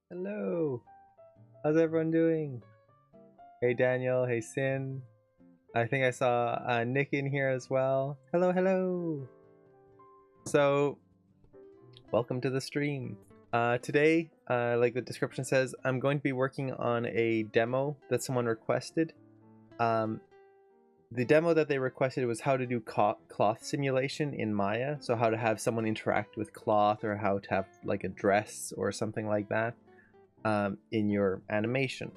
Hello. How's everyone doing? Hey Daniel, hey Sin. I think I saw Nick in here as well. Hello, hello. So, welcome to the stream. Today, like the description says, I'm going to be working on a demo that someone requested. Um, the demo that they requested was how to do cloth simulation in Maya. So how to have someone interact with cloth, or how to have like a dress or something like that in your animation.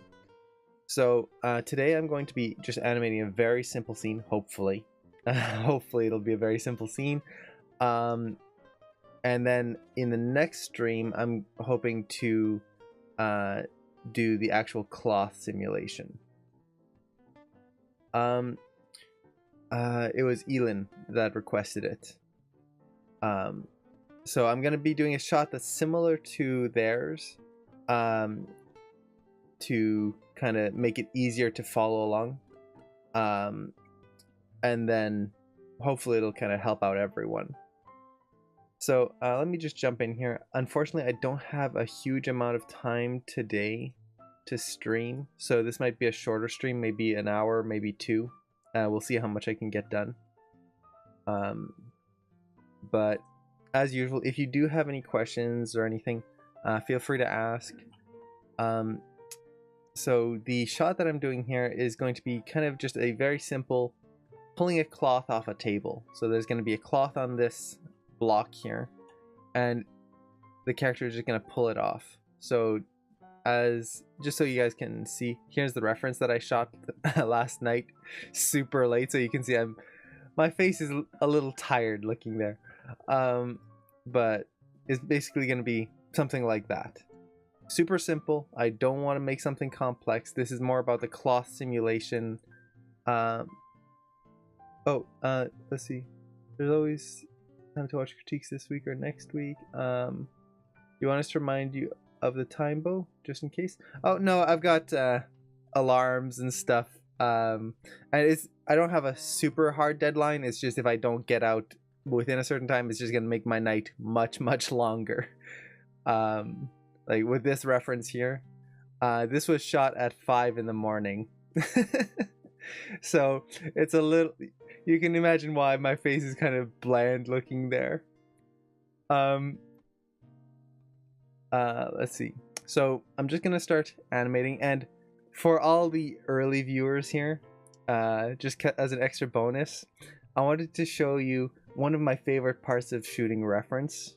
So today I'm going to be just animating a very simple scene, hopefully. Hopefully it'll be a very simple scene. And then in the next stream, I'm hoping to do the actual cloth simulation. It was Elin that requested it. So I'm going to be doing a shot that's similar to theirs, to kind of make it easier to follow along. And then hopefully it'll kind of help out everyone. So let me just jump in here. Unfortunately, I don't have a huge amount of time today to stream, so this might be a shorter stream, maybe an hour, maybe two. We'll see how much I can get done. But as usual, if you do have any questions or anything, feel free to ask. So the shot that I'm doing here is going to be kind of just a very simple pulling a cloth off a table. So there's going to be a cloth on this block here, and the character is just going to pull it off. So just so you guys can see, here's the reference that I shot last night super late, so you can see my face is a little tired looking there. But it's basically going to be something like that. Super simple. I don't want to make something complex. This is more about the cloth simulation. Let's see. There's always time to watch critiques this week or next week. You want us to remind you of the time, Bo, just in case? Oh no, I've got alarms and stuff. And I don't have a super hard deadline. It's just if I don't get out within a certain time, it's just gonna make my night much longer. Like with this reference here, this was shot at 5 in the morning. So it's a little, you can imagine why my face is kind of bland looking there. Let's see. So I'm just gonna start animating, and for all the early viewers here, just as an extra bonus, I wanted to show you one of my favorite parts of shooting reference.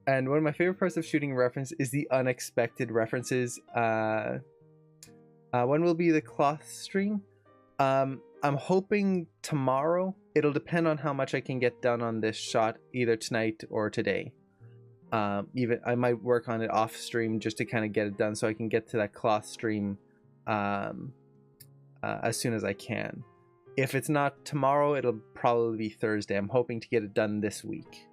And one of my favorite parts of shooting reference is the unexpected references. When will be the cloth stream? I'm hoping tomorrow. It'll depend on how much I can get done on this shot, either tonight or today. Even I might work on it off stream just to kind of get it done, so I can get to that cloth stream as soon as I can. If it's not tomorrow, it'll probably be Thursday. I'm hoping to get it done this week.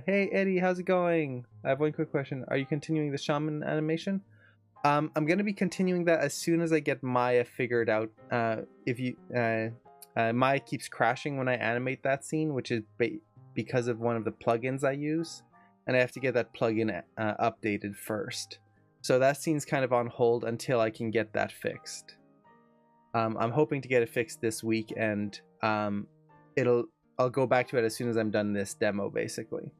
Hey Eddie, how's it going? I have one quick question. Are you continuing the shaman animation? I'm gonna be continuing that as soon as I get Maya figured out. Maya keeps crashing when I animate that scene, which is because of one of the plugins I use, and I have to get that plugin updated first. So that scene's kind of on hold until I can get that fixed. I'm hoping to get it fixed this week, and I'll go back to it as soon as I'm done this demo, basically.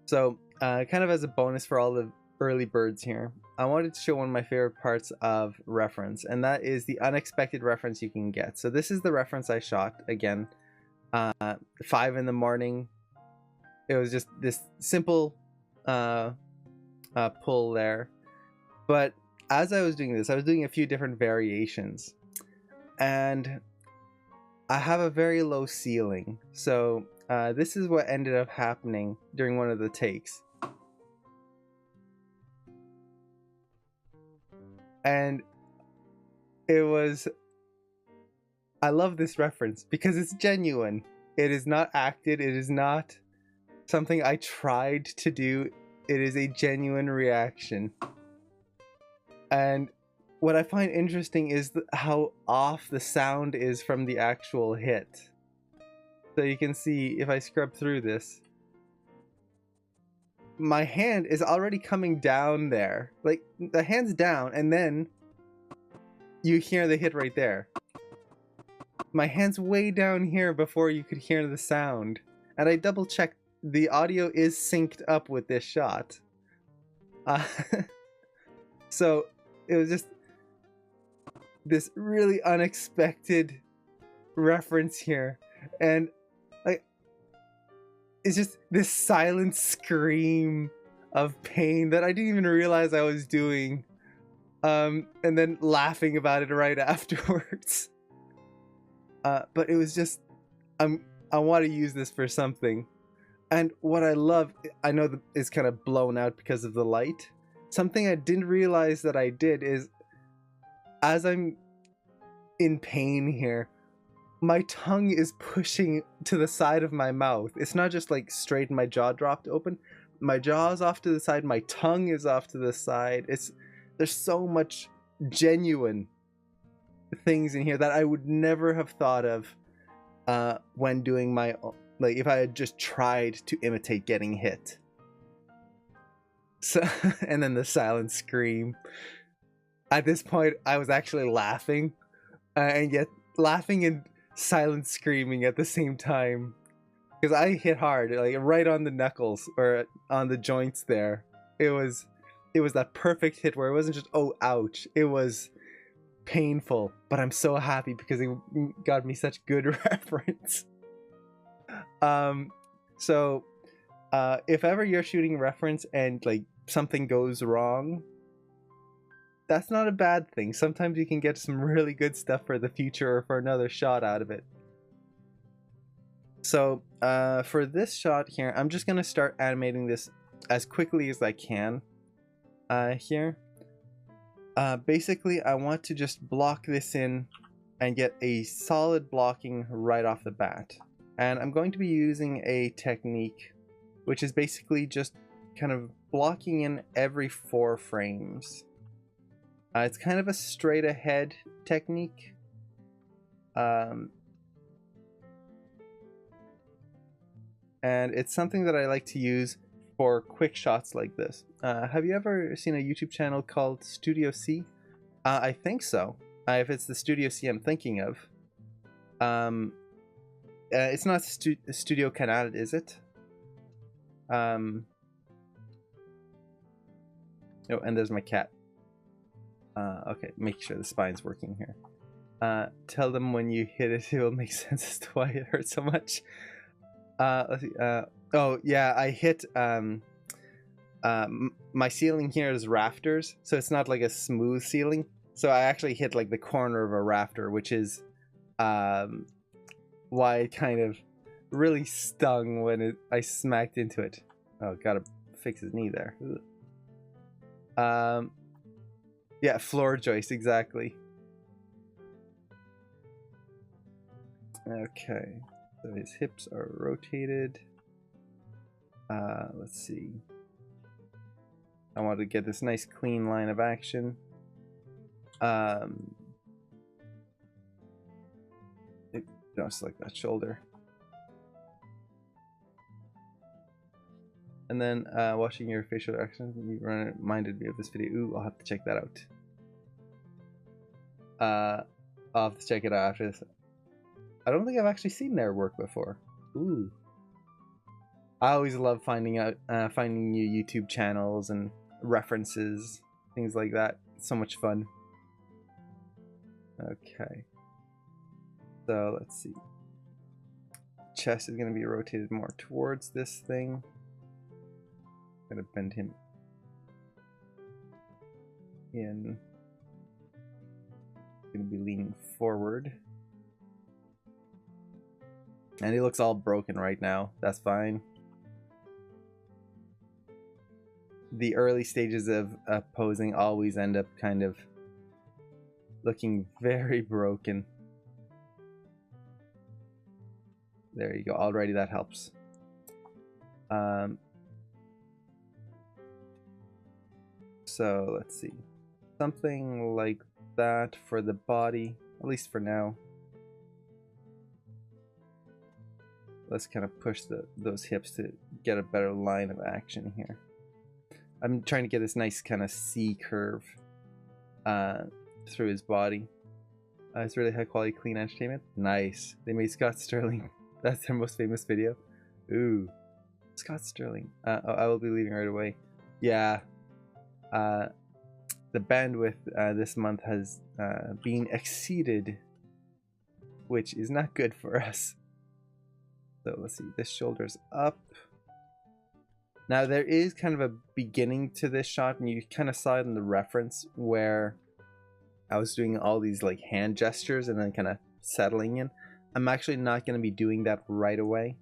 So, kind of as a bonus for all the early birds here, I wanted to show one of my favorite parts of reference, and that is the unexpected reference you can get. So this is the reference I shot, again, 5 in the morning. It was just this simple pull there. But as I was doing this, I was doing a few different variations, and I have a very low ceiling. So this is what ended up happening during one of the takes. And it was, I love this reference because it's genuine. It is not acted. It is not something I tried to do. It is a genuine reaction. And what I find interesting is how off the sound is from the actual hit. So you can see if I scrub through this, my hand is already coming down there. Like, the hand's down, and then you hear the hit right there. My hand's way down here before you could hear the sound. And I double checked, the audio is synced up with this shot. So it was just this really unexpected reference here. And like, it's just this silent scream of pain that I didn't even realize I was doing. And then laughing about it right afterwards. But it was just, I want to use this for something. And what I love, I know that it's kind of blown out because of the light. Something I didn't realize that I did is, as I'm in pain here, my tongue is pushing to the side of my mouth. It's not just like straight, my jaw dropped open. My jaw is off to the side, my tongue is off to the side. There's so much genuine things in here that I would never have thought of when doing my, like, if I had just tried to imitate getting hit. So, and then the silent scream. At this point, I was actually laughing, and yet laughing and silent screaming at the same time, because I hit hard, like right on the knuckles or on the joints there. It was that perfect hit where it wasn't just, oh, ouch. It was painful, but I'm so happy because it got me such good reference. So if ever you're shooting reference and like something goes wrong, that's not a bad thing. Sometimes you can get some really good stuff for the future or for another shot out of it. So for this shot here, I'm just gonna start animating this as quickly as I can here. Basically, I want to just block this in and get a solid blocking right off the bat. And I'm going to be using a technique which is basically just kind of blocking in every 4 frames. It's kind of a straight ahead technique. And it's something that I like to use for quick shots like this. Have you ever seen a YouTube channel called Studio C? I think so. If it's the Studio C I'm thinking of. It's not Studio Canal, is it? Oh, and there's my cat. Okay, make sure the spine's working here. Tell them when you hit it, it will make sense as to why it hurts so much. Let's see. Oh yeah, I hit my ceiling here is rafters, so it's not like a smooth ceiling. So I actually hit like the corner of a rafter, which is why it kind of really stung when I smacked into it. Oh, gotta fix his knee there. Yeah, floor joist, exactly. Okay, so his hips are rotated. Let's see. I want to get this nice clean line of action. Don't select that shoulder. And then watching your facial reactions, you reminded me of this video. Ooh, I'll have to check that out. I'll have to check it out after this. I don't think I've actually seen their work before. Ooh. I always love finding new YouTube channels and references, things like that. It's so much fun. Okay. So let's see. Chest is going to be rotated more towards this thing. I'm going to bend him in. Going to be leaning forward. And he looks all broken right now. That's fine. The early stages of posing always end up kind of looking very broken. There you go. Already that helps. So let's see. Something like that for the body, at least for now. let's kind of push those hips to get a better line of action here. I'm trying to get this nice kind of C curve through his body. It's really high quality, clean entertainment. Nice. They made Scott Sterling. That's their most famous video. Ooh, Scott Sterling. I will be leaving right away. Yeah. The bandwidth this month has been exceeded, which is not good for us. So let's see. This shoulder's up. Now there is kind of a beginning to this shot, and you kind of saw it in the reference where I was doing all these like hand gestures and then kind of settling in. I'm actually not going to be doing that right away.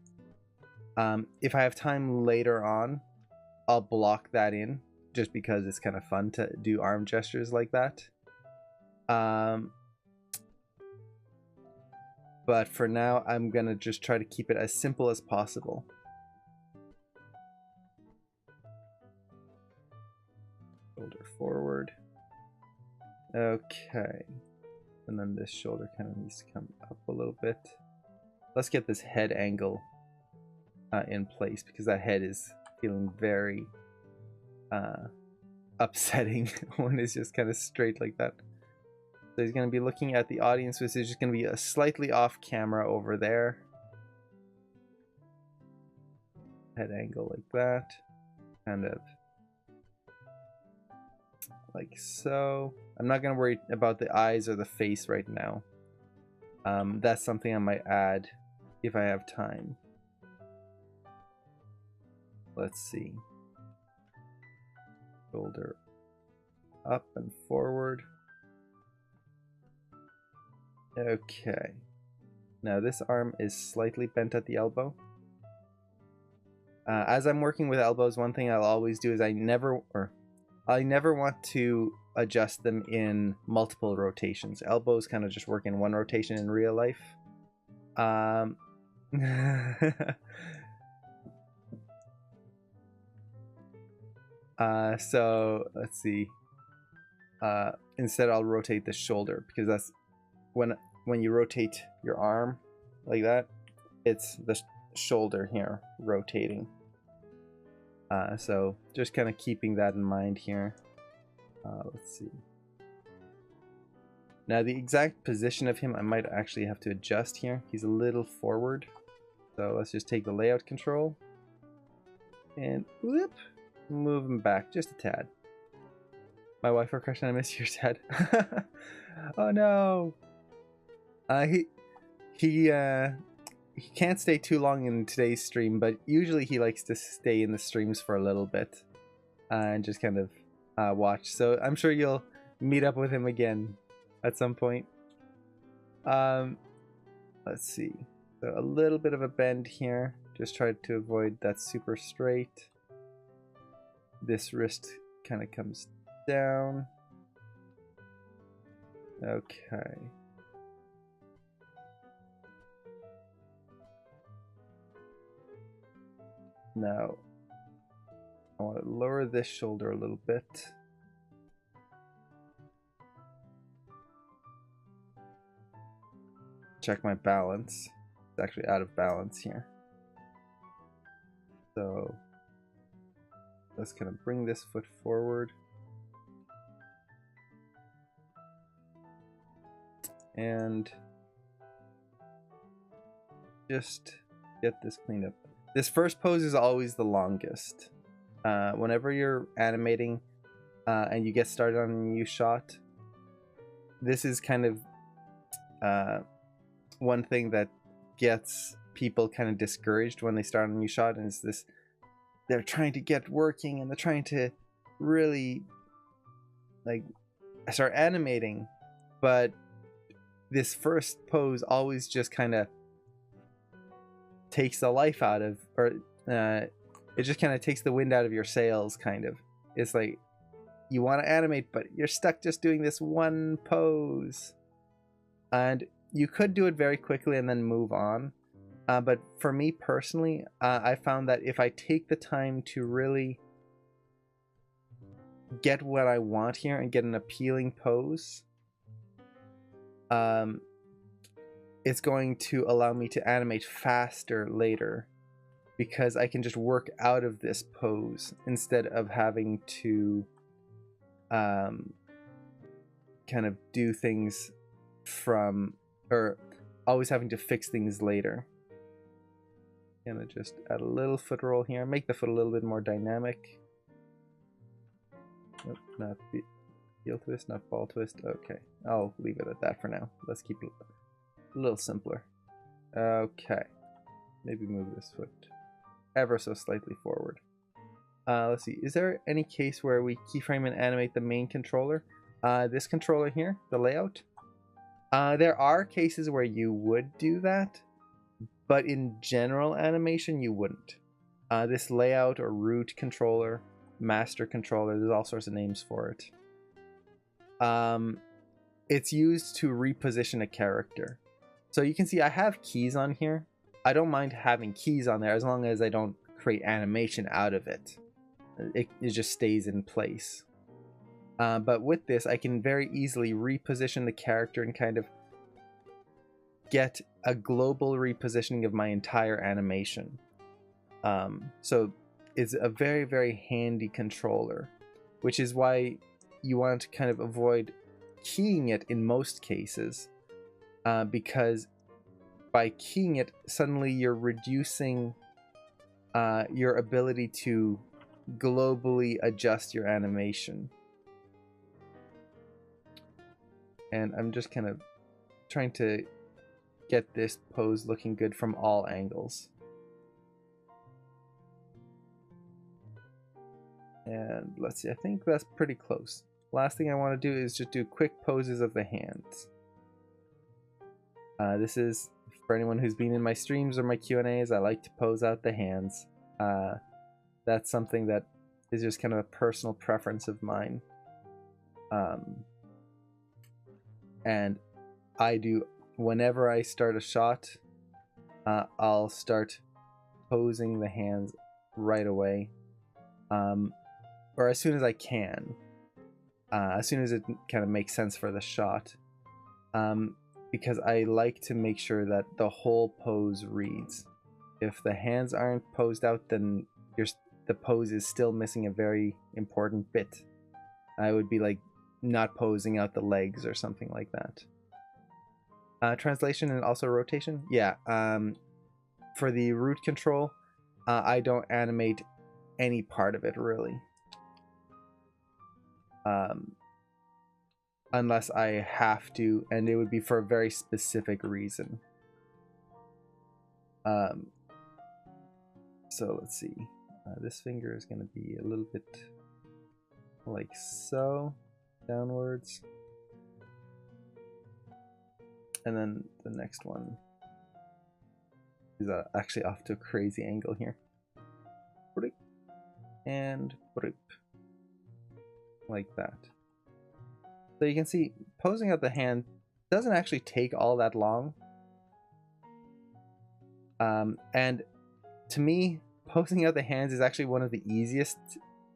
If I have time later on, I'll block that in just because it's kind of fun to do arm gestures like that. But for now, I'm going to just try to keep it as simple as possible. Shoulder forward. Okay, and then this shoulder kind of needs to come up a little bit. Let's get this head angle in place because that head is feeling very upsetting when it's just kind of straight like that. So he's going to be looking at the audience, which is just going to be a slightly off camera over there. Head angle like that, kind of like so. I'm not going to worry about the eyes or the face right now. That's something I might add if I have time. Let's see. Shoulder up and forward. Okay. Now this arm is slightly bent at the elbow. As I'm working with elbows, one thing I'll always do is I never want to adjust them in multiple rotations. Elbows kind of just work in one rotation in real life. So let's see. Instead I'll rotate the shoulder because that's when you rotate your arm like that, it's the shoulder here rotating. So just kind of keeping that in mind here. Let's see. Now the exact position of him I might actually have to adjust here. He's a little forward. So let's just take the layout control and whoop, move him back just a tad. My wife or crush and I miss your dad. Oh no. He can't stay too long in today's stream, but usually he likes to stay in the streams for a little bit and just kind of watch. So I'm sure you'll meet up with him again at some point. Let's see. So a little bit of a bend here. Just try to avoid that super straight. This wrist kind of comes down. Okay. Now, I want to lower this shoulder a little bit. Check my balance. It's actually out of balance here. So, let's kind of bring this foot forward. And just get this cleaned up. This first pose is always the longest. Whenever you're animating and you get started on a new shot, this is kind of one thing that gets people kind of discouraged when they start on a new shot, and it's this, they're trying to get working and they're trying to really like start animating, but this first pose always just kind of takes the life out of, or it just kind of takes the wind out of your sails, kind of. It's like you want to animate, but you're stuck just doing this one pose. And you could do it very quickly and then move on. But for me personally, I found that if I take the time to really get what I want here and get an appealing pose, it's going to allow me to animate faster later, because I can just work out of this pose instead of having to kind of do things from, or always having to fix things later. Gonna just add a little foot roll here, make the foot a little bit more dynamic. Nope, not heel twist, not ball twist. Okay, I'll leave it at that for now. Let's keep it a little simpler. Okay, maybe move this foot ever so slightly forward. Let's see, is there any case where we keyframe and animate the main controller? This controller here, the layout? There are cases where you would do that, but in general animation you wouldn't. This layout or root controller, master controller, there's all sorts of names for it. It's used to reposition a character. So you can see I have keys on here. I don't mind having keys on there as long as I don't create animation out of it. It just stays in place. But with this, I can very easily reposition the character and kind of get a global repositioning of my entire animation. So it's a very, very handy controller, which is why you want to kind of avoid keying it in most cases, because by keying it, suddenly you're reducing your ability to globally adjust your animation. And I'm just kind of trying to get this pose looking good from all angles. And let's see, I think that's pretty close. Last thing I want to do is just do quick poses of the hands. This is, for anyone who's been in my streams or my Q&As, I like to pose out the hands. That's something that is just kind of a personal preference of mine. And I do, whenever I start a shot, I'll start posing the hands right away. Or as soon as I can. As soon as it kind of makes sense for the shot. Because I like to make sure that the whole pose reads. If the hands aren't posed out, then the pose is still missing a very important bit. I would be like not posing out the legs or something like that. Translation and also rotation? Yeah. For the root control, I don't animate any part of it really. Unless I have to, and it would be for a very specific reason. So let's see. This finger is going to be a little bit like so, downwards. And then the next one is actually off to a crazy angle here. And like that. So you can see posing out the hand doesn't actually take all that long. And to me, posing out the hands is actually one of the easiest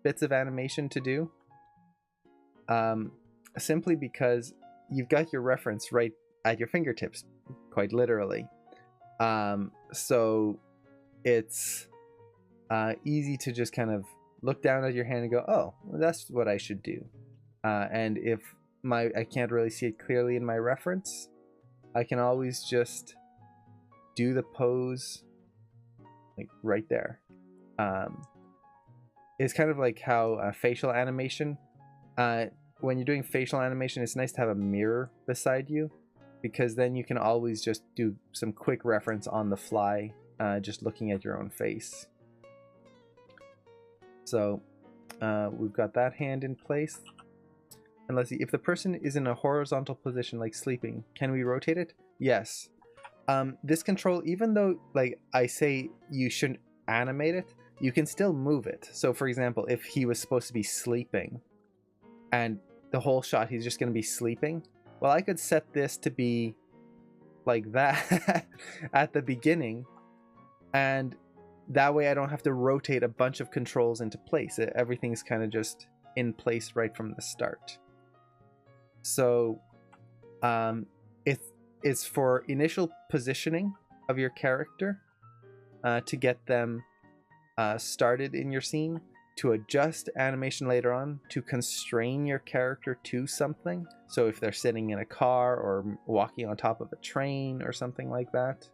bits of animation to do. Simply because you've got your reference right at your fingertips, quite literally. So it's easy to just kind of look down at your hand and go, oh, well, that's what I should do. And if I can't really see it clearly in my reference, I can always just do the pose like right there. It's kind of like how facial animation, when you're doing facial animation, it's nice to have a mirror beside you, because then you can always just do some quick reference on the fly, just looking at your own face. So we've got that hand in place. And let's see, if the person is in a horizontal position like sleeping, can we rotate it? Yes. This control, even though like I say you shouldn't animate it, you can still move it. So for example, if he was supposed to be sleeping and the whole shot he's just going to be sleeping, well, I could set this to be like that at the beginning, and that way I don't have to rotate a bunch of controls into place. Everything's kind of just in place right from the start. So it's for initial positioning of your character to get them started in your scene, to adjust animation later on, to constrain your character to something. So if they're sitting in a car or walking on top of a train or something like that,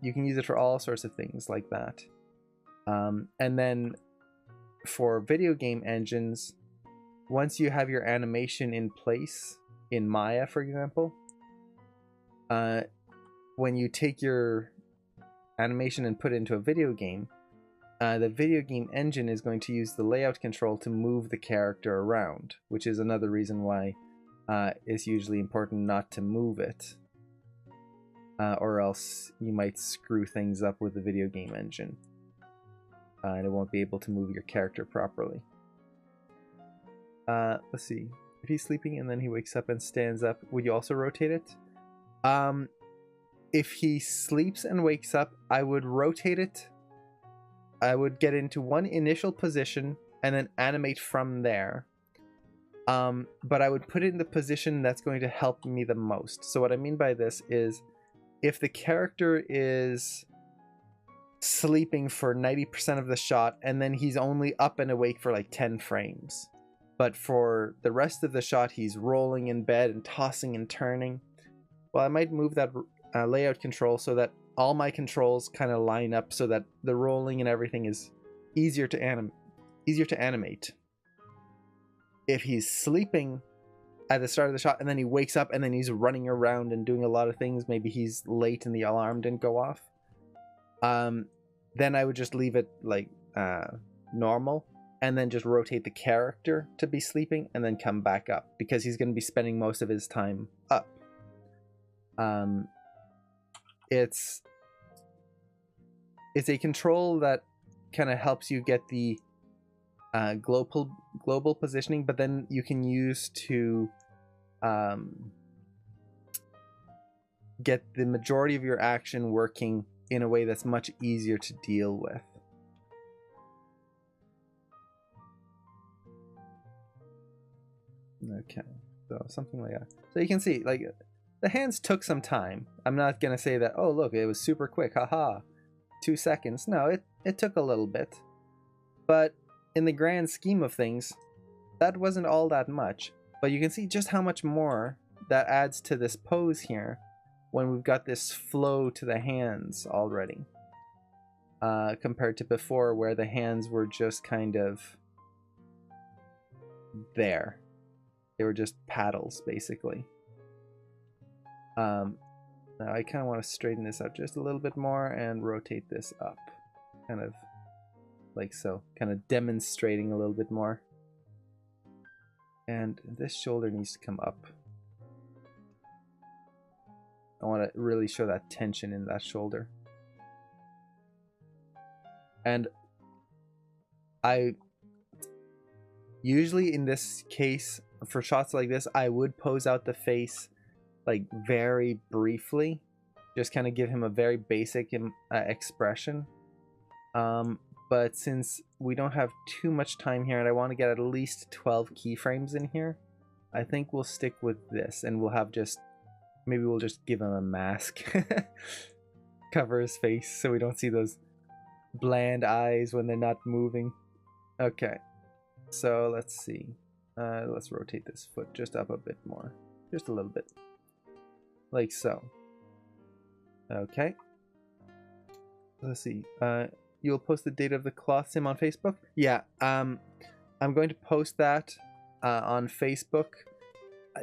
you can use it for all sorts of things like that. And then for video game engines, once you have your animation in place in Maya, for example, when you take your animation and put it into a video game, the video game engine is going to use the layout control to move the character around, which is another reason why it's usually important not to move it, or else you might screw things up with the video game engine, and it won't be able to move your character properly. Let's see. If he's sleeping and then he wakes up and stands up, would you also rotate it? If he sleeps and wakes up, I would rotate it. I would get into one initial position and then animate from there. But I would put it in the position that's going to help me the most. So what I mean by this is, if the character is sleeping for 90% of the shot and then he's only up and awake for like 10 frames, but for the rest of the shot he's rolling in bed and tossing and turning, well, I might move that layout control so that all my controls kind of line up so that the rolling and everything is easier to animate. If he's sleeping at the start of the shot and then he wakes up and then he's running around and doing a lot of things, maybe he's late and the alarm didn't go off, then I would just leave it like normal and then just rotate the character to be sleeping and then come back up, because he's going to be spending most of his time up. It's a control that kind of helps you get the global positioning, but then you can use to get the majority of your action working in a way that's much easier to deal with. Okay, so something like that. So you can see, like, the hands took some time. I'm not gonna say that, oh look, it was super quick, haha, 2 seconds. No, it took a little bit. But in the grand scheme of things, that wasn't all that much. But you can see just how much more that adds to this pose here when we've got this flow to the hands already. Compared to before, where the hands were just kind of there. They were just paddles, basically. Now I kind of want to straighten this out just a little bit more and rotate this up. Kind of like so. Kind of demonstrating a little bit more. And this shoulder needs to come up. I want to really show that tension in that shoulder. And I usually in this case, for shots like this, I would pose out the face like very briefly, just kind of give him a very basic expression. But since we don't have too much time here and I want to get at least 12 keyframes in here, I think we'll stick with this, and we'll have just, maybe we'll just give him a mask. Cover his face so we don't see those bland eyes when they're not moving. Okay, so let's see. Let's rotate this foot just up a bit more. Just a little bit. Like so. Okay. Let's see. You'll post the date of the cloth sim on Facebook? Yeah, I'm going to post that on Facebook.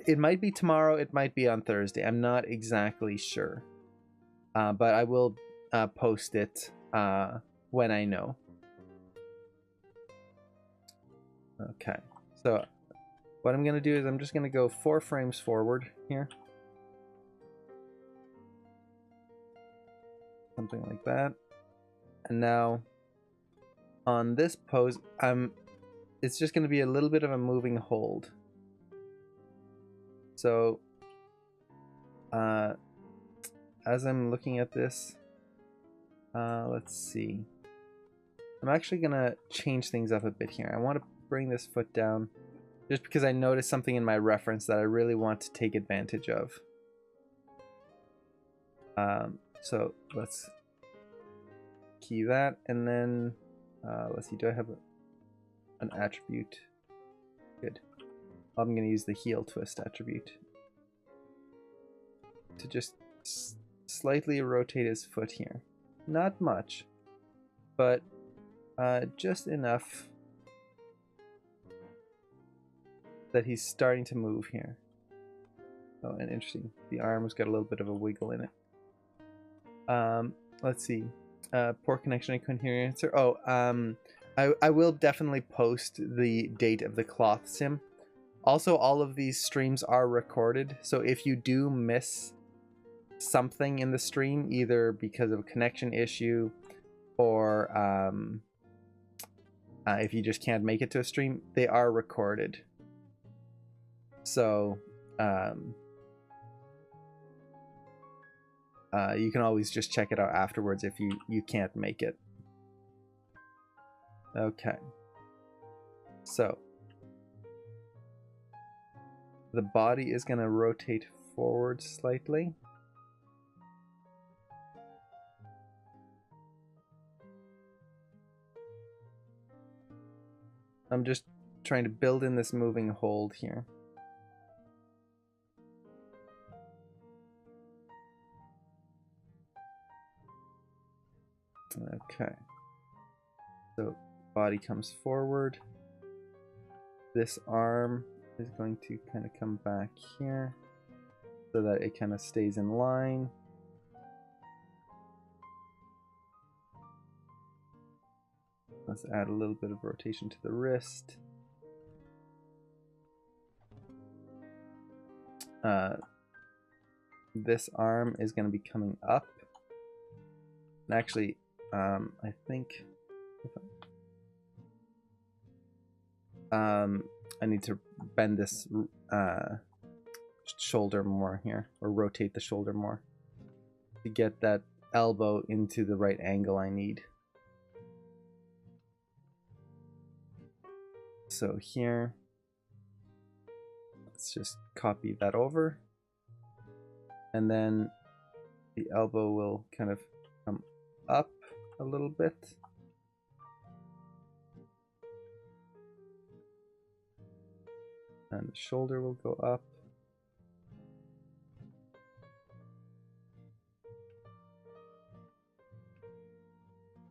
It might be tomorrow, it might be on Thursday. I'm not exactly sure. But I will post it when I know. Okay, so what I'm going to do is I'm just going to go 4 frames forward here. Something like that. And now on this pose, it's just going to be a little bit of a moving hold. So as I'm looking at this, let's see. I'm actually going to change things up a bit here. I want to bring this foot down just because I noticed something in my reference that I really want to take advantage of. So let's key that, and then let's see, do I have an attribute? Good. I'm going to use the heel twist attribute to just slightly rotate his foot here. Not much, but just enough that he's starting to move here. Oh, and interesting. The arm's got a little bit of a wiggle in it. Let's see. Poor connection, I couldn't hear your answer. Oh, I will definitely post the date of the cloth sim. Also, all of these streams are recorded, so if you do miss something in the stream, either because of a connection issue or if you just can't make it to a stream, they are recorded. So you can always just check it out afterwards if you can't make it. Okay. So the body is going to rotate forward slightly. I'm just trying to build in this moving hold here. Okay. So body comes forward. This arm is going to kind of come back here so that it kind of stays in line. Let's add a little bit of rotation to the wrist. This arm is going to be coming up. And actually, I think I need to bend this shoulder more here, or rotate the shoulder more to get that elbow into the right angle I need. So here, let's just copy that over, and then the elbow will kind of come up a little bit. And the shoulder will go up.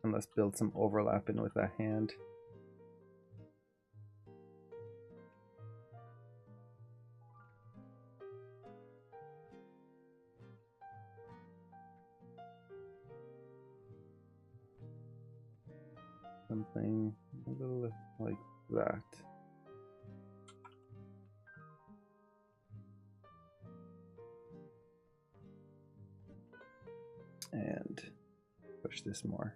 And let's build some overlap in with that hand. Something a little like that. And push this more.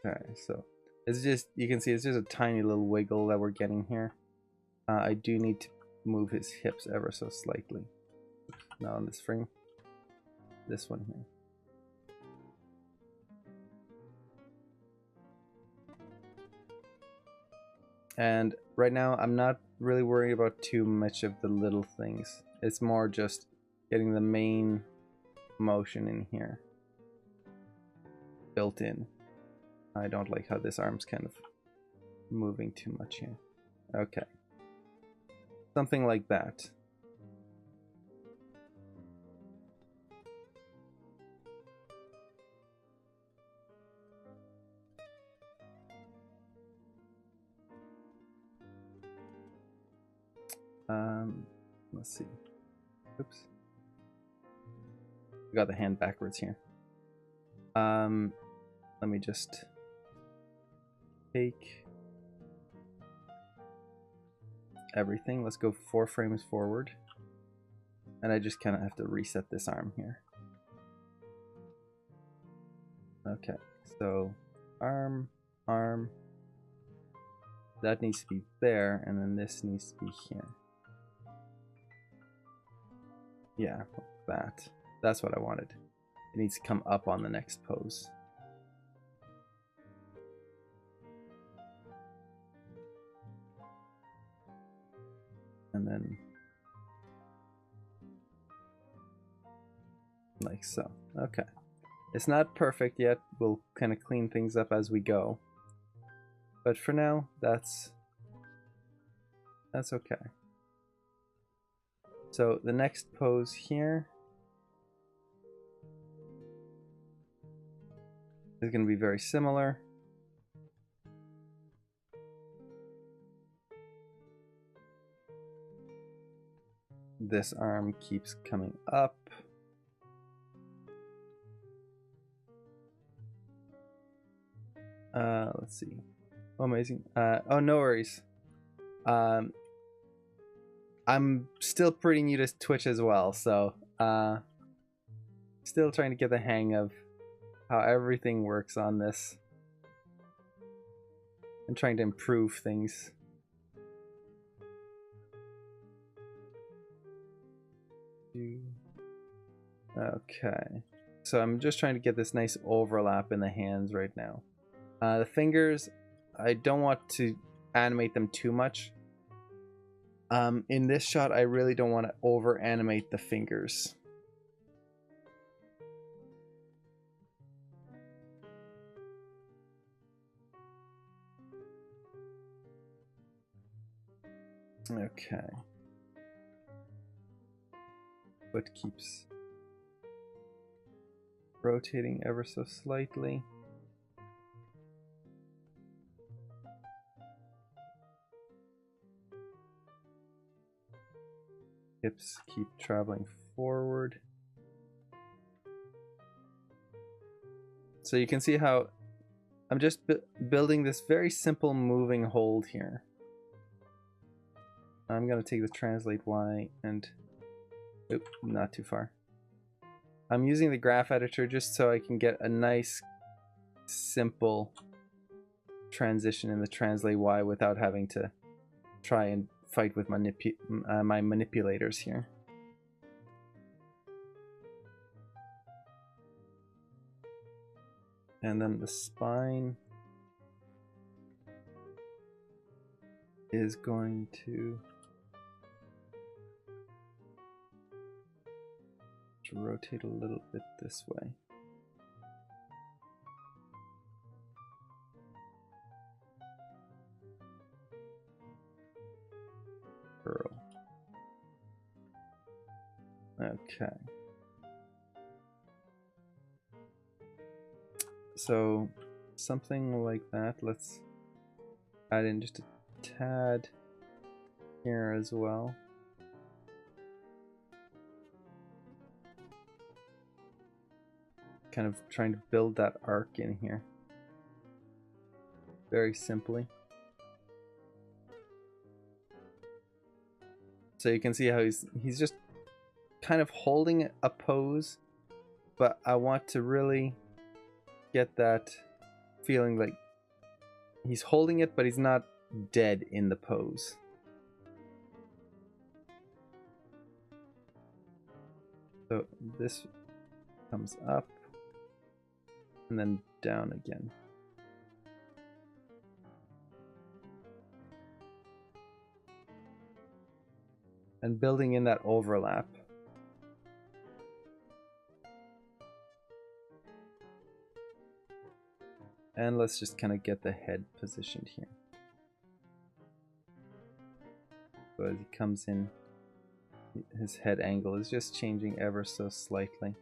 Okay, so it's just, you can see it's just a tiny little wiggle that we're getting here. I do need to move his hips ever so slightly. Not on this frame. This one here. And right now I'm not really worried about too much of the little things. It's more just getting the main motion in here built in. I don't like how this arm's kind of moving too much here. Okay. Something like that. Let's see. Oops. I got the hand backwards here. Let me just take everything. Let's go 4 frames forward. And I just kind of have to reset this arm here. Okay, so arm, arm. That needs to be there, and then this needs to be here. Yeah, that. That's what I wanted. It needs to come up on the next pose. And then like so. Okay. It's not perfect yet. We'll kind of clean things up as we go. But for now, that's okay. So the next pose here is going to be very similar. This arm keeps coming up. Let's see. Oh, amazing. Oh, no worries. I'm still pretty new to Twitch as well, so still trying to get the hang of how everything works on this. And trying to improve things. Okay. So I'm just trying to get this nice overlap in the hands right now. The fingers, I don't want to animate them too much. In this shot, I really don't want to over animate the fingers. Okay. Foot keeps rotating ever so slightly. Hips keep traveling forward. So you can see how I'm just building this very simple moving hold here. I'm going to take the translate Y and... Oop, not too far. I'm using the graph editor just so I can get a nice, simple transition in the translate Y without having to try and fight with my manipulators here. And then the spine is going to rotate a little bit this way. Curl. Okay. So something like that. Let's add in just a tad here as well. Kind of trying to build that arc in here. Very simply. So you can see how he's just kind of holding a pose, but I want to really get that feeling like he's holding it, but he's not dead in the pose. So this comes up and then down again. And building in that overlap. And let's just kind of get the head positioned here. So as he comes in, his head angle is just changing ever so slightly.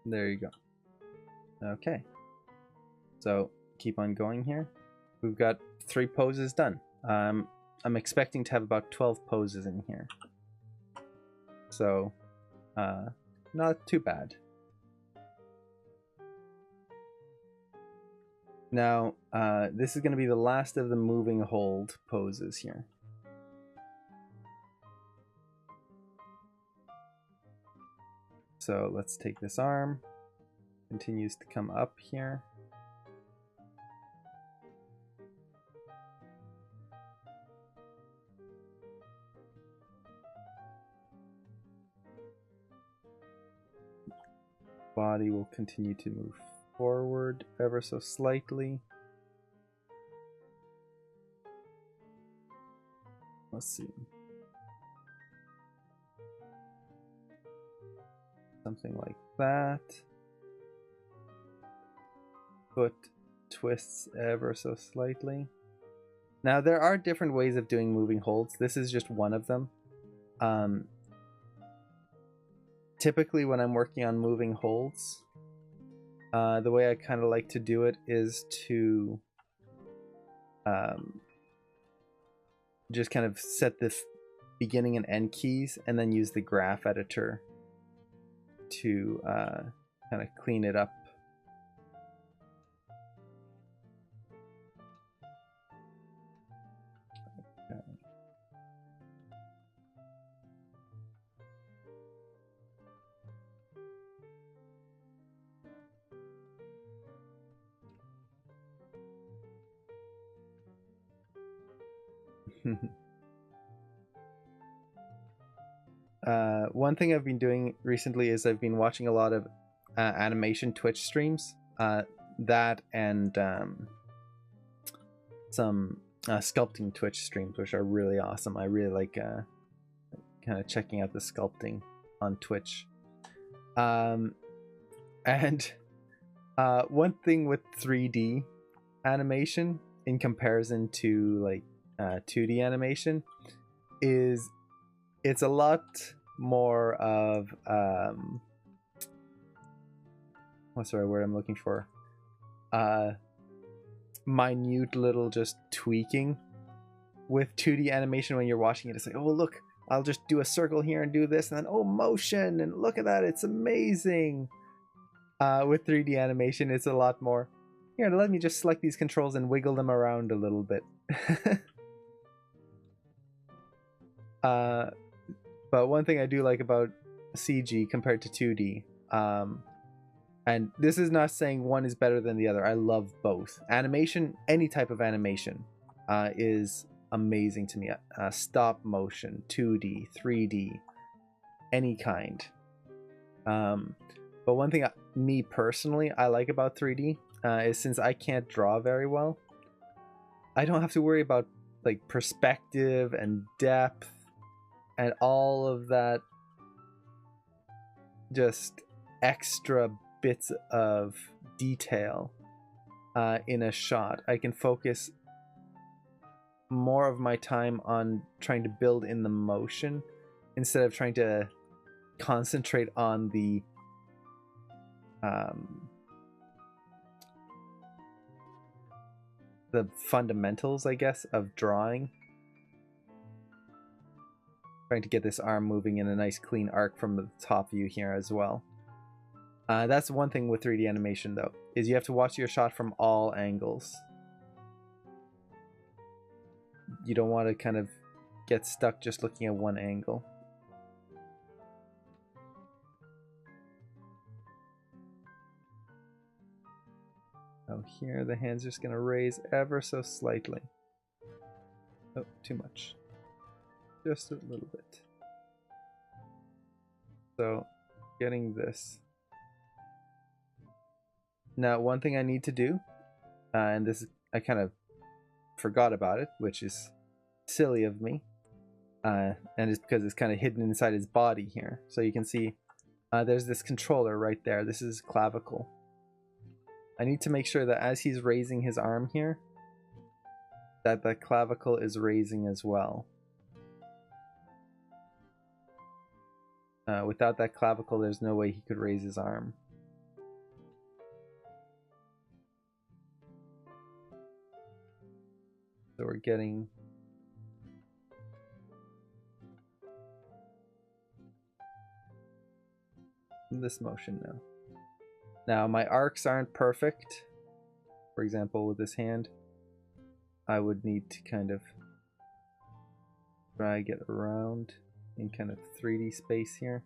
There you go. Okay. So keep on going here. We've got 3 poses done. I'm expecting to have about 12 poses in here. So, not too bad. Now, this is going to be the last of the moving hold poses here. So let's take this arm. Continues to come up here. body will continue to move forward ever so slightly. Let's see. Something like that. Foot twists ever so slightly. Now there are different ways of doing moving holds. This is just one of them. Typically when I'm working on moving holds, the way I kind of like to do it is to just kind of set the beginning and end keys and then use the graph editor to kind of clean it up. One thing I've been doing recently is I've been watching a lot of animation Twitch streams. That and some sculpting Twitch streams, which are really awesome. I really like kind of checking out the sculpting on Twitch. And one thing with 3D animation in comparison to like 2D animation is it's a lot more of what's the right word I'm looking for? Minute little just tweaking. With 2D animation, when you're watching it, it's like, oh look, I'll just do a circle here and do this, and then oh, motion, and look at that, it's amazing. With 3D animation, it's a lot more, here, let me just select these controls and wiggle them around a little bit. But one thing I do like about CG compared to 2D, and this is not saying one is better than the other, I love both. Animation, any type of animation, is amazing to me. Stop motion, 2D, 3D, any kind. But one thing me personally I like about 3D is since I can't draw very well, I don't have to worry about like perspective and depth and all of that just extra bits of detail in a shot. I can focus more of my time on trying to build in the motion instead of trying to concentrate on the fundamentals, I guess, of drawing. Trying to get this arm moving in a nice clean arc from the top view here as well. That's one thing with 3D animation though, is you have to watch your shot from all angles. You don't want to kind of get stuck just looking at one angle. Oh, here the hand's just going to raise ever so slightly. Oh, too much. Just a little bit. So, getting this. Now, one thing I need to do, and this is, I kind of forgot about it, which is silly of me, and it's because it's kind of hidden inside his body here. So you can see there's this controller right there. This is clavicle. I need to make sure that as he's raising his arm here, that the clavicle is raising as well. Without that clavicle, there's no way he could raise his arm. So we're getting this motion now. Now my arcs aren't perfect. For example, with this hand, I would need to kind of drag it around in kind of 3D space here.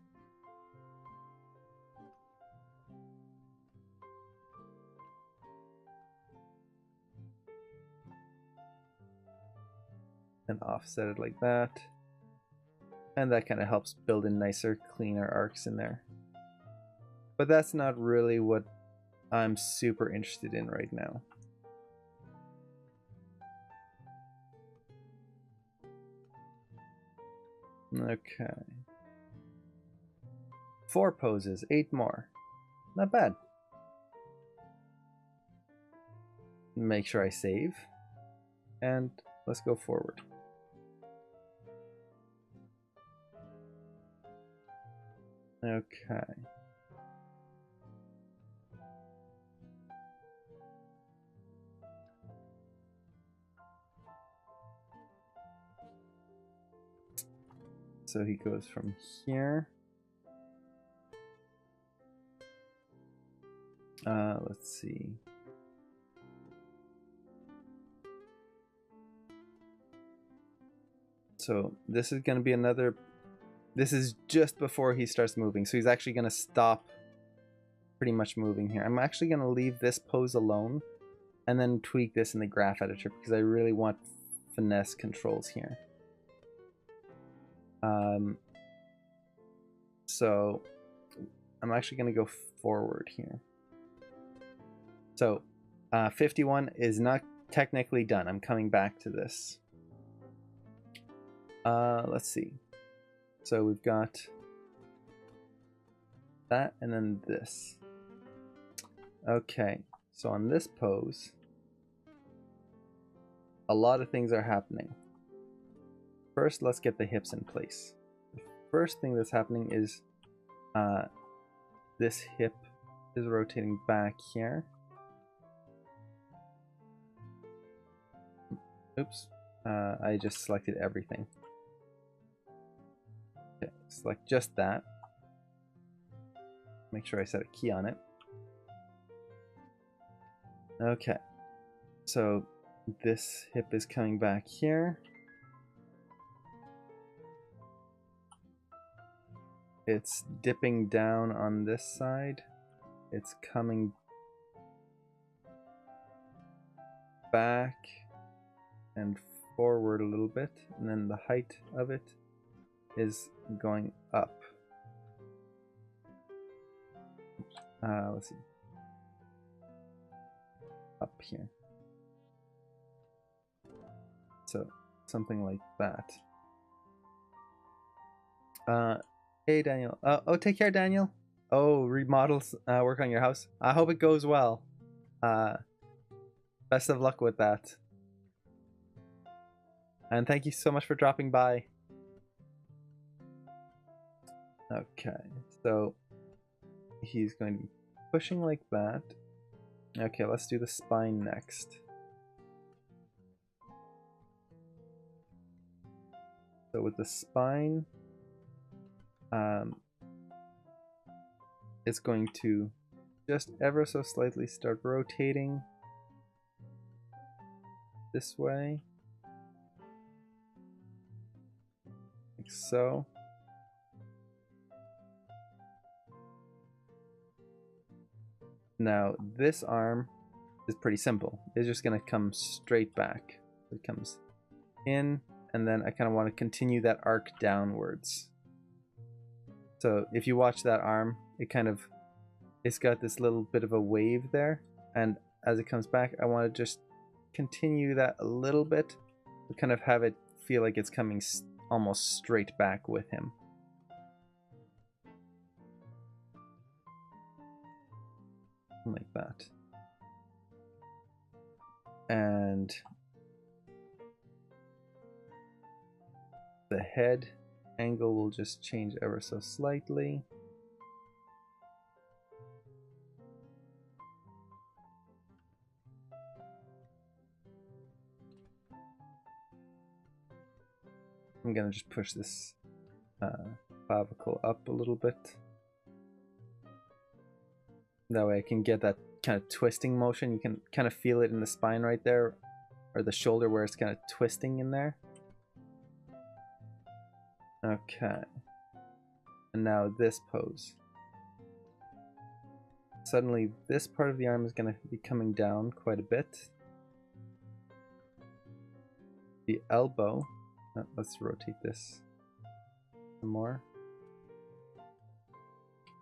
And offset it like that. And that kind of helps build in nicer, cleaner arcs in there. But that's not really what I'm super interested in right now. Okay. 4 poses, 8 more. Not bad. Make sure I save. And let's go forward. Okay. So he goes from here. Let's see. So this is going to be another... This is just before he starts moving. So he's actually going to stop pretty much moving here. I'm actually going to leave this pose alone and then tweak this in the graph editor because I really want finesse controls here. So I'm actually going to go forward here. So 51 is not technically done. I'm coming back to this. Let's see. So we've got that and then this. Okay, so on this pose, a lot of things are happening. First, let's get the hips in place. The first thing that's happening is this hip is rotating back here. Oops, I just selected everything. Okay, select just that. Make sure I set a key on it. Okay, so this hip is coming back here. It's dipping down on this side. It's coming back and forward a little bit, and then the height of it is going up. Let's see. Up here. So something like that. Hey Daniel. Oh, take care, Daniel. Oh, remodels work on your house. I hope it goes well. Best of luck with that. And thank you so much for dropping by. Okay, so he's going to be pushing like that. Okay, let's do the spine next. So with the spine, it's going to just ever so slightly start rotating this way, like so. Now this arm is pretty simple. It's just going to come straight back. It comes in, and then I kind of want to continue that arc downwards. So if you watch that arm, it's got this little bit of a wave there, and as it comes back, I want to just continue that a little bit to kind of have it feel like it's coming almost straight back with him. Like that. And the head angle will just change ever so slightly. I'm gonna just push this clavicle up a little bit. That way I can get that kind of twisting motion. You can kind of feel it in the spine right there, or the shoulder where it's kind of twisting in there. Okay. And now this pose. Suddenly this part of the arm is going to be coming down quite a bit. The elbow, let's rotate this some more.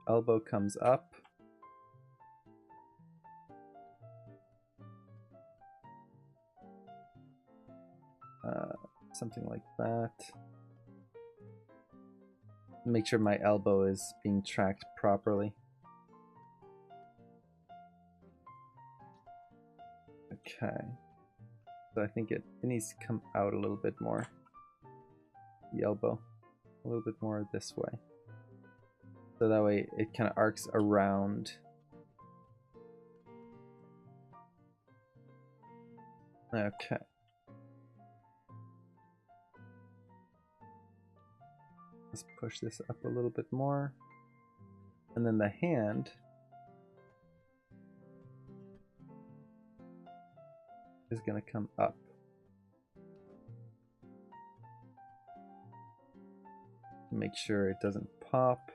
Elbow comes up. Something like that. Make sure my elbow is being tracked properly. Okay. So I think it needs to come out a little bit more. The elbow. A little bit more this way. So that way it kind of arcs around. Okay. Let's push this up a little bit more. And then the hand is going to come up. Make sure it doesn't pop.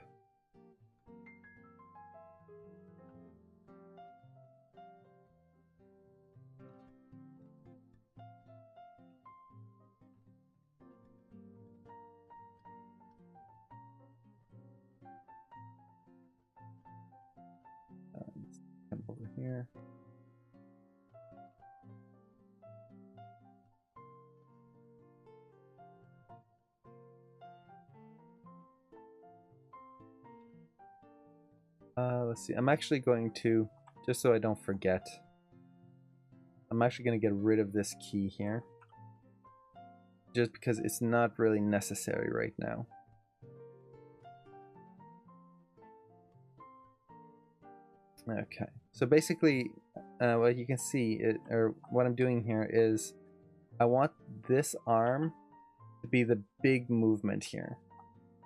Come over here. Let's see. I'm actually going to, just so I don't forget, I'm actually going to get rid of this key here. Just because it's not really necessary right now. Okay. So basically, what you can see, or what I'm doing here is, I want this arm to be the big movement here.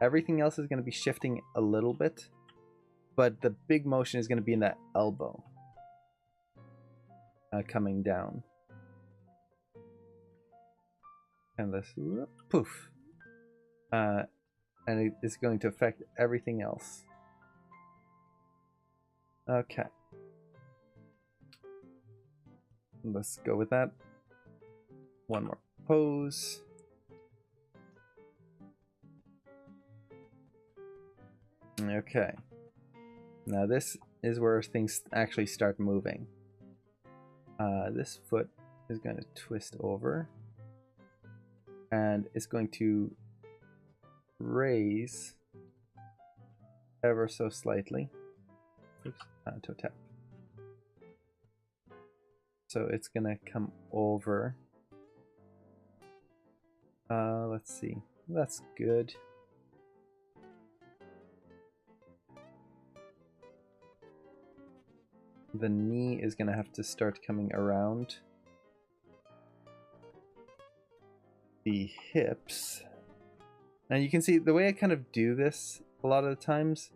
Everything else is going to be shifting a little bit. But the big motion is going to be in that elbow coming down. And this poof. And it is going to affect everything else. Okay. Let's go with that. One more pose. Okay. Now this is where things actually start moving. This foot is going to twist over. And it's going to raise ever so slightly. Oops, toe tap. So it's going to come over. Let's see. That's good. The knee is going to have to start coming around the hips. Now you can see the way I kind of do this a lot of the times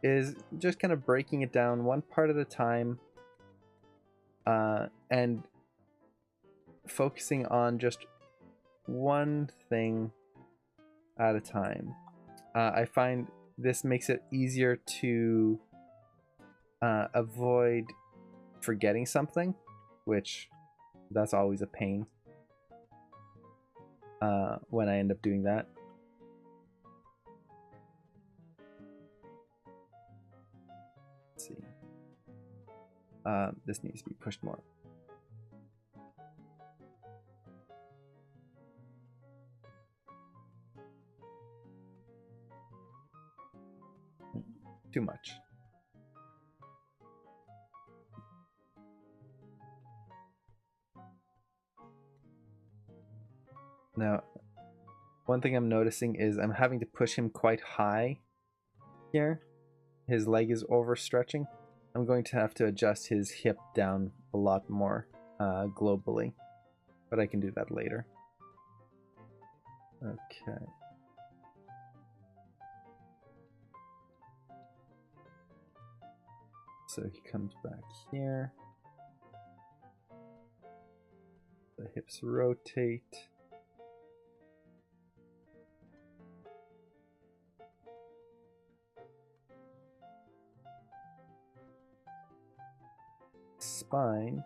is just kind of breaking it down one part at a time and focusing on just one thing at a time. I find this makes it easier to avoid forgetting something, which that's always a pain when I end up doing that. Let's see. This needs to be pushed more. Too much. Now, one thing I'm noticing is I'm having to push him quite high here. His leg is overstretching. I'm going to have to adjust his hip down a lot more globally, but I can do that later. Okay. So he comes back here. The hips rotate. Spine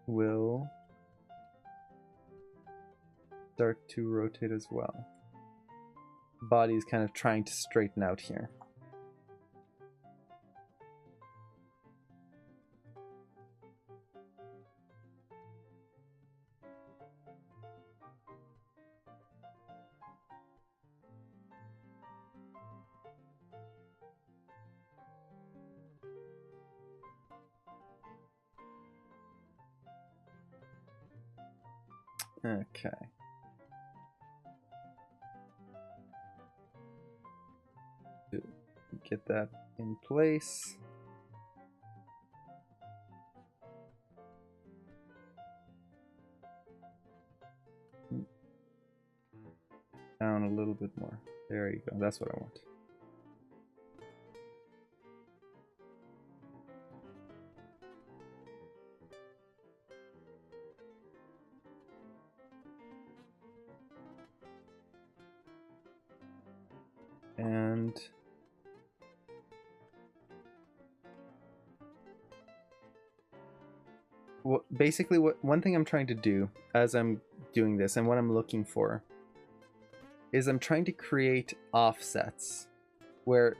will start to rotate as well. Body is kind of trying to straighten out here. Okay. Get that in place. Down a little bit more. There you go. That's what I want. And basically one thing I'm trying to do as I'm doing this and what I'm looking for is I'm trying to create offsets where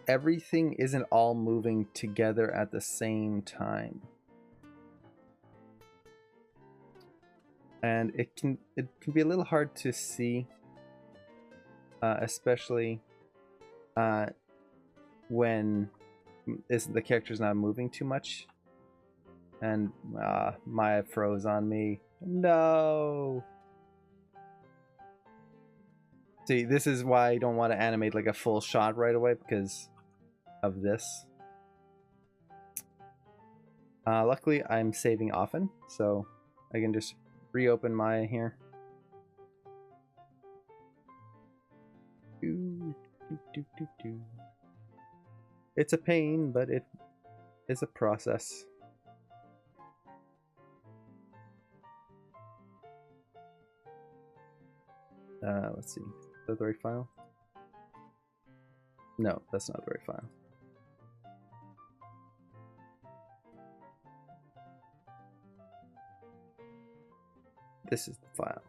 everything isn't all moving together at the same time. And it can be a little hard to see, especially when the character's not moving too much. And Maya froze on me. No! See, this is why I don't want to animate like a full shot right away, because of this. Luckily, I'm saving often, so I can just reopen Maya here. It's a pain, but it is a process. Let's see. Is that the right file? No, that's not the right file. This is the file.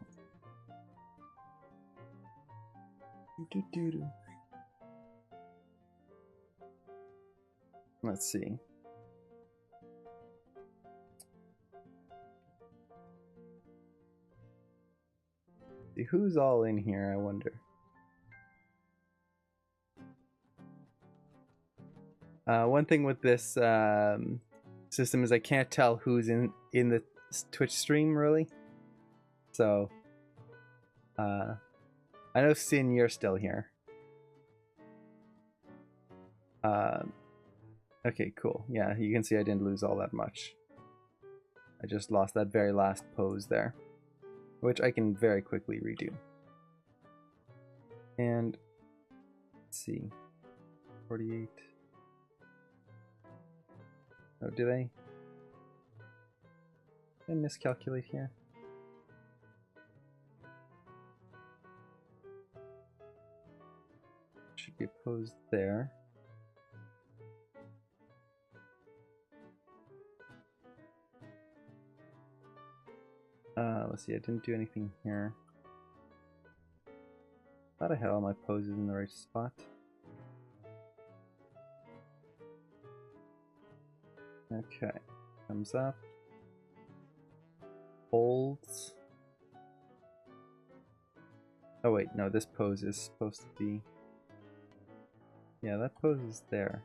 Let's see. Who's all in here, I wonder? One thing with this system is I can't tell who's in the Twitch stream, really. So, I know Sin, you're still here. Okay, cool. Yeah, you can see I didn't lose all that much. I just lost that very last pose there, which I can very quickly redo. And let's see, 48. Oh, did I miscalculate here? Should be a pose there. Let's see, I didn't do anything here. Thought I had all my poses in the right spot. Okay, comes up. Holds. Oh wait, no, this pose is supposed to be... Yeah, that pose is there.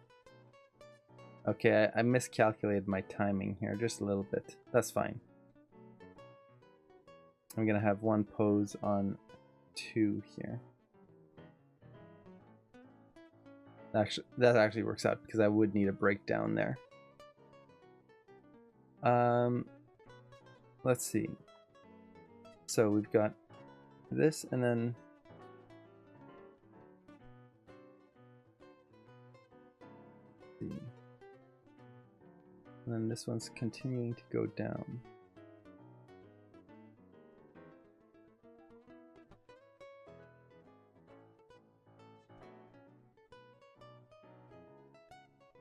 Okay, I miscalculated my timing here just a little bit. That's fine. I'm gonna have one pose on 2 here. Actually, that actually works out because I would need a breakdown there. Let's see. So we've got this, and then and then this one's continuing to go down.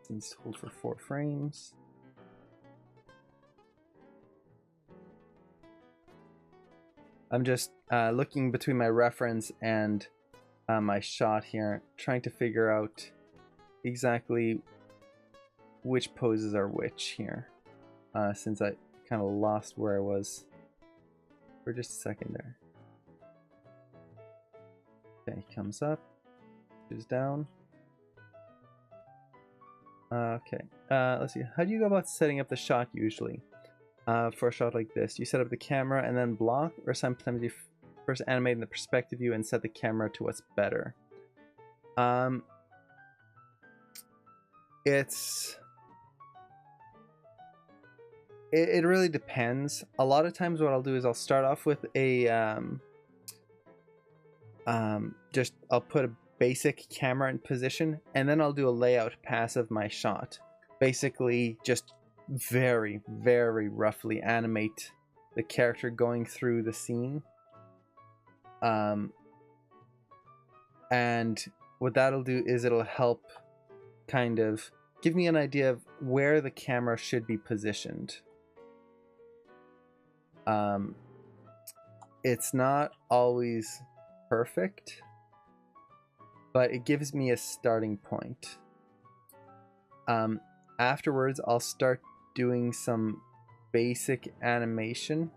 Needs to hold for 4 frames. I'm just looking between my reference and my shot here, trying to figure out exactly which poses are which here, since I kind of lost where I was for just a second there. Okay, comes up, goes down. Okay, let's see. How do you go about setting up the shot usually? for a shot like this? You set up the camera and then block, or sometimes you first animate in the perspective view and set the camera to what's better? It really depends. A lot of times what I'll do is I'll start off with a I'll put a basic camera in position, and then I'll do a layout pass of my shot. Basically just very, very roughly animate the character going through the scene. And what that'll do is it'll help kind of give me an idea of where the camera should be positioned. It's not always perfect, but it gives me a starting point. Afterwards, I'll start doing some basic animation.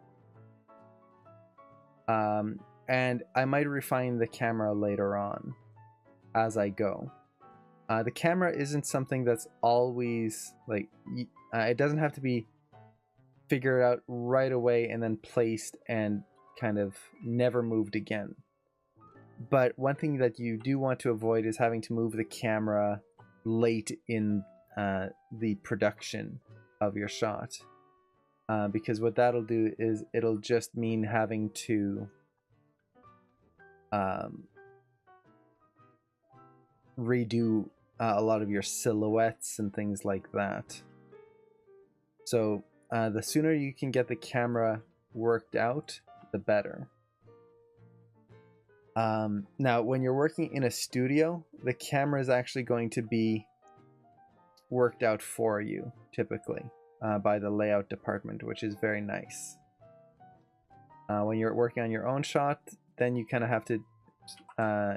And I might refine the camera later on as I go. The camera isn't something that's always like, it doesn't have to be figured out right away and then placed and kind of never moved again. But one thing that you do want to avoid is having to move the camera late in the production of your shot. Because what that'll do is it'll just mean having to redo a lot of your silhouettes and things like that. So the sooner you can get the camera worked out, the better. Now, when you're working in a studio, the camera is actually going to be worked out for you, typically, by the layout department, which is very nice. When you're working on your own shot, then you kind of have to,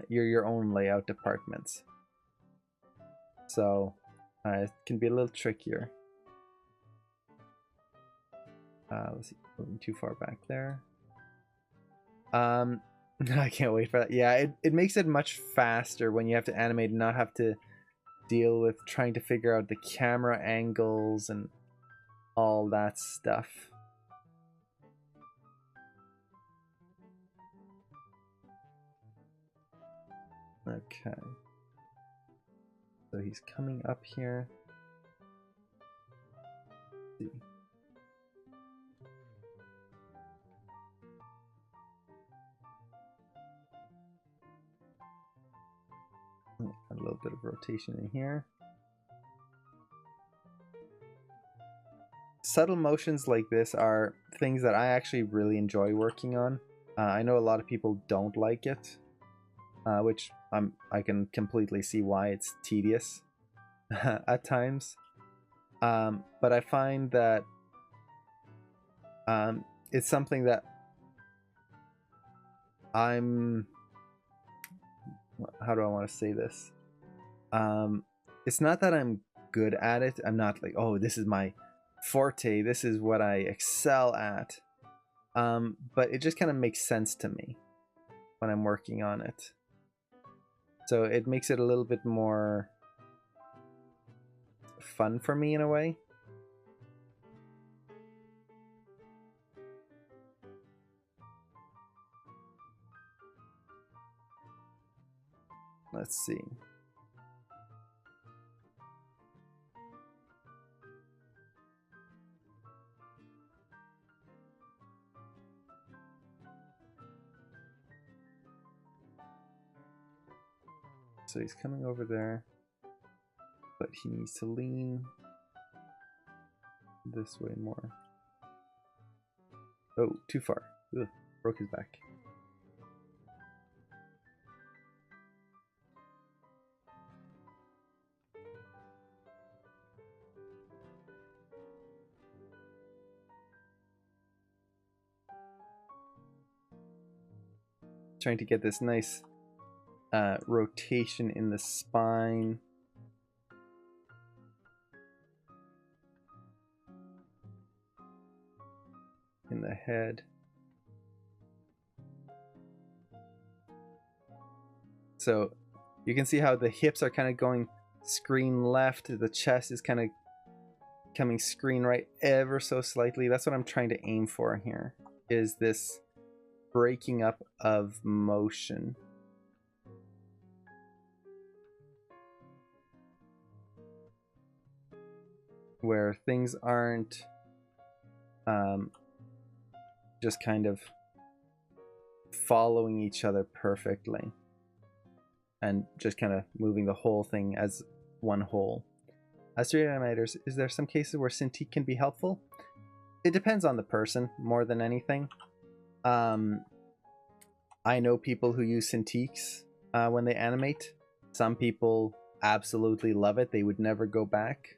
you're your own layout departments. So it can be a little trickier. Let's see, moving too far back there. I can't wait for that. Yeah, it makes it much faster when you have to animate and not have to deal with trying to figure out the camera angles and all that stuff. Okay. So he's coming up here. Let's see. A little bit of rotation in here. Subtle motions like this are things that I actually really enjoy working on. I know a lot of people don't like it, which I can completely see why. It's tedious at times. But I find that it's something that how do I want to say this? It's not that I'm good at it. I'm not like, oh, this is my forte, this is what I excel at. But it just kind of makes sense to me when I'm working on it. So it makes it a little bit more fun for me in a way. Let's see. So he's coming over there, but he needs to lean this way more. Oh, too far. Ugh, broke his back. Trying to get this nice rotation in the spine. In the head. So you can see how the hips are kind of going screen left, the chest is kind of coming screen right ever so slightly. That's what I'm trying to aim for here, is this breaking up of motion. Where things aren't just kind of following each other perfectly and just kind of moving the whole thing as one whole. As 3D animators, is there some cases where Cintiq can be helpful? It depends on the person more than anything. I know people who use Cintiqs when they animate. Some people absolutely love it. They would never go back.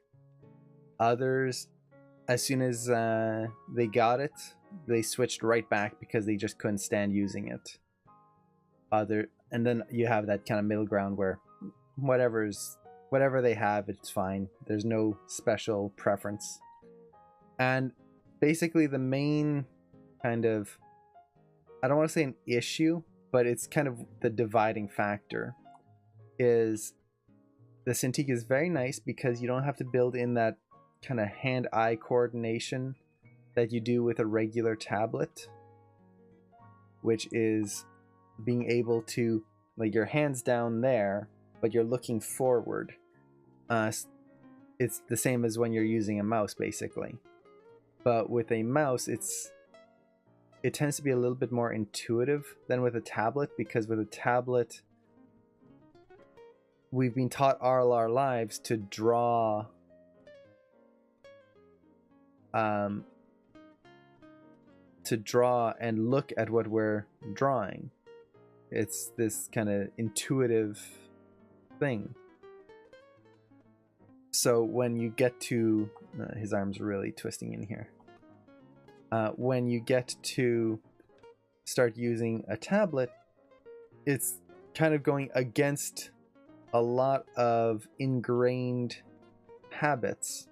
Others, as soon as they got it, they switched right back because they just couldn't stand using it. And then you have that kind of middle ground where whatever they have, it's fine. There's no special preference. And basically the main kind of, I don't want to say an issue, but it's kind of the dividing factor, is the Cintiq is very nice because you don't have to build in that kind of hand-eye coordination that you do with a regular tablet, which is being able to, like, your hands down there, but you're looking forward. It's the same as when you're using a mouse, basically. But with a mouse, it tends to be a little bit more intuitive than with a tablet, because with a tablet, we've been taught all our lives to draw and look at what we're drawing. It's this kind of intuitive thing. So when you get to his arm's really twisting in here. When you get to start using a tablet, it's kind of going against a lot of ingrained habits,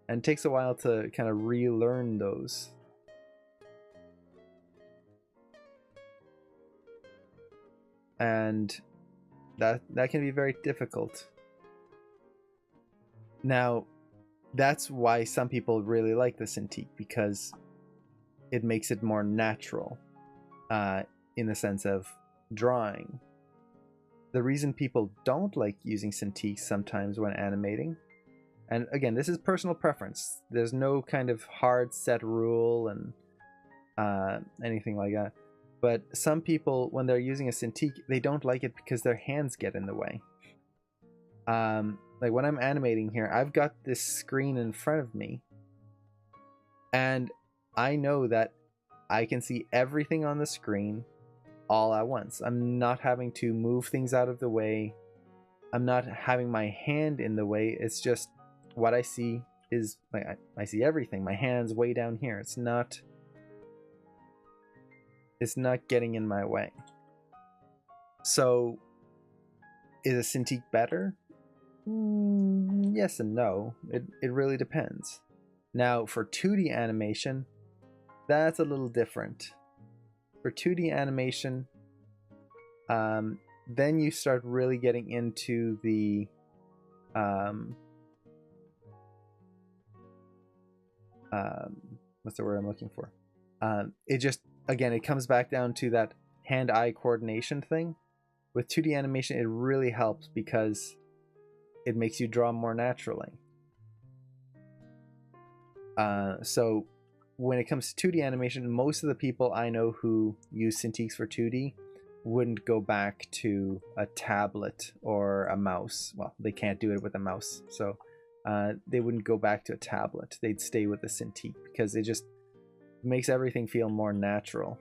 and it takes a while to kind of relearn those. And that can be very difficult. Now, that's why some people really like the Cintiq, because it makes it more natural in the sense of drawing. The reason people don't like using Cintiq sometimes when animating, and again, this is personal preference. There's no kind of hard set rule and anything like that. But some people, when they're using a Cintiq, they don't like it because their hands get in the way. Like when I'm animating here, I've got this screen in front of me, and I know that I can see everything on the screen all at once. I'm not having to move things out of the way. I'm not having my hand in the way. It's just what I see is, like, I see everything. My hand's way down here. It's not getting in my way. So is a Cintiq better? Yes and no. It really depends. Now for 2D animation, that's a little different. For 2D animation, then you start really getting into the what's the word I'm looking for? It just, again, it comes back down to that hand-eye coordination thing. With 2D animation, it really helps because it makes you draw more naturally. So when it comes to 2D animation, most of the people I know who use Cintiqs for 2D wouldn't go back to a tablet or a mouse. Well, they can't do it with a mouse, so they wouldn't go back to a tablet. They'd stay with the Cintiq because it just makes everything feel more natural.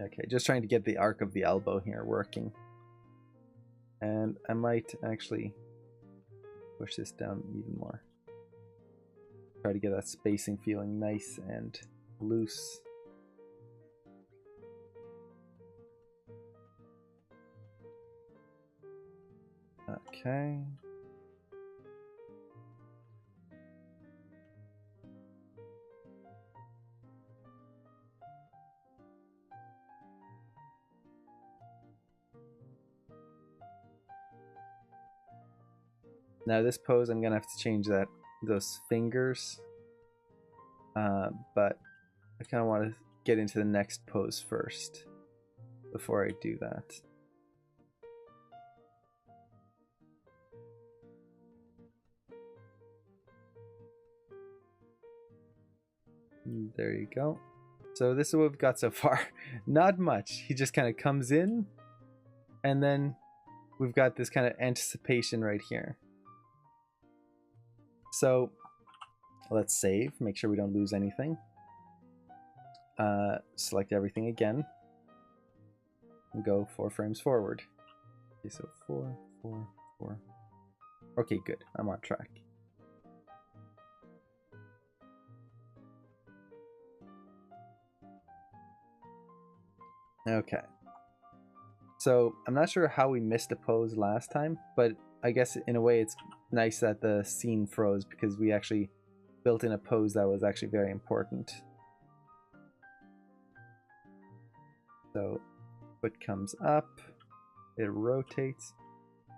Okay, just trying to get the arc of the elbow here working. And I might actually push this down even more. Try to get that spacing feeling nice and loose. Okay. Now this pose, I'm gonna have to change those fingers. But I kind of want to get into the next pose first before I do that. There you go. So this is what we've got so far. Not much. He just kind of comes in, and then we've got this kind of anticipation right here. So let's save, make sure we don't lose anything. Select everything again. And go 4 frames forward. Okay, so 4, 4, 4. Okay, good. I'm on track. Okay. So I'm not sure how we missed a pose last time, but I guess in a way it's nice that the scene froze because we actually built in a pose that was actually very important. So foot comes up, it rotates.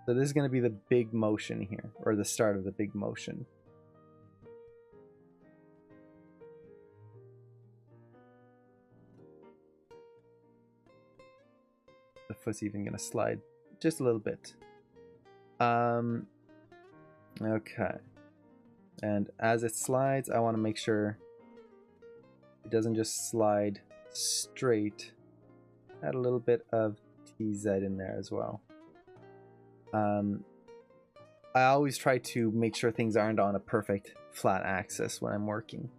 So this is going to be the big motion here, or the start of the big motion. The foot's even going to slide just a little bit. Okay. And as it slides, I want to make sure it doesn't just slide straight. Add a little bit of TZ in there as well. I always try to make sure things aren't on a perfect flat axis when I'm working.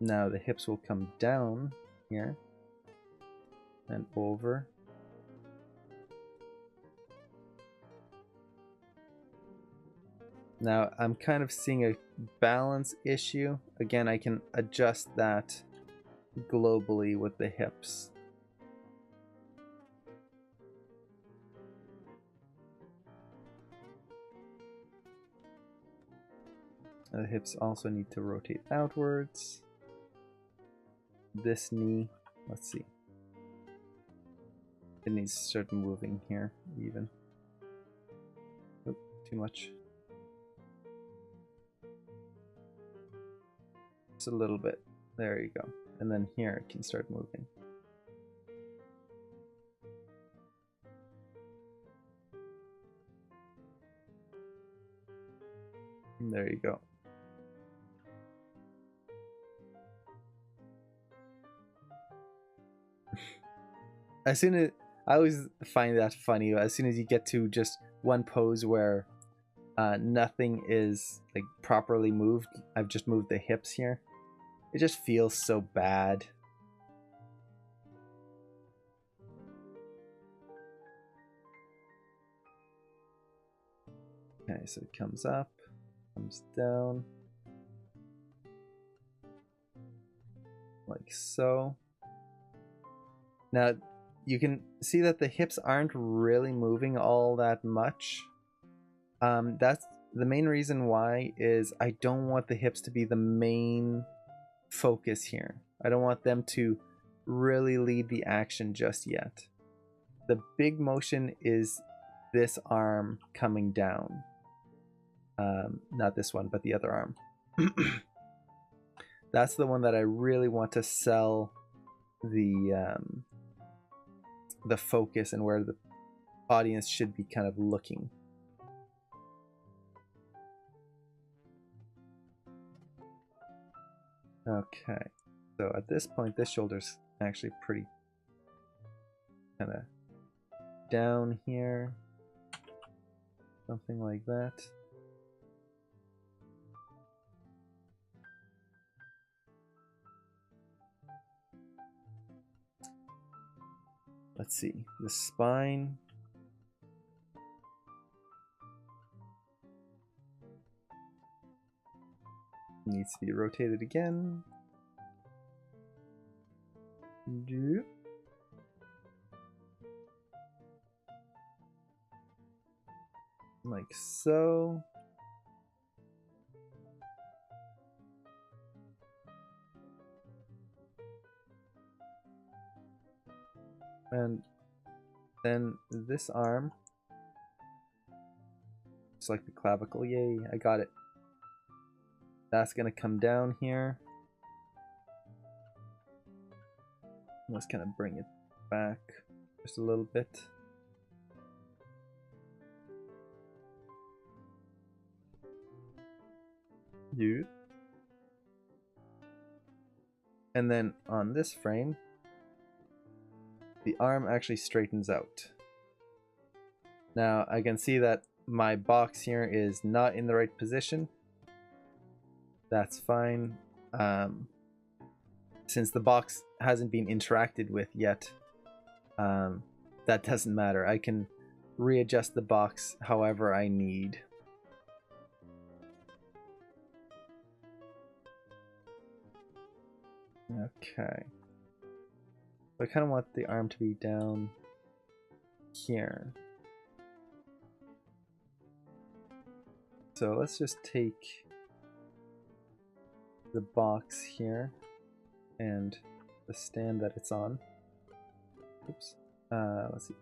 Now the hips will come down here and over. Now I'm kind of seeing a balance issue. Again, I can adjust that globally with the hips. The hips also need to rotate outwards. This knee, let's see. It needs to start moving here, even. Oh, too much. Just a little bit. There you go. And then here it can start moving. And there you go. As soon as I always find that funny, as soon as you get to just one pose where nothing is like properly moved, I've just moved the hips here. It just feels so bad. Okay, so it comes up, comes down, like so. Now, you can see that the hips aren't really moving all that much. That's the main reason why is I don't want the hips to be the main focus here. I don't want them to really lead the action just yet. The big motion is this arm coming down. Not this one, but the other arm. That's the one that I really want to sell the focus and where the audience should be kind of looking. Okay, so at this point, this shoulder's actually pretty kind of down here, something like that. Let's see, the spine. Needs to be rotated again. Do. Like so. And then this arm. It's like the clavicle. Yay, I got it. That's gonna come down here. Let's kind of bring it back just a little bit. You. And then on this frame, the arm actually straightens out. Now I can see that my box here is not in the right position. That's fine. Since the box hasn't been interacted with yet, that doesn't matter. I can readjust the box however I need. Okay. I kind of want the arm to be down here. So let's just take the box here and the stand that it's on. Oops. Let's see.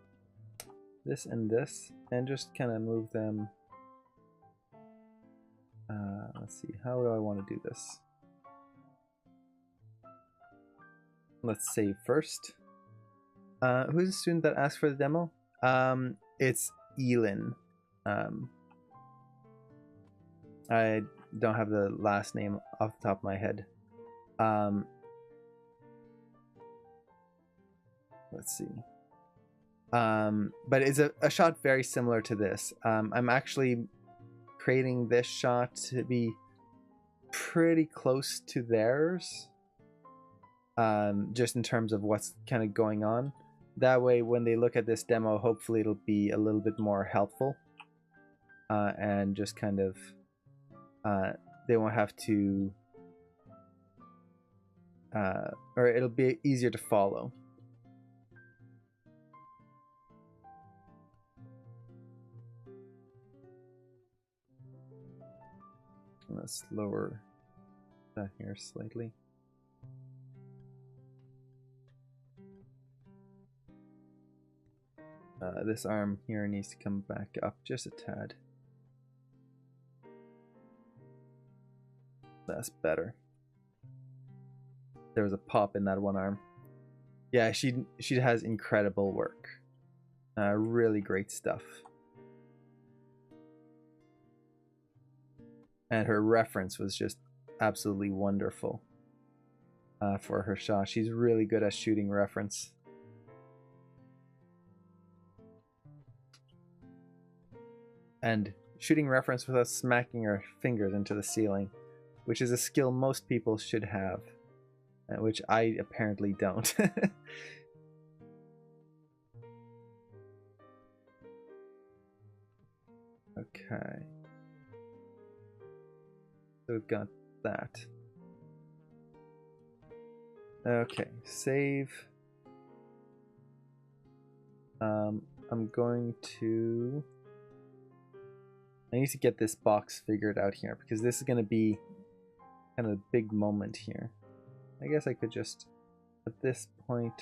This and this, and just kind of move them. Let's see. How do I want to do this? Let's save first. Who's the student that asked for the demo? It's Elin. I don't have the last name off the top of my head. Let's see. But it's a shot very similar to this. I'm actually creating this shot to be pretty close to theirs. Just in terms of what's kind of going on. That way, when they look at this demo, hopefully it'll be a little bit more helpful. And just kind of... they won't have to... or it'll be easier to follow. Let's lower that here slightly. This arm here needs to come back up just a tad. That's better. There was a pop in that one arm. Yeah, she has incredible work. Really great stuff. And her reference was just absolutely wonderful for her shot. She's really good at shooting reference. And shooting reference without smacking her fingers into the ceiling, which is a skill most people should have, which I apparently don't. Okay. So we've got that. Okay, save. I'm going to... I need to get this box figured out here, because this is going to be kind of a big moment here. I guess I could just, at this point,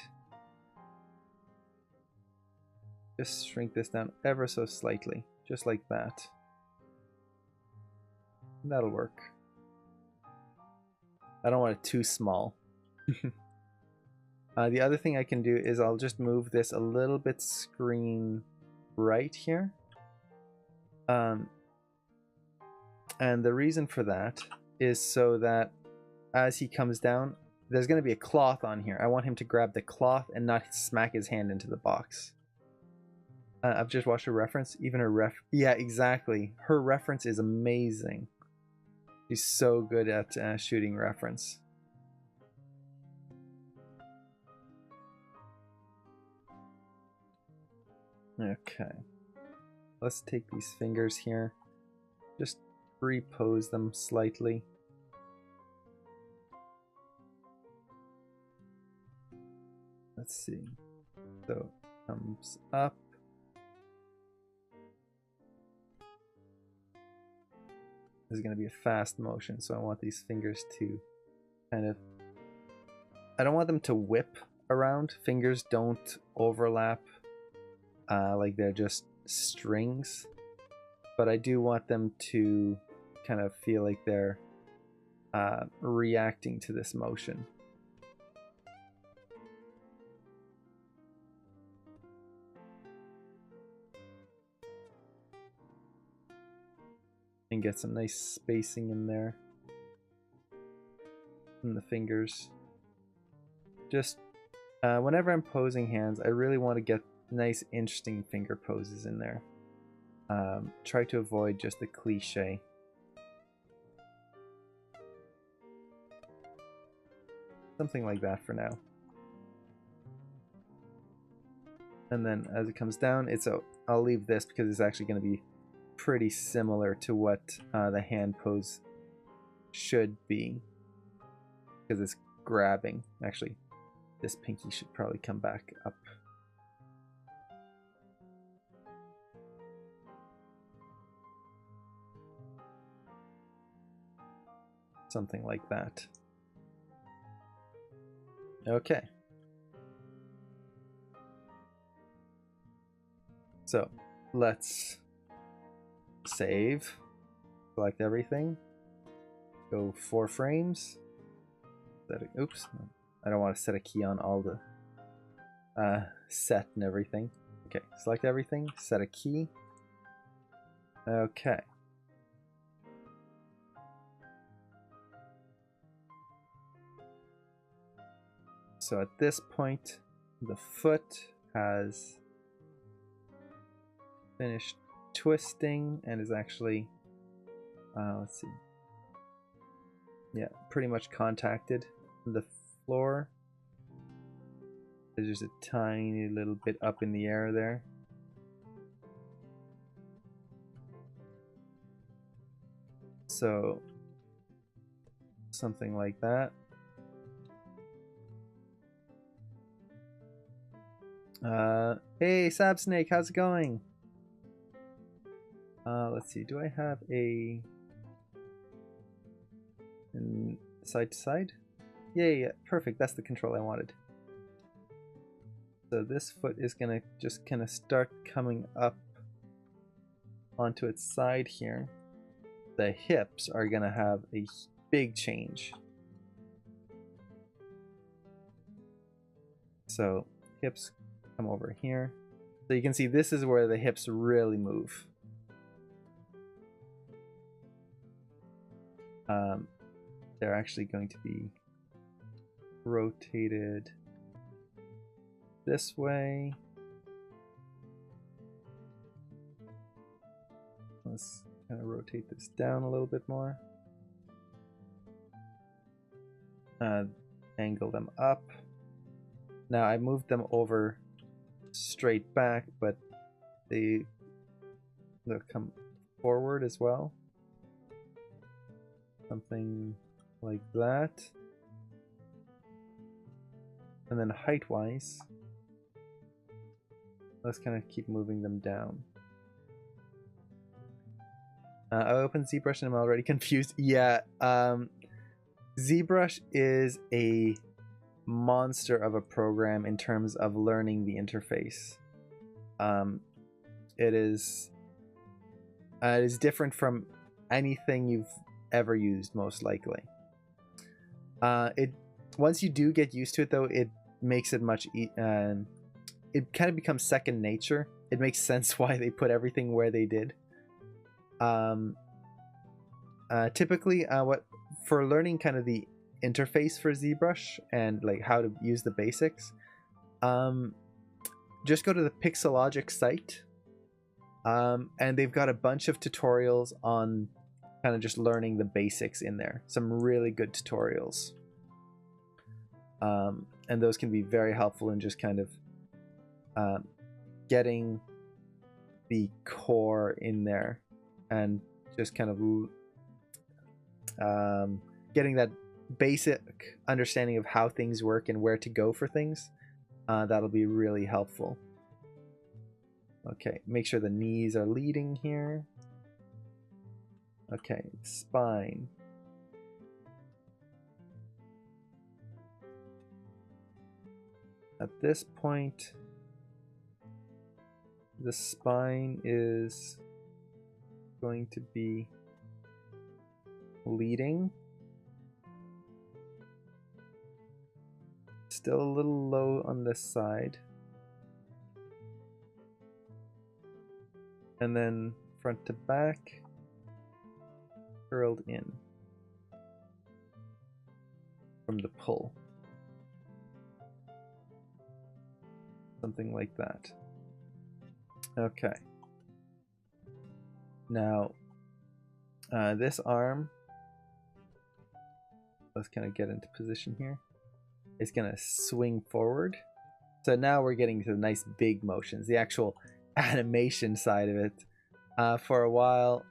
just shrink this down ever so slightly, just like that. That'll work. I don't want it too small. The other thing I can do is I'll just move this a little bit screen right here. And the reason for that is so that as he comes down, there's going to be a cloth on here. I want him to grab the cloth and not smack his hand into the box. I've just watched her reference. Even her yeah, exactly. Her reference is amazing. She's so good at shooting reference. Okay. Let's take these fingers here. Just repose them slightly. let's see. So thumbs up. This is going to be a fast motion, so I want these fingers to kind of, I don't want them to whip around. Fingers don't overlap like they're just strings, but I do want them to kind of feel like they're reacting to this motion. And get some nice spacing in there. In the fingers. Just whenever I'm posing hands, I really want to get nice, interesting finger poses in there. Try to avoid just the cliche. Something like that for now. And then as it comes down, I'll leave this because it's actually going to be pretty similar to what the hand pose should be, because it's grabbing. Actually, this pinky should probably come back up. Something like that. Okay. So let's save, select everything, go 4 frames, oops, I don't want to set a key on all the set and everything. Okay, select everything, set a key. Okay. So at this point, the foot has finished twisting and is actually, let's see, yeah, pretty much contacted the floor. There's just a tiny little bit up in the air there. So something like that. Hey Sabsnake, how's it going? Let's see, do I have a side to side? Yeah, perfect, that's the control I wanted. So this foot is gonna just kind of start coming up onto its side here. The hips are gonna have a big change. So hips come over here. So you can see this is where the hips really move. They're actually going to be rotated this way. Let's kind of rotate this down a little bit more. Angle them up. Now I moved them over straight back, but they'll come forward as well. Something like that. And then height-wise, let's kind of keep moving them down. I opened ZBrush and I'm already confused. Yeah, ZBrush is a monster of a program in terms of learning the interface. It is different from anything you've ever used, most likely. Once you do get used to it, though, it makes it much it kind of becomes second nature. It makes sense why they put everything where they did. Typically, for learning kind of the interface for ZBrush and like how to use the basics, just go to the Pixologic site, and they've got a bunch of tutorials on kind of just learning the basics in there. Some really good tutorials, and those can be very helpful in just kind of getting the core in there and just kind of getting that basic understanding of how things work and where to go for things. that'll be really helpful. Okay, make sure the knees are leading here. Okay, spine. At this point, the spine is going to be leading. Still a little low on this side. And then front to back, curled in from the pull. Something like that. Okay. Now, this arm, let's kind of get into position here. It's going to swing forward. So now we're getting to the nice big motions, the actual animation side of it. For a while,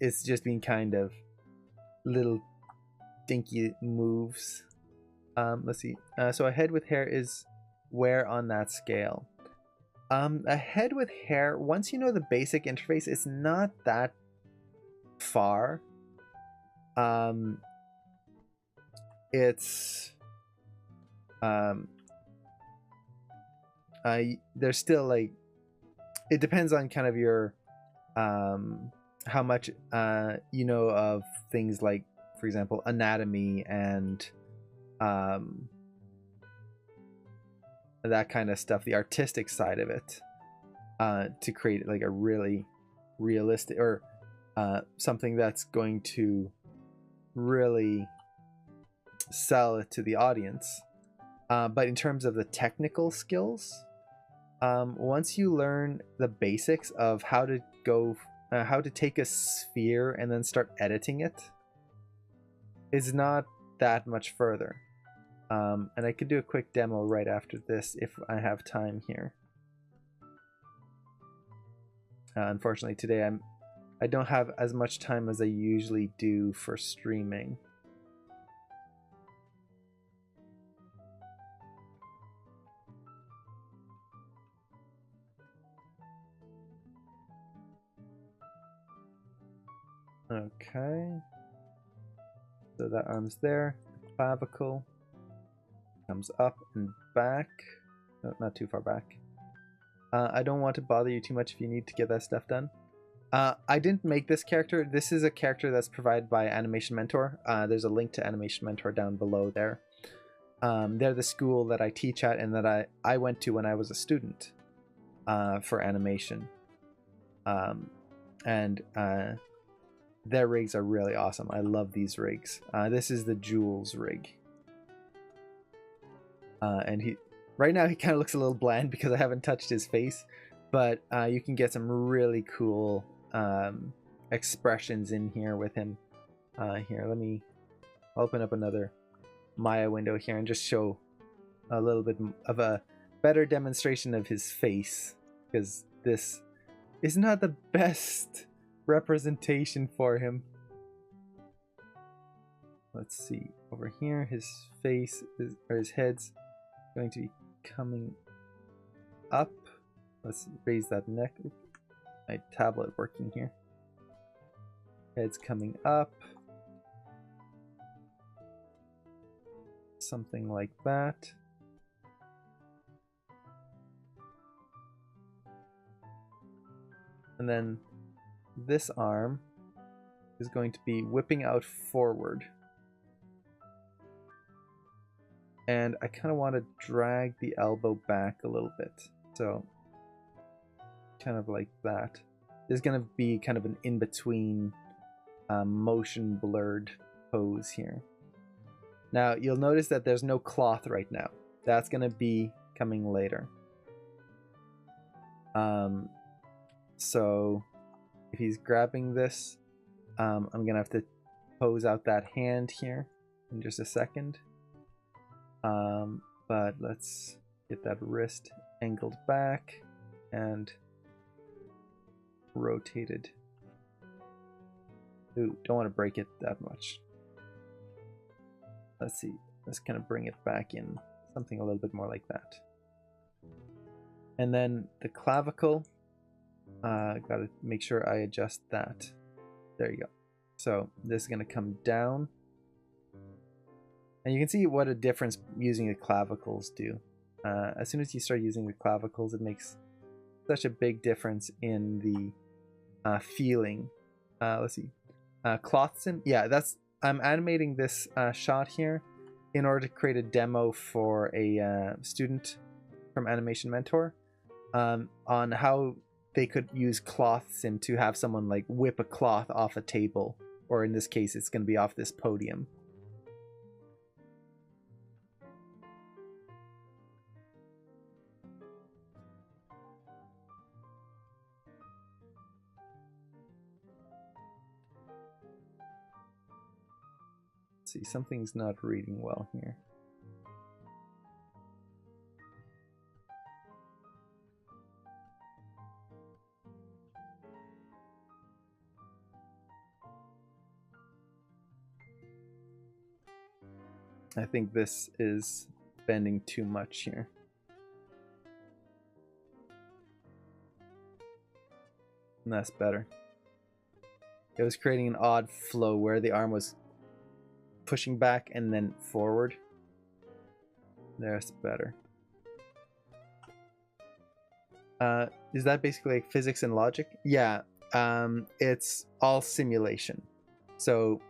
it's just been kind of little dinky moves. Let's see. So a head with hair is where on that scale? A head with hair, once you know the basic interface, it's not that far. It's there's still like, it depends on kind of your how much you know of things like, for example, anatomy and that kind of stuff, the artistic side of it, to create like a really realistic, or something that's going to really sell it to the audience. But in terms of the technical skills, once you learn the basics of how to go, how to take a sphere and then start editing it, it's not that much further. And I could do a quick demo right after this if I have time here. Unfortunately today I don't have as much time as I usually do for streaming. Okay. So that arm's there. The clavicle comes up and back. No, not too far back. I don't want to bother you too much if you need to get that stuff done. I didn't make this character. This is a character that's provided by Animation Mentor. There's a link to Animation Mentor down below there. They're the school that I teach at and that I went to when I was a student for animation. Their rigs are really awesome. I love these rigs. This is the Jules rig. And right now he kind of looks a little bland because I haven't touched his face, but you can get some really cool expressions in here with him. Here, let me open up another Maya window here and just show a little bit of a better demonstration of his face, because this is not the best representation for him. Let's see, over here his face is, or his head's going to be coming up. Let's raise that neck. My tablet working here. Head's coming up. Something like that. And then this arm is going to be whipping out forward. And I kind of want to drag the elbow back a little bit. So, kind of like that. There's going to be kind of an in-between motion blurred pose here. Now, you'll notice that there's no cloth right now. That's going to be coming later. So, if he's grabbing this, I'm going to have to pose out that hand here in just a second. But let's get that wrist angled back and rotated. Ooh, don't want to break it that much. Let's see. Let's kind of bring it back in Something a little bit more like that. And then the clavicle, gotta make sure I adjust that. There you go. So this is gonna come down. And you can see what a difference using the clavicles do. As soon as you start using the clavicles, it makes such a big difference in the feeling. Let's see. Cloth sim. Yeah, I'm animating this shot here in order to create a demo for a student from Animation Mentor on how they could use cloth sim to have someone like whip a cloth off a table, or in this case, it's going to be off this podium. See, something's not reading well here. I think this is bending too much here. And that's better. It was creating an odd flow where the arm was pushing back and then forward. There's better. Is that basically like physics and logic? Yeah, it's all simulation. So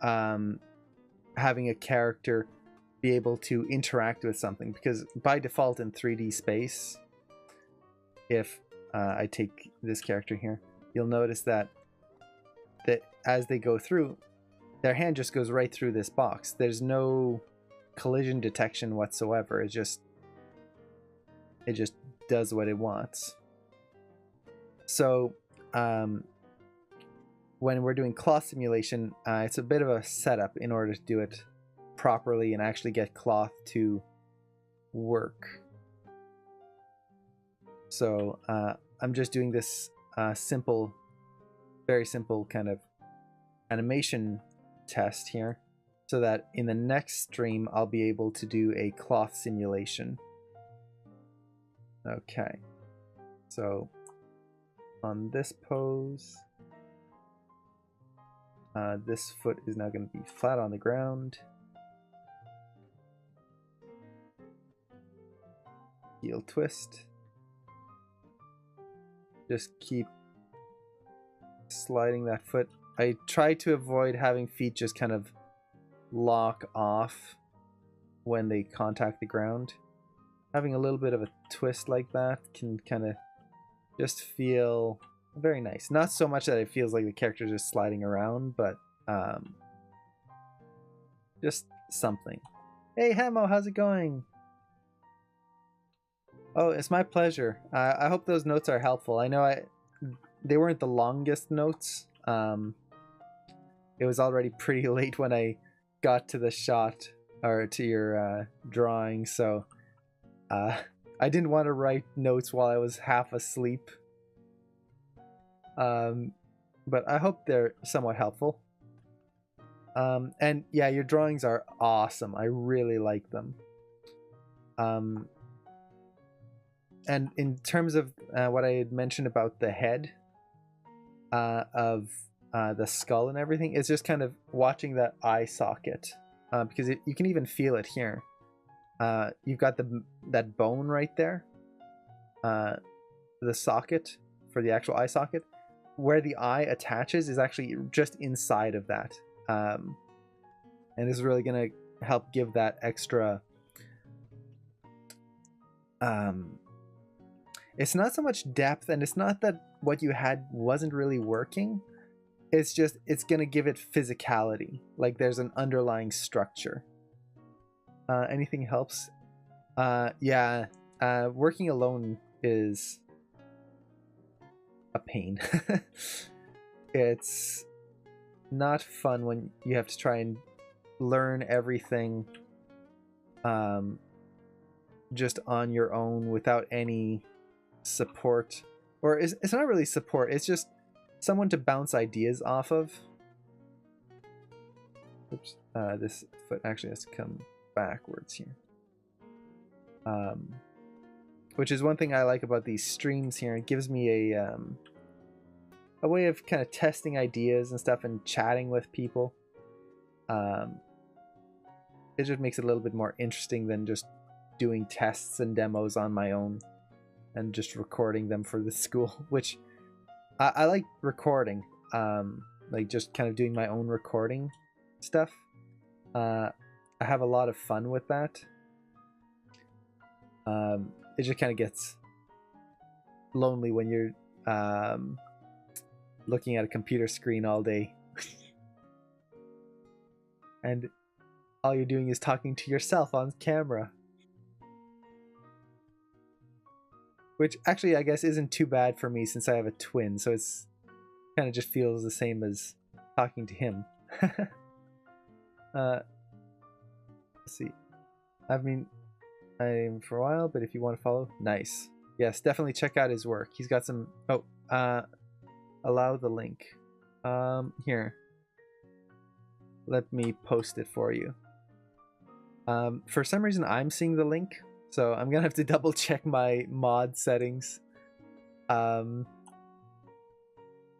having a character be able to interact with something, because by default in 3D space, if I take this character here, you'll notice that as they go through, their hand just goes right through this box. There's no collision detection whatsoever. It just does what it wants. So when we're doing cloth simulation, it's a bit of a setup in order to do it properly and actually get cloth to work. So I'm just doing this simple, very simple kind of animation test here, so that in the next stream I'll be able to do a cloth simulation. Okay, so on this pose, this foot is now going to be flat on the ground. Heel twist. Just keep sliding that foot. I try to avoid having feet just kind of lock off when they contact the ground. Having a little bit of a twist like that can kind of just feel very nice. Not so much that it feels like the character is just sliding around, but just something. Hey Hamo, how's it going? Oh, it's my pleasure. I hope those notes are helpful. I know they weren't the longest notes. It was already pretty late when I got to the shot, or to your drawing, so I didn't want to write notes while I was half asleep. But I hope they're somewhat helpful. And yeah, your drawings are awesome. I really like them. And in terms of what I had mentioned about the head of the skull and everything, it's just kind of watching that eye socket, because you can even feel it here. You've got that bone right there, the socket for the actual eye socket. Where the eye attaches is actually just inside of that, and this is really going to help give that extra. It's not so much depth, and it's not that what you had wasn't really working. It's just, it's going to give it physicality. Like there's an underlying structure. Anything helps? Yeah, working alone is a pain. It's not fun when you have to try and learn everything just on your own without any support. Or it's not really support, it's just someone to bounce ideas off of. Oops, this foot actually has to come backwards here. Which is one thing I like about these streams here. It gives me a way of kind of testing ideas and stuff and chatting with people. It just makes it a little bit more interesting than just doing tests and demos on my own and just recording them for the school, which I like recording, like just kind of doing my own recording stuff. I have a lot of fun with that. It just kind of gets lonely when you're looking at a computer screen all day and all you're doing is talking to yourself on camera, which actually I guess isn't too bad for me since I have a twin, so it's kind of just feels the same as talking to him. Let's see, I've been I'm for a while, but if you want to follow, nice. Yes, definitely check out his work. He's got some allow the link. Here, let me post it for you. For some reason I'm seeing the link, so I'm gonna have to double check my mod settings,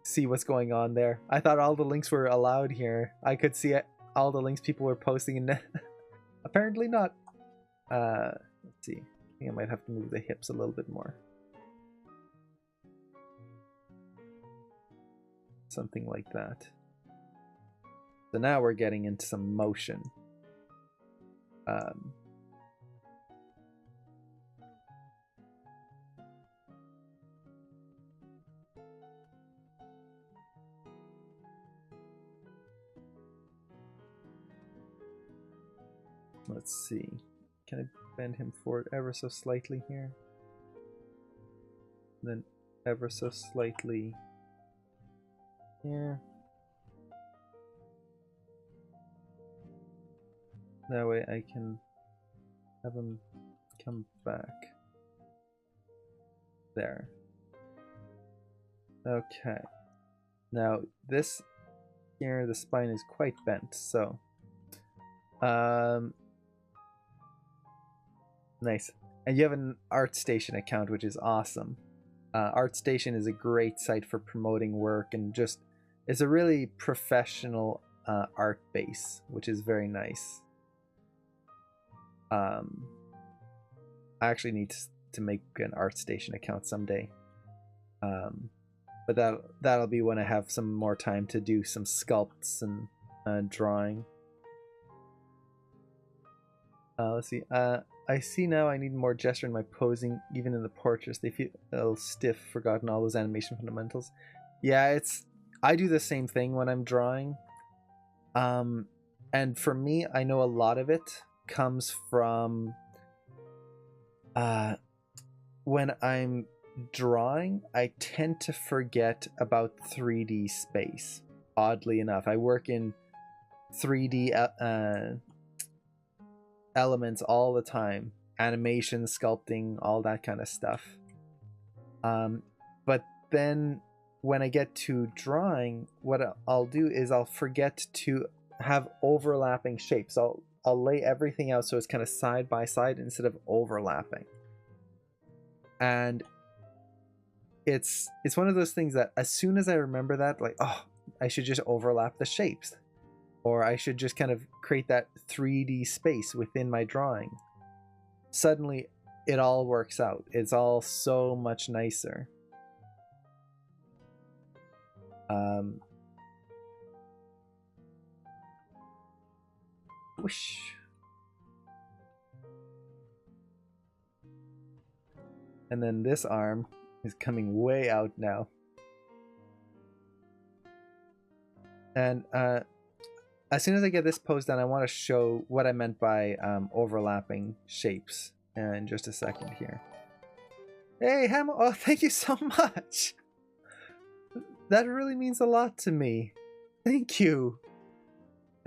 see what's going on there. I thought all the links were allowed here. I could see all the links people were posting, and apparently not. Let's see, I think I might have to move the hips a little bit more. Something like that. So now we're getting into some motion. Let's see. Can I bend him forward ever so slightly here? And then ever so slightly here. That way I can have him come back. There. Okay. Now this here, the spine is quite bent, so nice. And you have an ArtStation account, which is awesome. ArtStation is a great site for promoting work, and just it's a really professional art base, which is very nice. I actually need to make an ArtStation account someday, but that'll be when I have some more time to do some sculpts and drawing. Let's see. I see now I need more gesture in my posing, even in the portraits. They feel a little stiff, forgotten all those animation fundamentals. Yeah, I do the same thing when I'm drawing. And for me, I know a lot of it comes from when I'm drawing, I tend to forget about 3D space. Oddly enough, I work in 3D elements all the time, animation, sculpting, all that kind of stuff. But then when I get to drawing, what I'll do is I'll forget to have overlapping shapes. I'll lay everything out so it's kind of side by side instead of overlapping. And it's one of those things that as soon as I remember that, like, oh, I should just overlap the shapes, or I should just kind of create that 3D space within my drawing. Suddenly, it all works out. It's all so much nicer. Whoosh. And then this arm is coming way out now. And as soon as I get this pose done, I want to show what I meant by overlapping shapes in just a second here. Hey, Ham! Oh, thank you so much! That really means a lot to me. Thank you.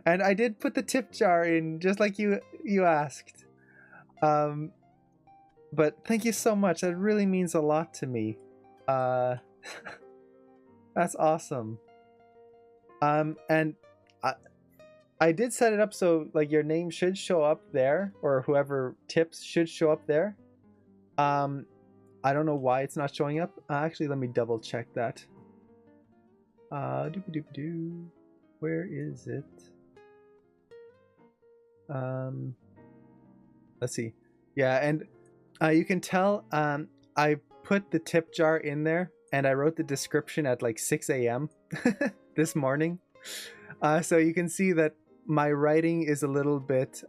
And I did put the tip jar in, just like you asked. But thank you so much. That really means a lot to me. That's awesome. And I did set it up so like your name should show up there, or whoever tips should show up there. I don't know why it's not showing up. Actually, let me double check that. Doop-a-doop-a-doo. Where is it? Let's see. Yeah, and you can tell I put the tip jar in there and I wrote the description at like 6 a.m. this morning. So you can see that my writing is a little bit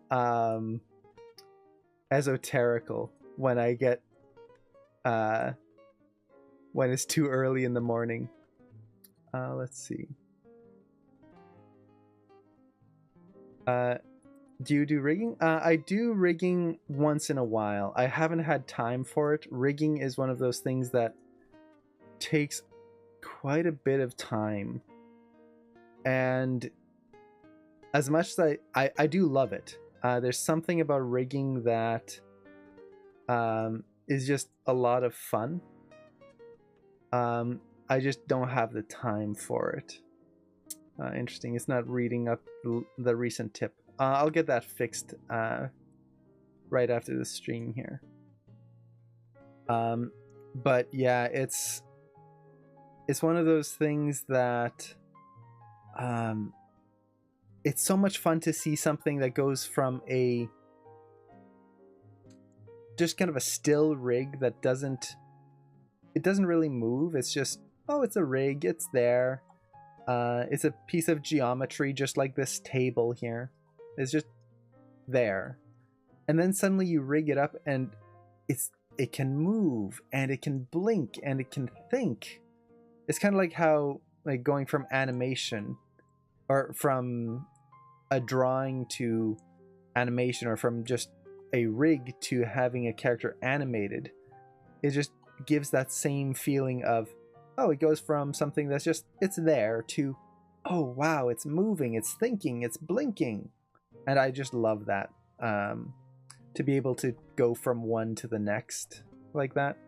esoterical when I get when it's too early in the morning. Let's see. Do you do rigging? I do rigging once in a while. I haven't had time for it. Rigging is one of those things that takes quite a bit of time. And as much as I do love it, there's something about rigging that is just a lot of fun. I just don't have the time for it. Interesting. It's not reading up the recent tip. I'll get that fixed right after the stream here. But yeah, it's one of those things that it's so much fun to see something that goes from a just kind of a still rig that doesn't really move. It's just, oh, it's a rig, it's there. It's a piece of geometry just like this table here. It's just there. And then suddenly you rig it up and it can move and it can blink and it can think. It's kind of like how like going from animation or from a drawing to animation, or from just a rig to having a character animated. It just gives that same feeling of, oh, it goes from something that's just, it's there, to, oh wow, it's moving, it's thinking, it's blinking. And I just love that, to be able to go from one to the next like that.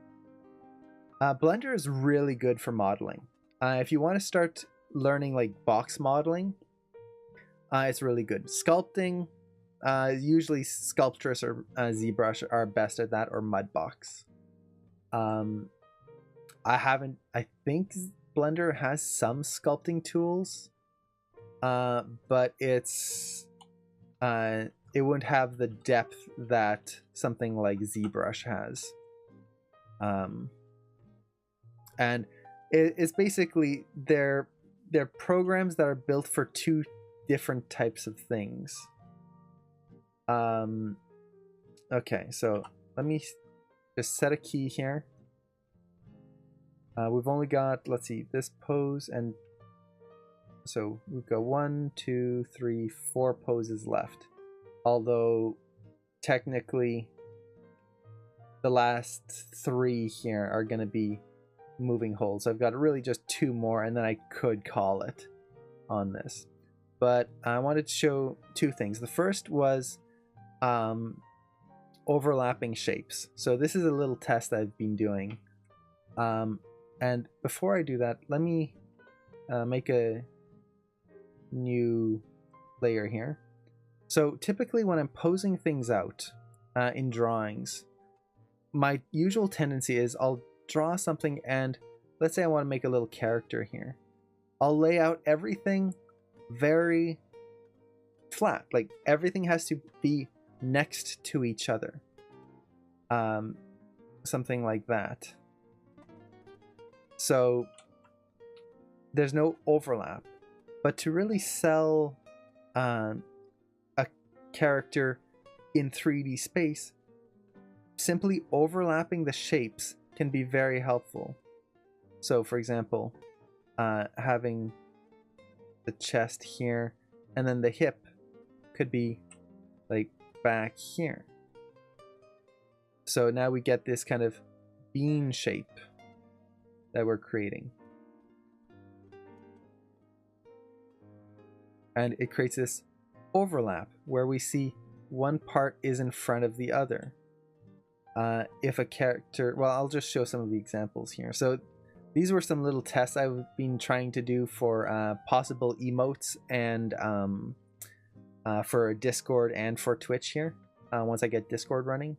Blender is really good for modeling. If you want to start learning like box modeling, it's really good. Sculpting, usually Sculptress or ZBrush are best at that, or Mudbox. I think Blender has some sculpting tools, but it wouldn't have the depth that something like ZBrush has. And it's basically they're programs that are built for two different types of things. Okay, so let me just set a key here. We've only got, let's see, this pose, and so we've got 1, 2, 3, 4 poses left. Although technically the last 3 here are going to be moving holds. So I've got really just 2 more, and then I could call it on this. But I wanted to show 2 things. The first was overlapping shapes. So this is a little test I've been doing. And before I do that, let me make a new layer here. So typically when I'm posing things out in drawings, my usual tendency is I'll draw something, and let's say I want to make a little character here. I'll lay out everything very flat, like everything has to be next to each other. Something like that. So there's no overlap. But to really sell a character in 3D space, simply overlapping the shapes can be very helpful. So for example, having the chest here, and then the hip could be like back here. So now we get this kind of bean shape that we're creating. And it creates this overlap where we see one part is in front of the other. If a character, well, I'll just show some of the examples here. So these were some little tests I've been trying to do for possible emotes and for Discord and for Twitch here once I get Discord running.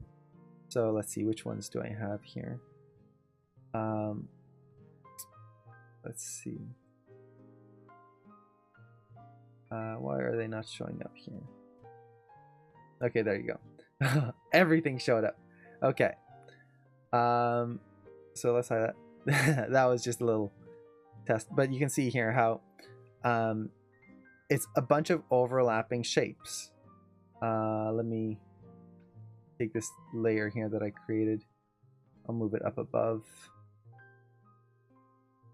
So let's see, which ones do I have here? Let's see. Why are they not showing up here? Okay, there you go. Everything showed up. Okay. So let's try that. That was just a little test, but you can see here how it's a bunch of overlapping shapes. Let me take this layer here that I created. I'll move it up above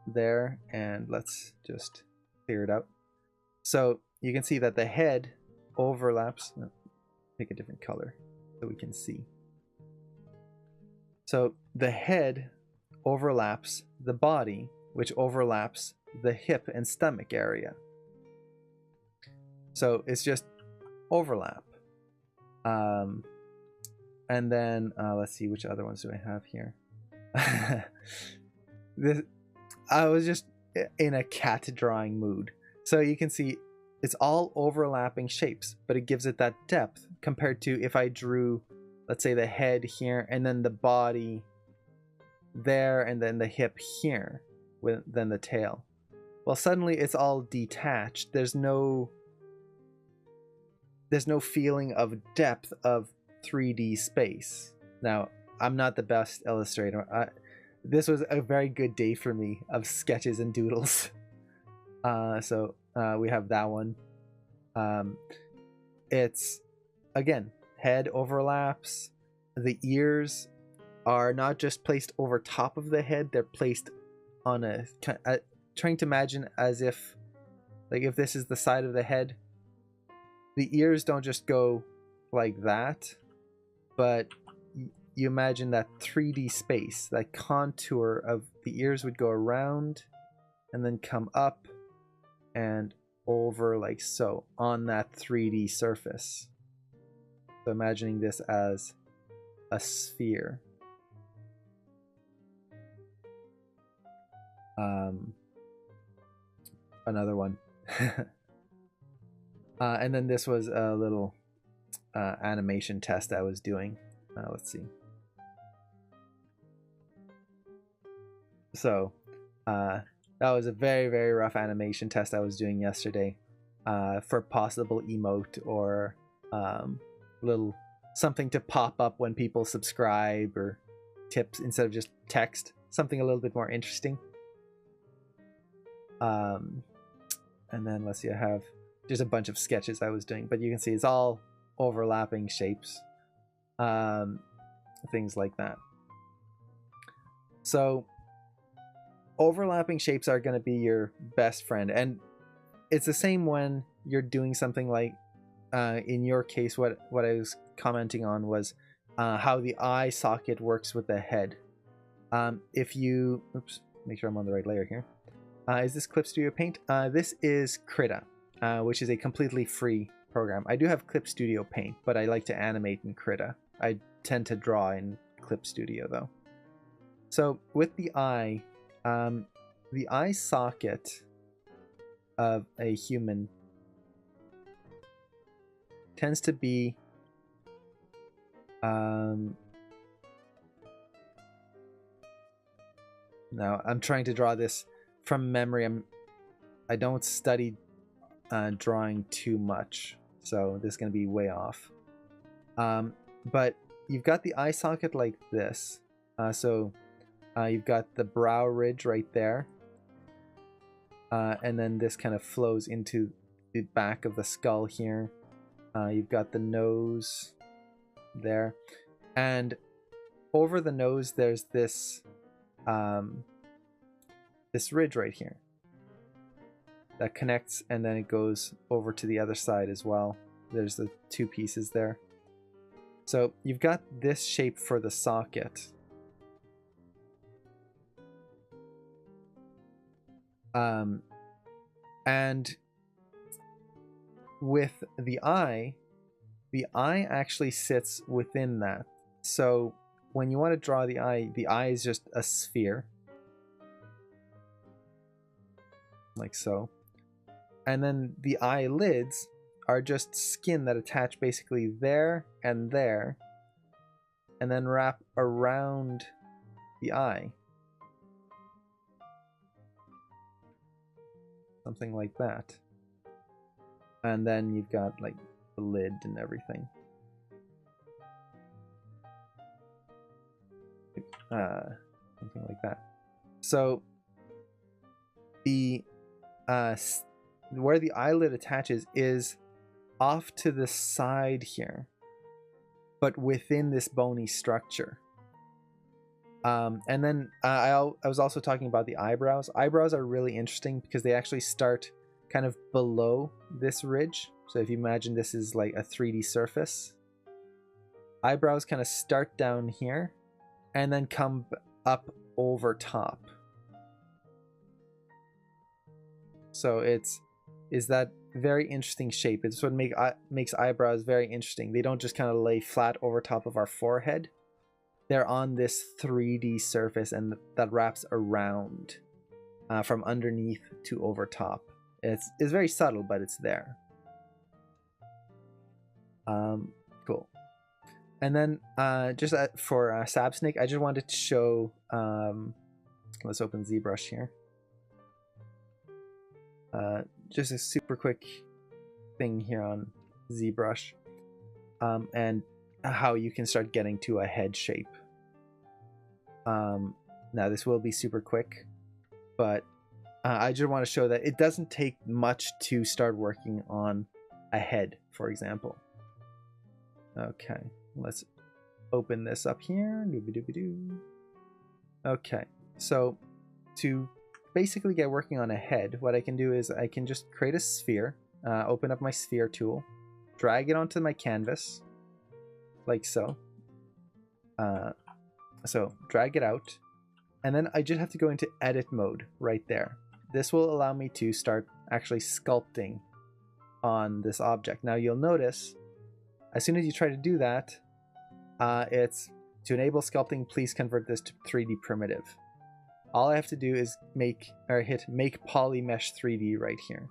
there, and let's just clear it out. So you can see that the head overlaps. Pick a different color so we can see. So the head overlaps the body, which overlaps the hip and stomach area. So it's just overlap. And then let's see, which other ones do I have here? I was just in a cat drawing mood. So you can see it's all overlapping shapes, but it gives it that depth compared to if I drew, let's say, the head here and then the body there and then the hip here, then the tail. Well, suddenly it's all detached. There's no feeling of depth of 3D space. Now, I'm not the best illustrator. This was a very good day for me of sketches and doodles. So we have that one. It's, again, head overlaps. The ears are not just placed over top of the head, they're placed on a trying to imagine as if, like, if this is the side of the head, the ears don't just go like that, but you imagine that 3D space, that contour of the ears would go around and then come up and over like so on that 3D surface. So imagining this as a sphere. Another one. And then this was a little animation test I was doing. Let's see. So that was a very, very rough animation test I was doing yesterday for possible emote or little something to pop up when people subscribe, or tips instead of just text, something a little bit more interesting. And then let's see, I have just a bunch of sketches I was doing, but you can see it's all overlapping shapes, things like that. So overlapping shapes are going to be your best friend, and it's the same when you're doing something like in your case, what I was commenting on was how the eye socket works with the head. If you, oops, make sure I'm on the right layer here. Is this Clip Studio Paint? This is Krita, which is a completely free program. I do have Clip Studio Paint, but I like to animate in Krita. I tend to draw in Clip Studio though. So with the eye socket of a human tends to be now I'm trying to draw this from memory. I don't study drawing too much, so this is going to be way off. But you've got the eye socket like this. So you've got the brow ridge right there. And then this kind of flows into the back of the skull here. You've got the nose there. And over the nose, there's this this ridge right here that connects, and then it goes over to the other side as well. There's the two pieces there. So you've got this shape for the socket. And with the eye actually sits within that. So when you want to draw the eye is just a sphere. Like so. And then the eyelids are just skin that attach basically there, and then wrap around the eye. Something like that. And then you've got like the lid and everything. Something like that. So the where the eyelid attaches is off to the side here, but within this bony structure. And then I was also talking about the eyebrows. Eyebrows are really interesting because they actually start kind of below this ridge. So if you imagine this is like a 3D surface, eyebrows kind of start down here and then come up over top. So is that very interesting shape. It's what makes eyebrows very interesting. They don't just kind of lay flat over top of our forehead. They're on this 3D surface, and that wraps around from underneath to over top. It's very subtle, but it's there. Cool. And then just for Sapsnake, I just wanted to show. Let's open ZBrush here. Just a super quick thing here on ZBrush, and how you can start getting to a head shape. Now this will be super quick, but I just want to show that it doesn't take much to start working on a head, for example. Okay, let's open this up here. Okay, so to basically get working on a head, what I can do is I can just create a sphere, open up my sphere tool, drag it onto my canvas, like so. So drag it out, and then I just have to go into edit mode right there. This will allow me to start actually sculpting on this object. Now you'll notice, as soon as you try to do that, it's to enable sculpting, please convert this to 3D primitive. All I have to do is hit make poly mesh 3D right here.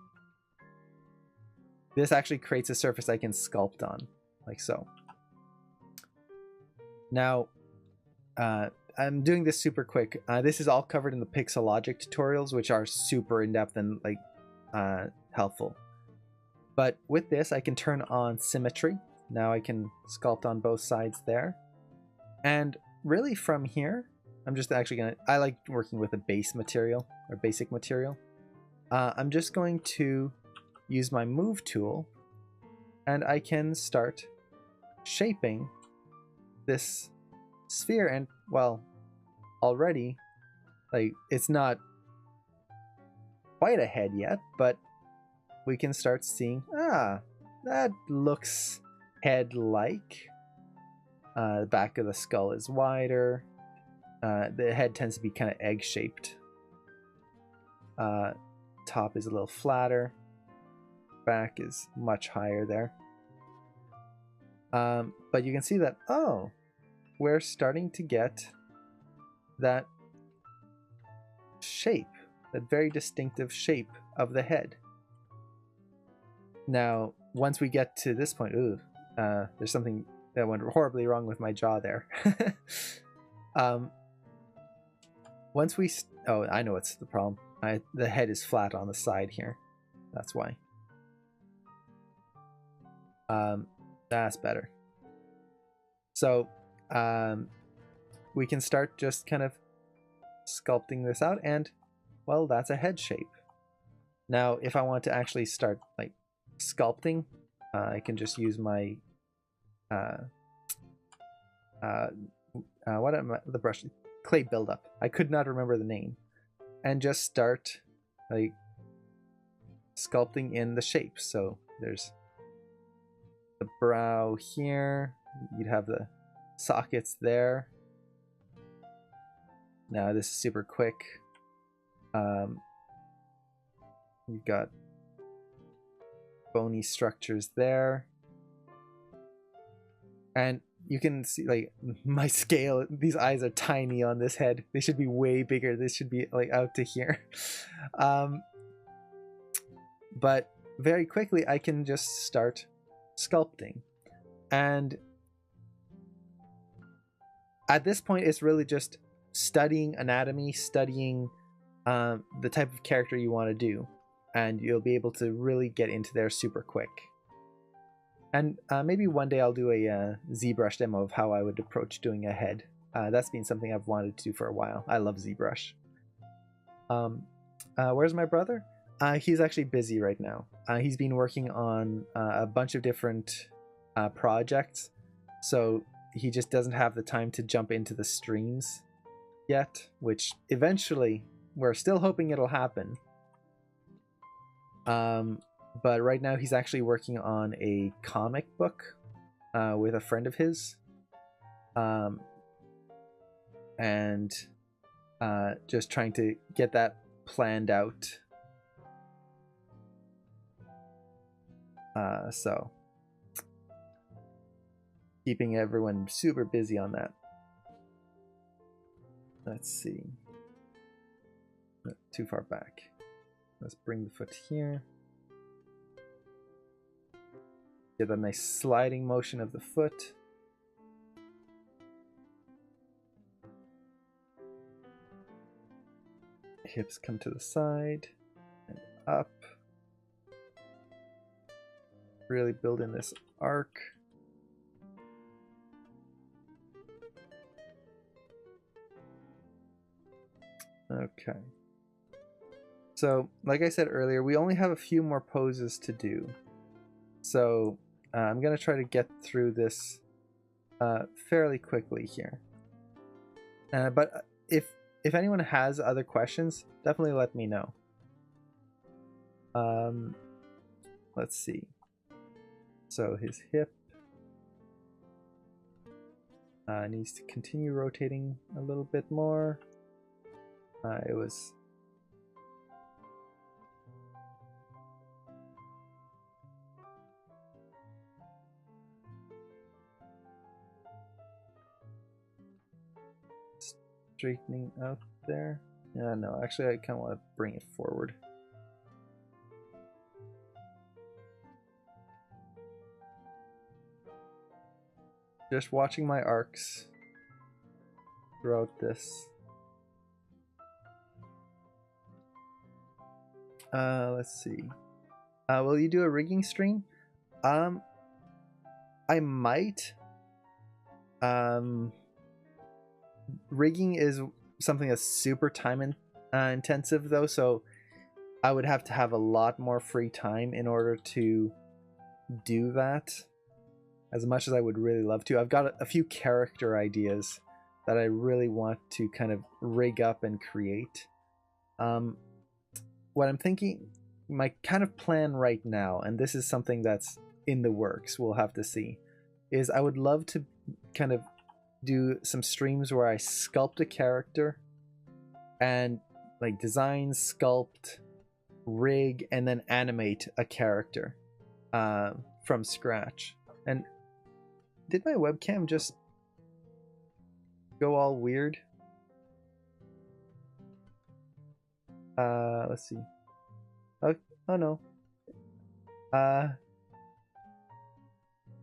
This actually creates a surface I can sculpt on, like so. Now, I'm doing this super quick. This is all covered in the Pixologic tutorials, which are super in-depth and like helpful. But with this, I can turn on symmetry. Now I can sculpt on both sides there. And really from here, I'm just actually gonna, I like working with a base material or basic material. I'm just going to use my move tool, and I can start shaping this sphere. And well, already, like, it's not quite a head yet, but we can start seeing, that looks head-like. The back of the skull is wider. The head tends to be kind of egg-shaped. Top is a little flatter. Back is much higher there. But you can see that, oh, we're starting to get that shape, that very distinctive shape of the head. Now, once we get to this point, there's something that went horribly wrong with my jaw there. Once we, oh, I know what's the problem. The head is flat on the side here. That's why. That's better. So, we can start just kind of sculpting this out, and, well, that's a head shape. Now, if I want to actually start, like, sculpting, I can just use my, what am I, the brush, clay buildup. I could not remember the name. And just start, like, sculpting in the shapes. So there's the brow here. You'd have the sockets there. Now this is super quick. You've got bony structures there. And you can see, like, my scale, these eyes are tiny on this head. They should be way bigger. This should be, like, out to here. But very quickly I can just start sculpting. And at this point, it's really just studying anatomy, studying the type of character you want to do, and you'll be able to really get into there super quick. And maybe one day I'll do a ZBrush demo of how I would approach doing a head. That's been something I've wanted to do for a while. I love ZBrush. Where's my brother? He's actually busy right now. He's been working on a bunch of different projects, so he just doesn't have the time to jump into the streams yet, which eventually we're still hoping it'll happen. But right now he's actually working on a comic book with a friend of his, and just trying to get that planned out. So keeping everyone super busy on that. Let's see. Not too far back. Let's bring the foot here. Get a nice sliding motion of the foot. Hips come to the side and up. Really build in this arc. Okay. So, like I said earlier, we only have a few more poses to do. So, I'm going to try to get through this fairly quickly here. But if anyone has other questions, definitely let me know. Let's see. So his hip needs to continue rotating a little bit more. It was straightening out there. Yeah, no, actually I kind of want to bring it forward. Just watching my arcs throughout this. Let's see. Will you do a rigging stream? I might. Rigging is something that's super time intensive though, so I would have to have a lot more free time in order to do that, as much as I would really love to. I've got a few character ideas that I really want to kind of rig up and create. What I'm thinking, my kind of plan right now, and this is something that's in the works, we'll have to see, is I would love to kind of do some streams where I sculpt a character and like design, sculpt, rig, and then animate a character from scratch. And did my webcam just go all weird? Let's see. Oh no.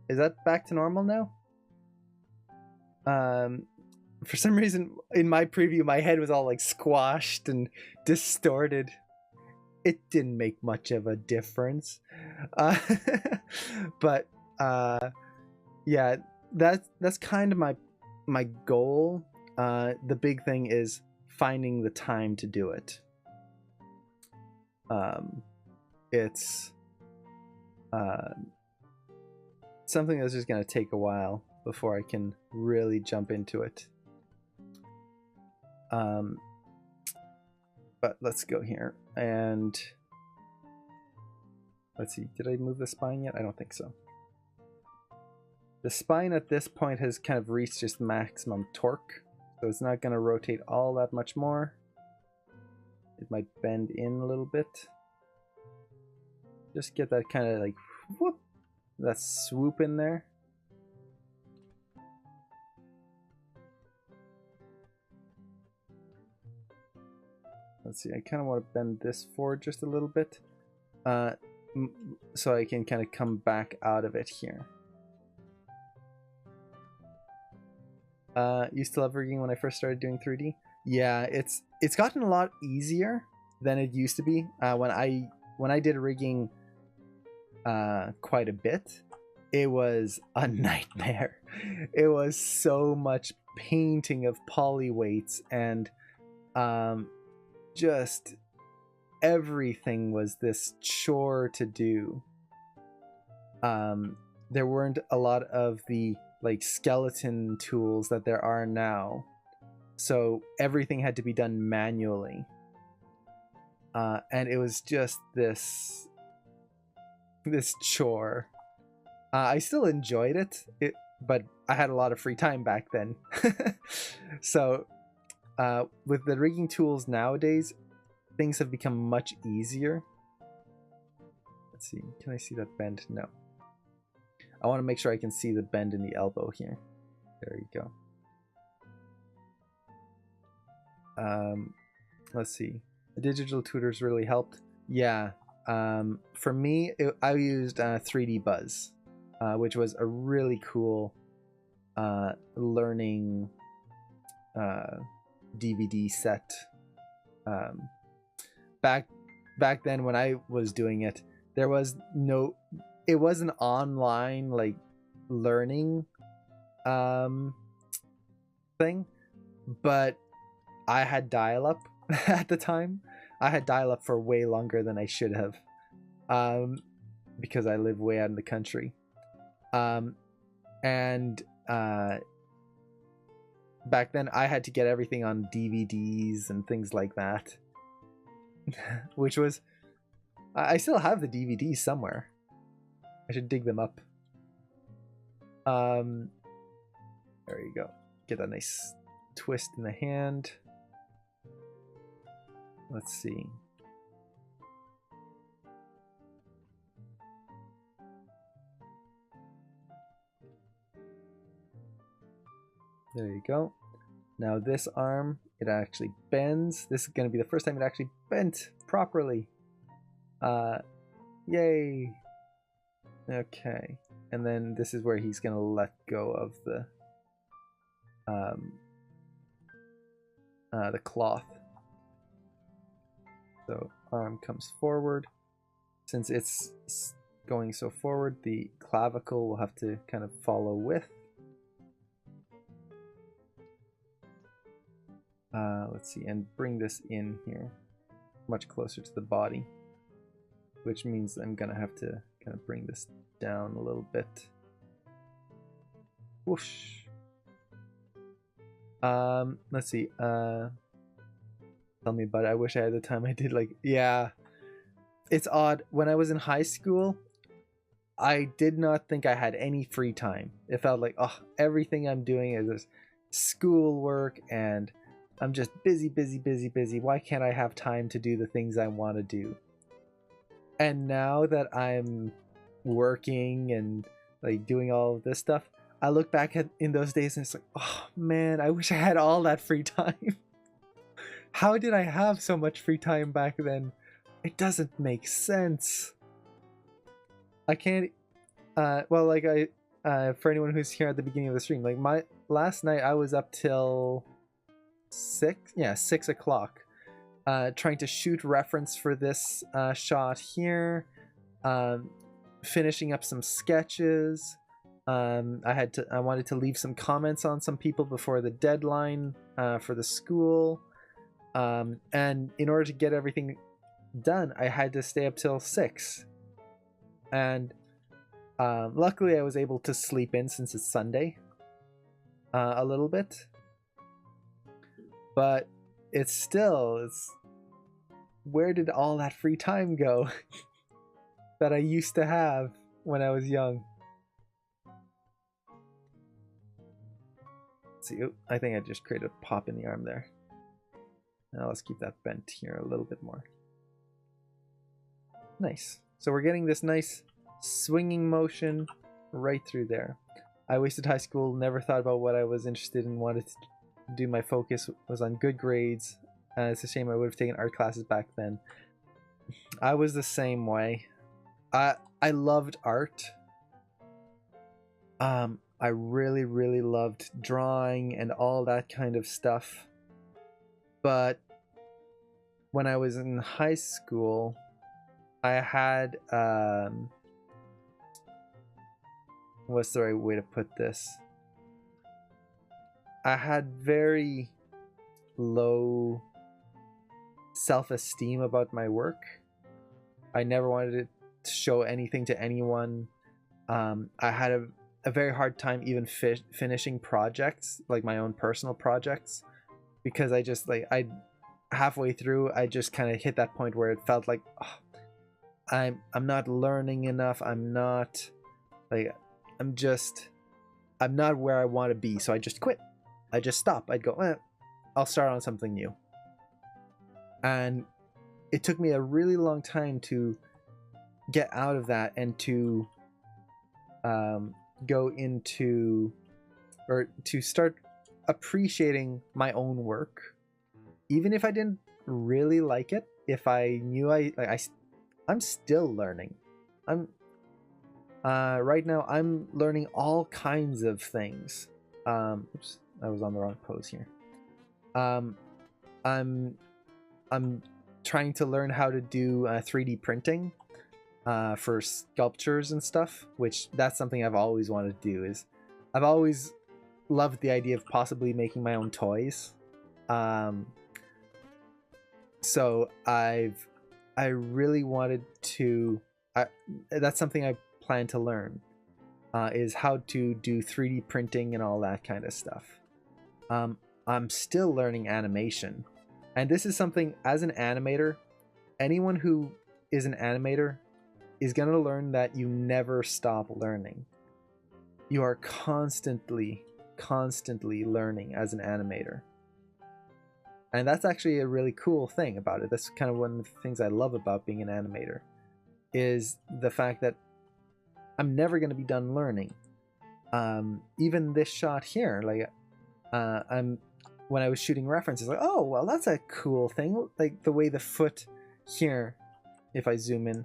Is that back to normal now? For some reason in my preview my head was all like squashed and distorted. It didn't make much of a difference. But yeah, that's kind of my goal. The big thing is finding the time to do it. It's something that's just going to take a while before I can really jump into it. But let's go here and let's see. Did I move the spine yet? I don't think so. The spine at this point has kind of reached just maximum torque, so it's not going to rotate all that much more. It might bend in a little bit. Just get that kind of like whoop, that swoop in there. Let's see, I kind of want to bend this forward just a little bit. so I can kind of come back out of it here. Used to love rigging when I first started doing 3D. Yeah, it's gotten a lot easier than it used to be. When I did rigging quite a bit, it was a nightmare. It was so much painting of poly weights, and just everything was this chore to do. There weren't a lot of the like skeleton tools that there are now, so everything had to be done manually, and it was just this chore. I still enjoyed it, but I had a lot of free time back then. So with the rigging tools nowadays, things have become much easier. Let's see, can I see that bend? No. I want to make sure I can see the bend in the elbow here. There you go. Let's see. The digital tutors really helped. Yeah. For me, I used 3D Buzz, which was a really cool learning DVD set. Back then when I was doing it, there was no, it was an online like learning thing, but I had dial-up at the time. I had dial-up for way longer than I should have, because I live way out in the country. And back then I had to get everything on DVDs and things like that. Which was, I still have the DVDs somewhere. I should dig them up. There you go. Get a nice twist in the hand. Let's see. There you go. Now this arm, it actually bends. This is going to be the first time it actually bent properly. Yay. Okay. And then this is where he's going to let go of the cloth. So arm comes forward. Since it's going so forward, the clavicle will have to kind of follow with. Let's see, and bring this in here, much closer to the body, which means I'm gonna have to kind of bring this down a little bit. Whoosh. Let's see. Tell me about it. I wish I had the time I did. Like, yeah, it's odd. When I was in high school, I did not think I had any free time. It felt like, oh, everything I'm doing is this schoolwork, and I'm just busy. Why can't I have time to do the things I want to do? And now that I'm working and like doing all of this stuff, I look back in those days and it's like, oh man, I wish I had all that free time. How did I have so much free time back then? It doesn't make sense. I can't, well, like for anyone who's here at the beginning of the stream, like last night I was up till 6 o'clock, trying to shoot reference for this shot here, finishing up some sketches. I wanted to leave some comments on some people before the deadline for the school, and in order to get everything done, I had to stay up till 6. And luckily I was able to sleep in since it's Sunday a little bit. But it's where did all that free time go that I used to have when I was young? Let's see, I think I just created a pop in the arm there. Now let's keep that bent here a little bit more. Nice. So we're getting this nice swinging motion right through there. I wasted high school, never thought about what I was interested in, wanted to do. My focus was on good grades. It's a shame I would have taken art classes back then. I was the same way. I loved art. I really, really loved drawing and all that kind of stuff. But when I was in high school, I had what's the right way to put this? I had very low self-esteem about my work. I never wanted to show anything to anyone. I had a very hard time even finishing projects, like my own personal projects, because I just I halfway through I just kind of hit that point where it felt like, oh, I'm not learning enough. I'm not I'm not where I want to be. So I just quit. I just stop. I'd go, I'll start on something new. And it took me a really long time to get out of that and to go into, or to start appreciating my own work, even if I didn't really like it. If I knew I'm still learning. I'm right now I'm learning all kinds of things. Oops, I was on the wrong pose here. I'm trying to learn how to do 3D printing for sculptures and stuff, which that's something I've always wanted to do. Is I've always loved the idea of possibly making my own toys. So I really wanted to. That's something I plan to learn. Is how to do 3D printing and all that kind of stuff. I'm still learning animation, and this is something, as an animator, anyone who is an animator is going to learn that you never stop learning. You are constantly learning as an animator. And that's actually a really cool thing about it. That's kind of one of the things I love about being an animator, is the fact that I'm never going to be done learning. Even this shot here, when I was shooting references, like, oh, well, that's a cool thing. Like the way the foot here, if I zoom in,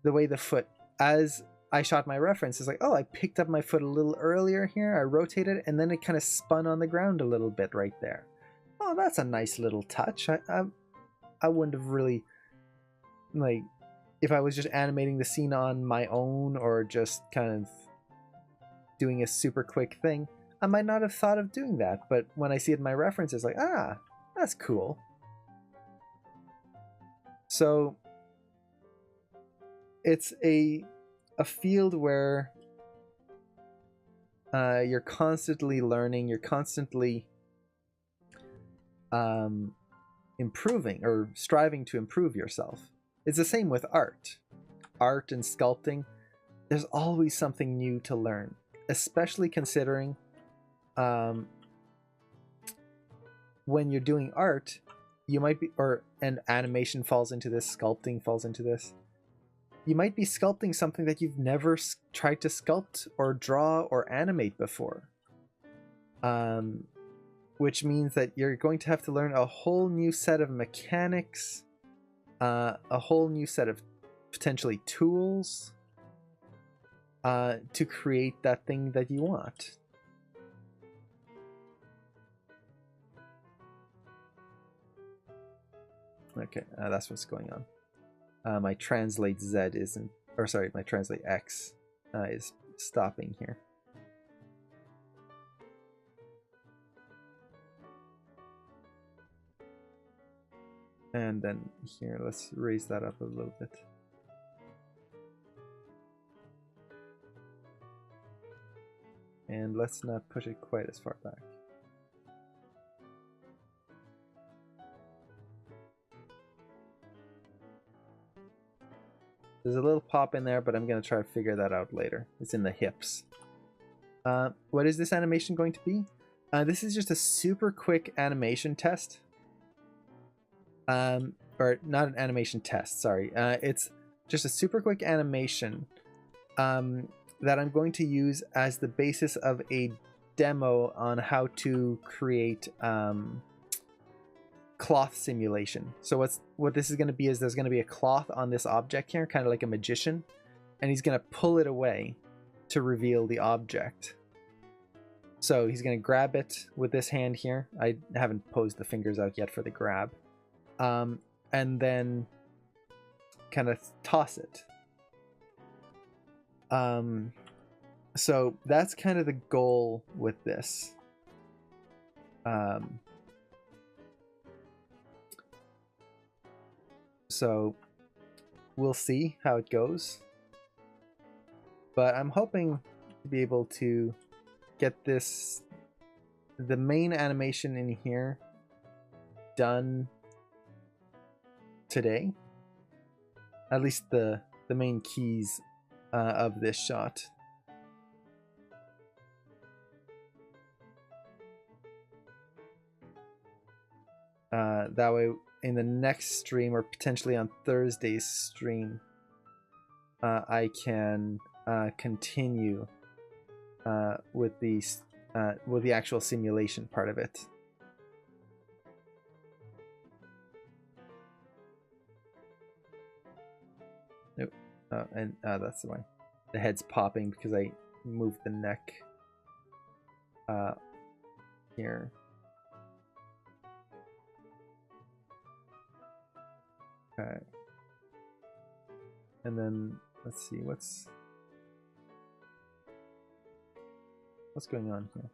the way the foot, as I shot my reference, is like, oh, I picked up my foot a little earlier here, I rotated, and then it kind of spun on the ground a little bit right there. Oh, that's a nice little touch. I wouldn't have really, like, if I was just animating the scene on my own or just kind of doing a super quick thing, I might not have thought of doing that. But when I see it in my reference, it's like, ah, that's cool. So it's a field where you're constantly learning, you're constantly improving or striving to improve yourself. It's the same with art and sculpting. There's always something new to learn, especially considering when you're doing art, you might be, and animation falls into this, sculpting falls into this. You might be sculpting something that you've never tried to sculpt or draw or animate before. Which means that you're going to have to learn a whole new set of mechanics, a whole new set of potentially tools to create that thing that you want. Okay, that's what's going on. My translate Z isn't, or sorry, my translate X is stopping here. And then here, let's raise that up a little bit. And let's not push it quite as far back. There's a little pop in there, but I'm going to try to figure that out later. It's in the hips. What is this animation going to be? This is just a super quick animation test. Or not an animation test, sorry. It's just a super quick animation that I'm going to use as the basis of a demo on how to create cloth simulation. So what this is going to be is there's going to be a cloth on this object here, kind of like a magician, and he's going to pull it away to reveal the object. So he's going to grab it with this hand here. I haven't posed the fingers out yet for the grab. And then kind of toss it. So that's kind of the goal with this. So we'll see how it goes. But I'm hoping to be able to get the main animation in here done today. At least the main keys of this shot. That way in the next stream, or potentially on Thursday's stream, I can continue with the actual simulation part of it. Nope. And that's the one. The head's popping because I moved the neck here. Okay. And then let's see what's going on here.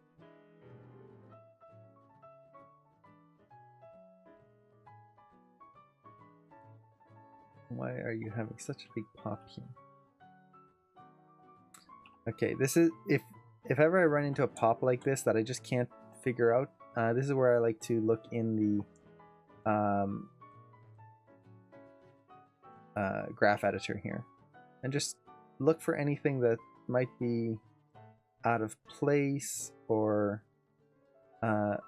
Why are you having such a big pop here? Okay, this is if ever I run into a pop like this that I just can't figure out, this is where I like to look in the graph editor here and just look for anything that might be out of place or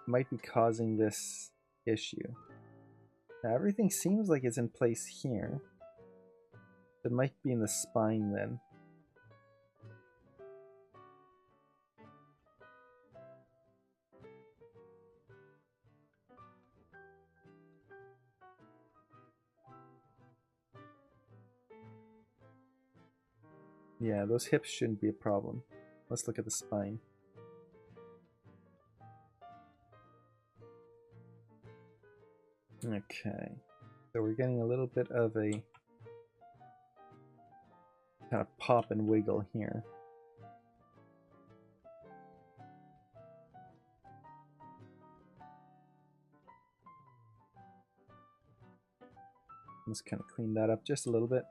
might be causing this issue. Now, everything seems like it's in place here. It might be in the spine then. Yeah, those hips shouldn't be a problem. Let's look at the spine. Okay, so we're getting a little bit of a kind of pop and wiggle here. Let's kind of clean that up just a little bit.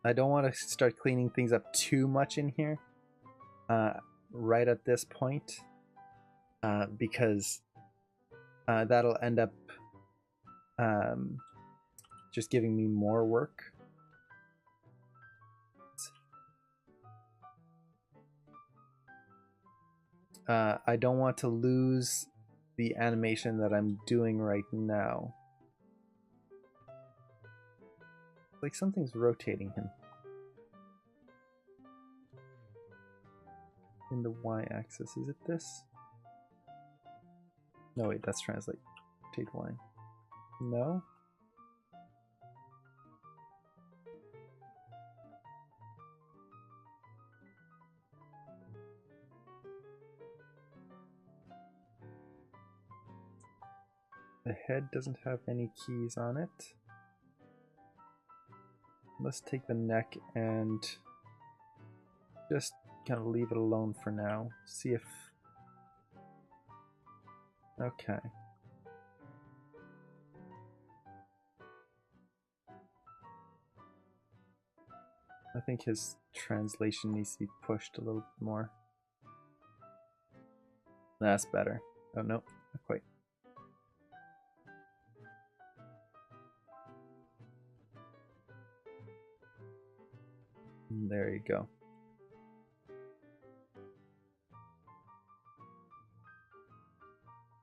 I don't want to start cleaning things up too much in here right at this point because that'll end up just giving me more work. I don't want to lose the animation that I'm doing right now. Like something's rotating him. In the y-axis, is it this? No, wait, that's translate. Rotate y. No? The head doesn't have any keys on it. Let's take the neck and just kind of leave it alone for now. See if... Okay. I think his translation needs to be pushed a little bit more. That's better. Oh no, not quite. There you go.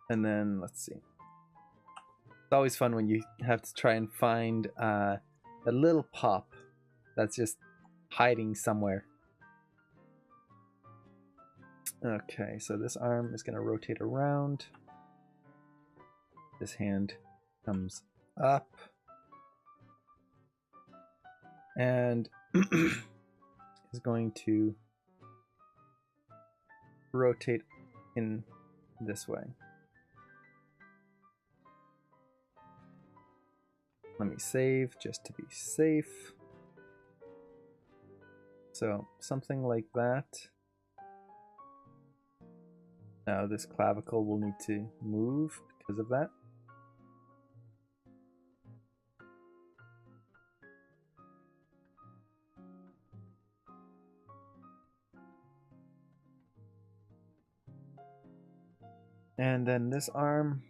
And then let's see. It's always fun when you have to try and find a little pop that's just hiding somewhere. Okay, so this arm is going to rotate around. This hand comes up and is going to rotate in this way. Let me save just to be safe. So something like that. Now this clavicle will need to move because of that. And then this arm,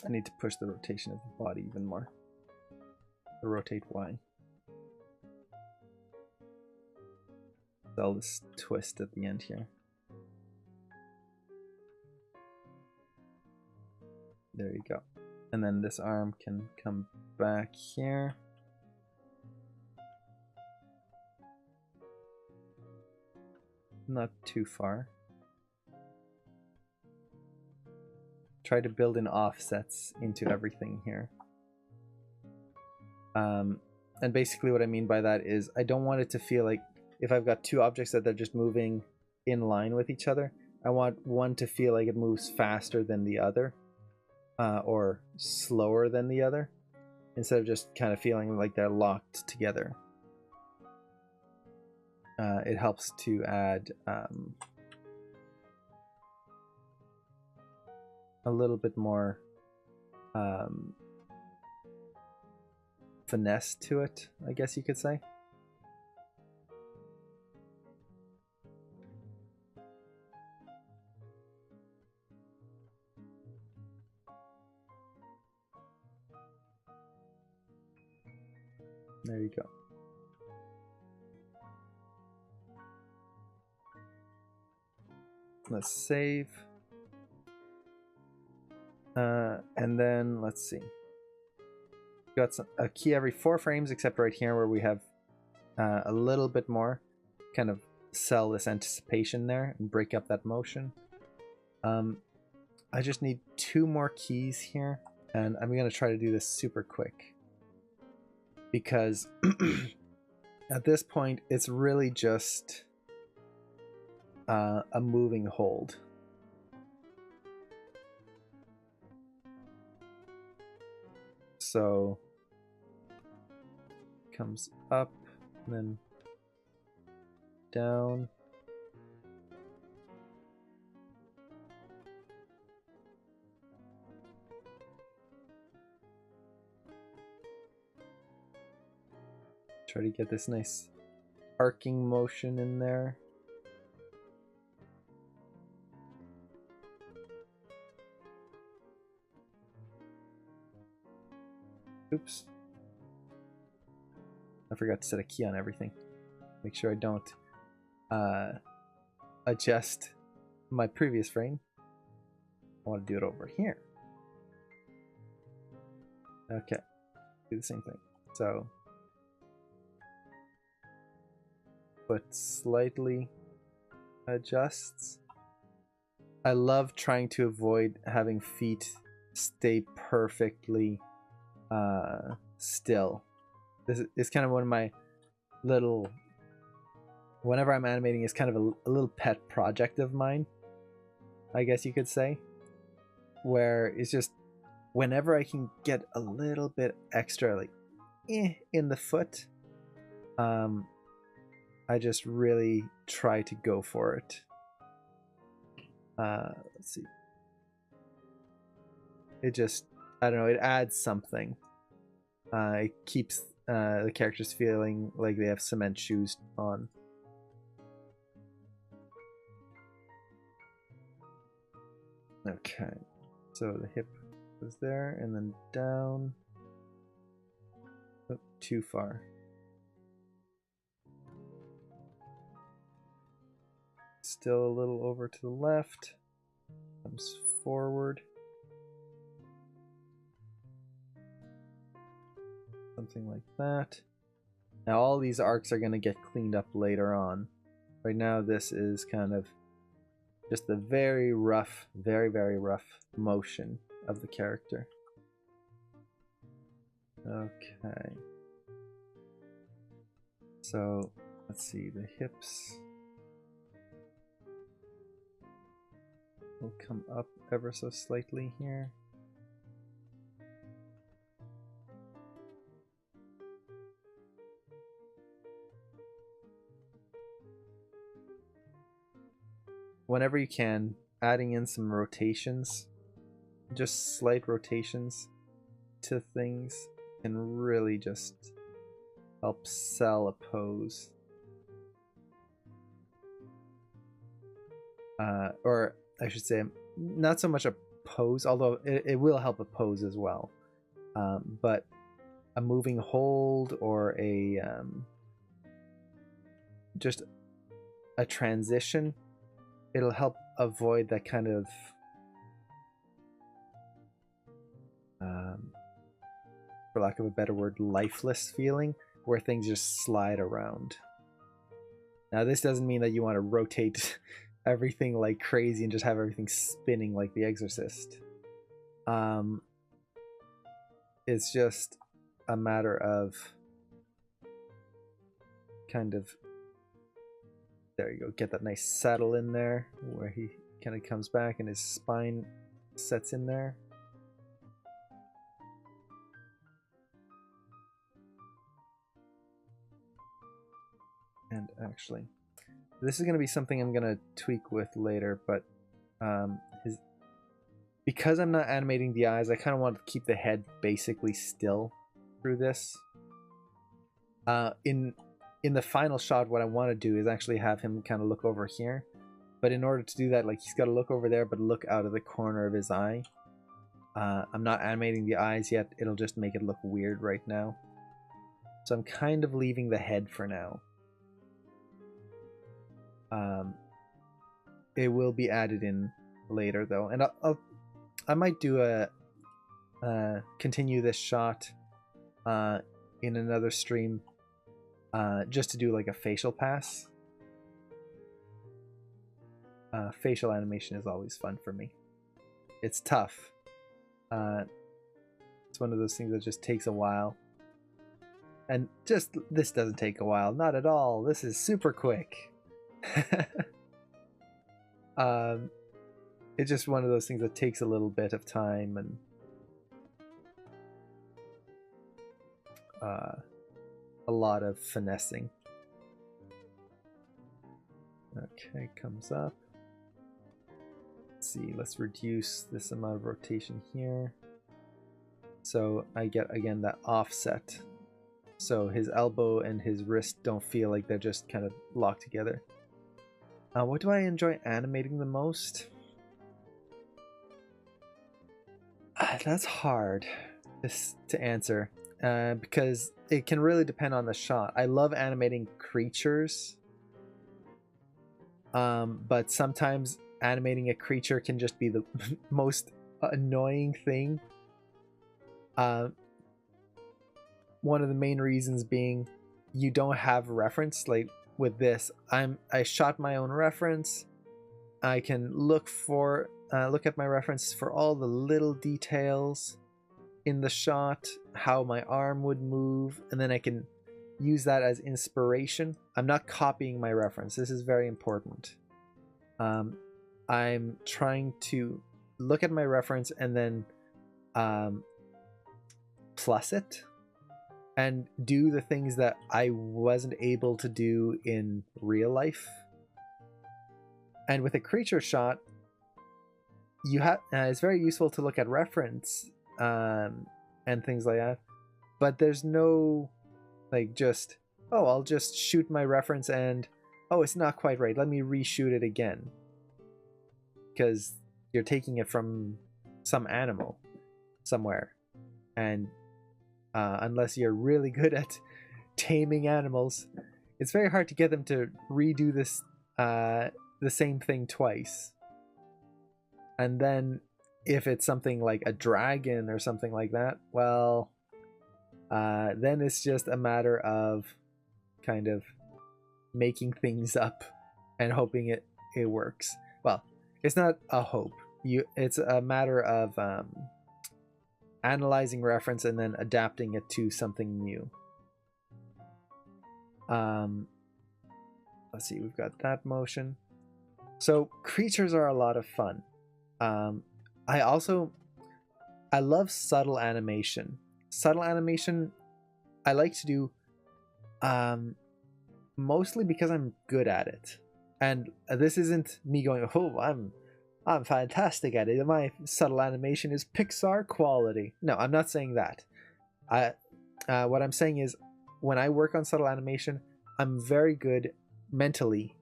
I need to push the rotation of the body even more. To rotate Y. All this twist at the end here. There you go. And then this arm can come back here. Not too far. Try to build in offsets into everything here. And basically what I mean by that is I don't want it to feel like if I've got two objects that they're just moving in line with each other, I want one to feel like it moves faster than the other, or slower than the other, instead of just kind of feeling like they're locked together. It helps to add a little bit more finesse to it, I guess you could say. There you go. Let's save. And then let's see. Got a key every 4 frames, except right here where we have a little bit more. Kind of sell this anticipation there and break up that motion. I just need 2 more keys here, and I'm going to try to do this super quick. Because at this point, it's really just a moving hold. So comes up and then down. Try to get this nice arcing motion in there. Oops. I forgot to set a key on everything. Make sure I don't adjust my previous frame. I want to do it over here. Okay. Do the same thing. So foot slightly adjusts. I love trying to avoid having feet stay perfectly still. This is kind of one of my little, whenever I'm animating, is kind of a little pet project of mine, I guess you could say, where it's just whenever I can get a little bit extra like in the foot, I just really try to go for it. Let's see. It just, I don't know, it adds something. It keeps the characters feeling like they have cement shoes on. Okay, so the hip was there and then down. Oh, too far. Still a little over to the left. Comes forward. Something like that. Now all these arcs are going to get cleaned up later on. Right now this is kind of Just the very rough, very, very rough motion of the character. Okay. So, let's see, the hips will come up ever so slightly here. Whenever you can, adding in some rotations, just slight rotations to things can really just help sell a pose. Or I should say, not so much a pose, although it will help a pose as well. But a moving hold or a just a transition, it'll help avoid that kind of for lack of a better word, lifeless feeling where things just slide around. Now this doesn't mean that you want to rotate everything like crazy and just have everything spinning like The Exorcist. It's just a matter of kind of, there you go, get that nice settle in there where he kind of comes back and his spine sets in there. And actually, this is going to be something I'm going to tweak with later, but because I'm not animating the eyes, I kind of want to keep the head basically still through this. In the final shot, what I want to do is actually have him kind of look over here. But in order to do that, like, he's got to look over there, but look out of the corner of his eye. I'm not animating the eyes yet. It'll just make it look weird right now. So I'm kind of leaving the head for now. It will be added in later though, and I might do a continue this shot in another stream, just to do like a facial pass. Facial animation is always fun for me. It's tough. It's one of those things that just takes a while. And just, this doesn't take a while. Not at all. This is super quick. It's just one of those things that takes a little bit of time and a lot of finessing. Okay, comes up. Let's see, let's reduce this amount of rotation here. So I get, again, that offset. So his elbow and his wrist don't feel like they're just kind of locked together. What do I enjoy animating the most? That's hard to answer because it can really depend on the shot. I love animating creatures, but sometimes animating a creature can just be the most annoying thing. One of the main reasons being you don't have reference. Like with this, I shot my own reference. I can look at my references for all the little details in the shot, how my arm would move, and then I can use that as inspiration. I'm not copying my reference. This is very important. I'm trying to look at my reference and then plus it and do the things that I wasn't able to do in real life. And with a creature shot, you have it's very useful to look at reference and things like that, but there's no like just, oh, I'll just shoot my reference and, oh, it's not quite right, let me reshoot it again, because you're taking it from some animal somewhere, and unless you're really good at taming animals, it's very hard to get them to redo this the same thing twice. And then if it's something like a dragon or something like that, well, then it's just a matter of kind of making things up and hoping it works. Well, it's not a hope. It's a matter of analyzing reference and then adapting it to something new. Let's see, we've got that motion. So creatures are a lot of fun. I love subtle animation. Subtle animation I like to do mostly because I'm good at it. And this isn't me going, oh, I'm fantastic at it. My subtle animation is Pixar quality. No, I'm not saying that. What I'm saying is, when I work on subtle animation, I'm very good mentally.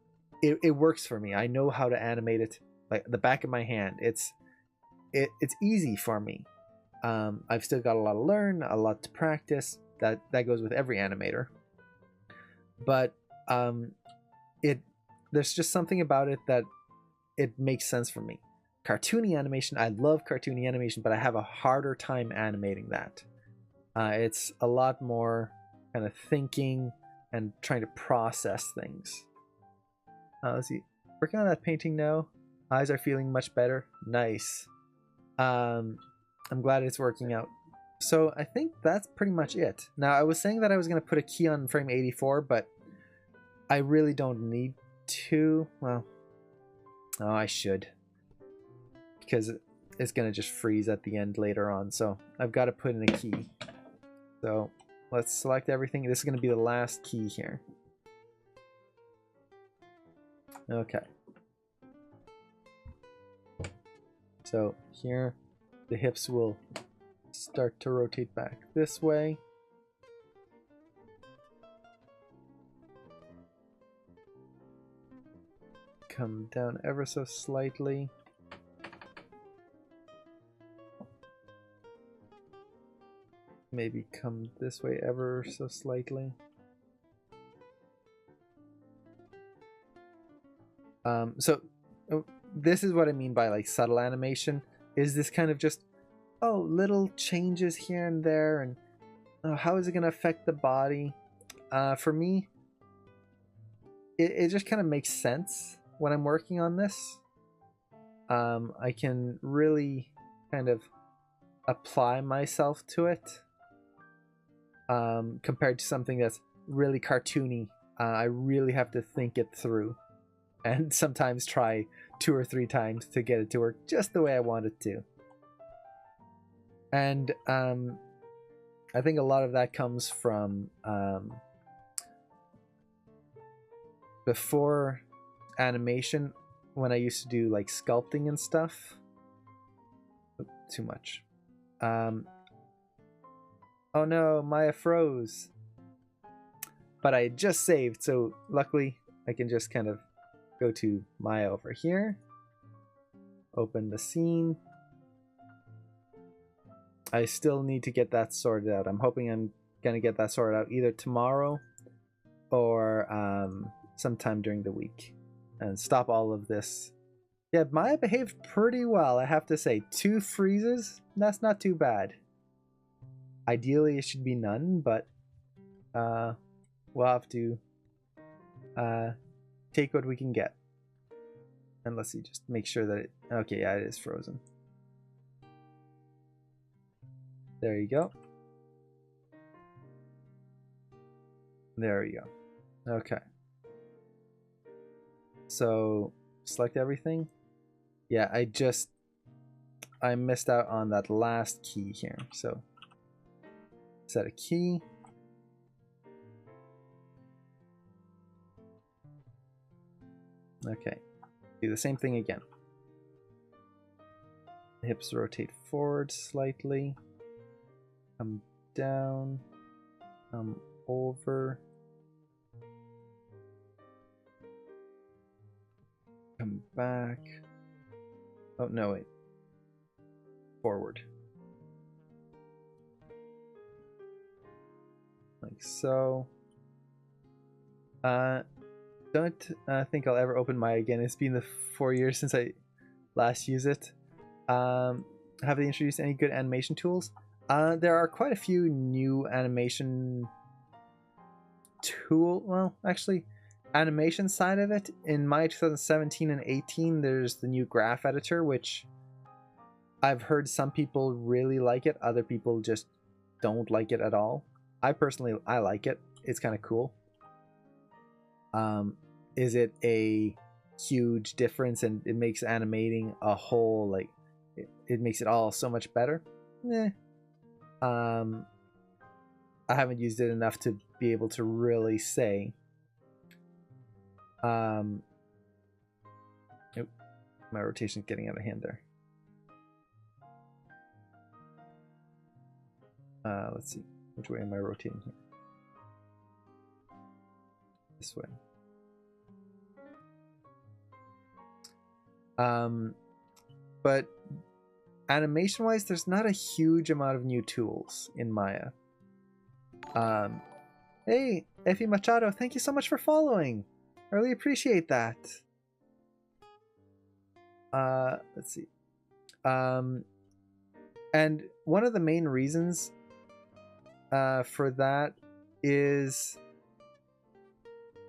It works for me. I know how to animate it like the back of my hand. It's easy for me. I've still got a lot to learn, a lot to practice. That goes with every animator. But there's just something about it that it makes sense for me. Cartoony animation, I love cartoony animation, but I have a harder time animating that. It's a lot more kind of thinking and trying to process things. Let's see. Working on that painting now. Eyes are feeling much better. Nice. I'm glad it's working out. So I think that's pretty much it. Now, I was saying that I was going to put a key on frame 84, but I really don't need to. Well, oh, I should. Because it's going to just freeze at the end later on. So I've got to put in a key. So let's select everything. This is going to be the last key here. Okay. So here, the hips will start to rotate back this way. Come down ever so slightly. Maybe come this way ever so slightly. So this is what I mean by like subtle animation. Is this kind of just, oh, little changes here and there, and how is it going to affect the body? For me, it just kind of makes sense when I'm working on this. I can really kind of apply myself to it compared to something that's really cartoony. I really have to think it through and sometimes try 2 or 3 times to get it to work just the way I want it to. And I think a lot of that comes from before animation, when I used to do like sculpting and stuff. Too much. Oh no, Maya froze. But I just saved, so luckily I can just kind of go to Maya over here. Open the scene. I still need to get that sorted out. I'm hoping I'm gonna get that sorted out either tomorrow or sometime during the week and stop all of this. Yeah, Maya behaved pretty well, I have to say. 2 freezes, that's not too bad. Ideally, it should be none, but we'll have to take what we can get. And let's see, just make sure that it... Okay, yeah, it is frozen. There you go. There you go. Okay. So, select everything. Yeah, I missed out on that last key here. So, set a key. Okay. Do the same thing again. Hips rotate forward slightly. Come down. Come over. Come back. Oh, no, wait. Forward. Like so. Don't think I'll ever open Maya again. It's been the 4 years since I last used it. Have they introduced any good animation tools? There are quite a few new animation well, actually, animation side of it, in Maya 2017 and 18, there's the new graph editor, which I've heard some people really like it, other people just don't like it at all. I like it. It's kind of cool. Is it a huge difference and it makes animating a whole, like, it makes it all so much better? I haven't used it enough to be able to really say. Oop, my rotation's getting out of hand there. Let's see, which way am I rotating here? This way. But animation wise, there's not a huge amount of new tools in Maya. Hey, Effie Machado, thank you so much for following. I really appreciate that. Let's see. And one of the main reasons for that is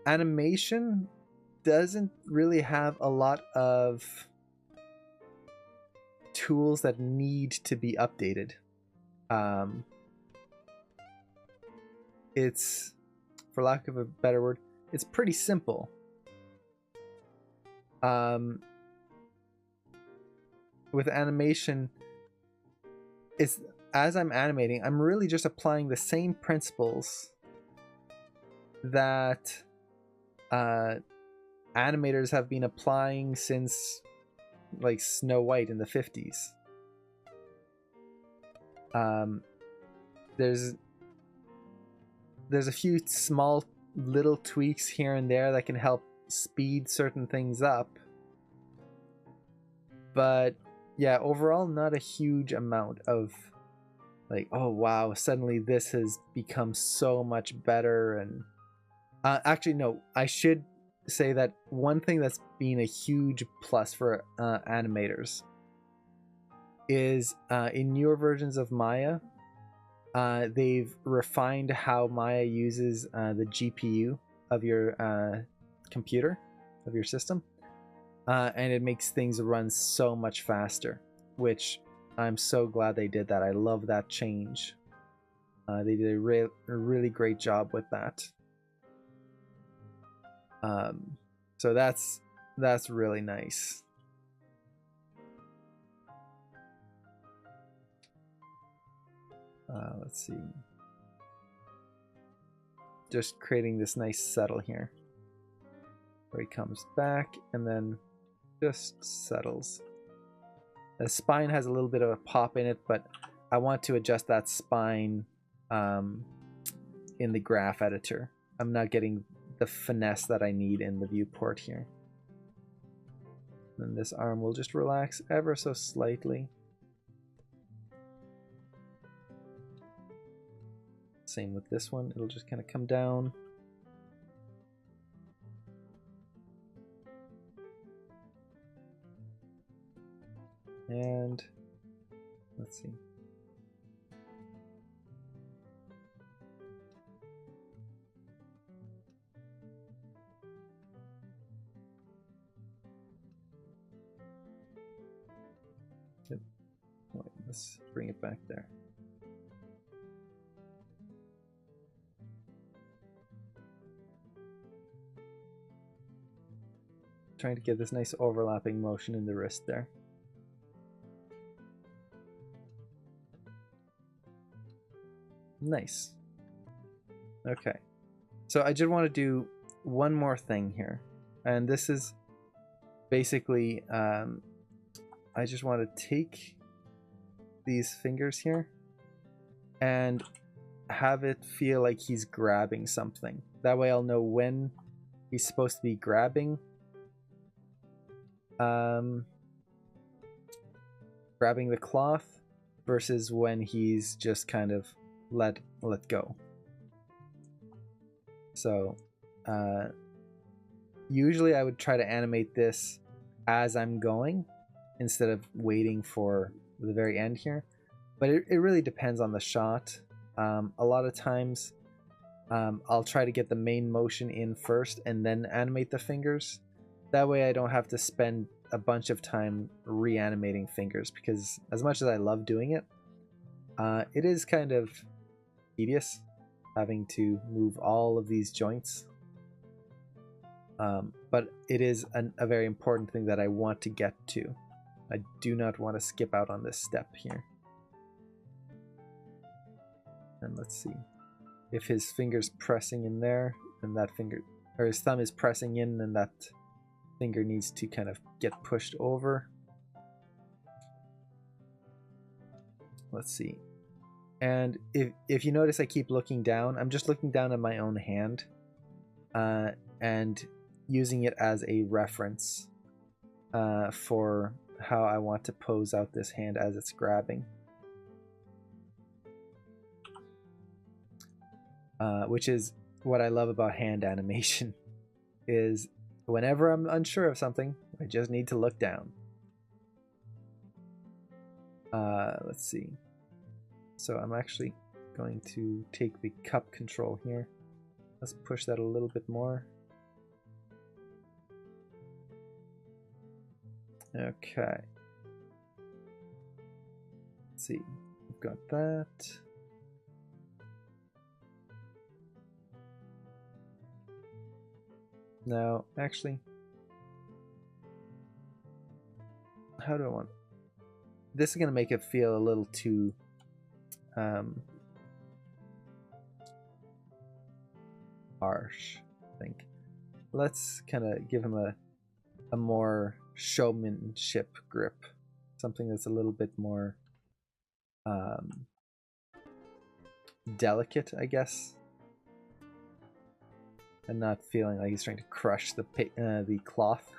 animation doesn't really have a lot of tools that need to be updated. It's, for lack of a better word, it's pretty simple. With animation, it's, as I'm animating, I'm really just applying the same principles that animators have been applying since like Snow White in the 50s. There's a few small little tweaks here and there that can help speed certain things up, but yeah, overall not a huge amount of like, oh wow, suddenly this has become so much better. And actually no, I should say that one thing that's been a huge plus for animators is in newer versions of Maya, they've refined how Maya uses the GPU of your computer, of your system, and it makes things run so much faster, which I'm so glad they did that. I love that change. They did a really great job with that. So that's really nice. Let's see. Just creating this nice settle here, where he comes back and then just settles. The spine has a little bit of a pop in it, but I want to adjust that spine in the graph editor. I'm not getting the finesse that I need in the viewport here. And this arm will just relax ever so slightly. Same with this one, it'll just kind of come down. And let's see. Yep. Wait, let's bring it back there. Trying to get this nice overlapping motion in the wrist there. Nice. Okay. So I just want to do one more thing here. And this is basically, I just want to take these fingers here and have it feel like he's grabbing something. That way I'll know when he's supposed to be grabbing. Grabbing the cloth versus when he's just kind of let go. So usually I would try to animate this as I'm going instead of waiting for the very end here, but it really depends on the shot. A lot of times I'll try to get the main motion in first and then animate the fingers. That way I don't have to spend a bunch of time reanimating fingers, because as much as I love doing it, it is kind of tedious having to move all of these joints. But it is a very important thing that I want to get to. I do not want to skip out on this step here. And let's see. If his finger's pressing in there, and that finger, or his thumb is pressing in, and that finger needs to kind of get pushed over. Let's see. And if you notice I keep looking down, I'm just looking down at my own hand and using it as a reference for how I want to pose out this hand as it's grabbing. Which is what I love about hand animation, is whenever I'm unsure of something, I just need to look down. Let's see. So I'm actually going to take the cup control here. Let's push that a little bit more. Okay. Let's see. We've got that. Now, actually, how do I want... This is going to make it feel a little too harsh, I think. Let's kind of give him a more showmanship grip. Something that's a little bit more delicate, I guess. And not feeling like he's trying to crush the cloth.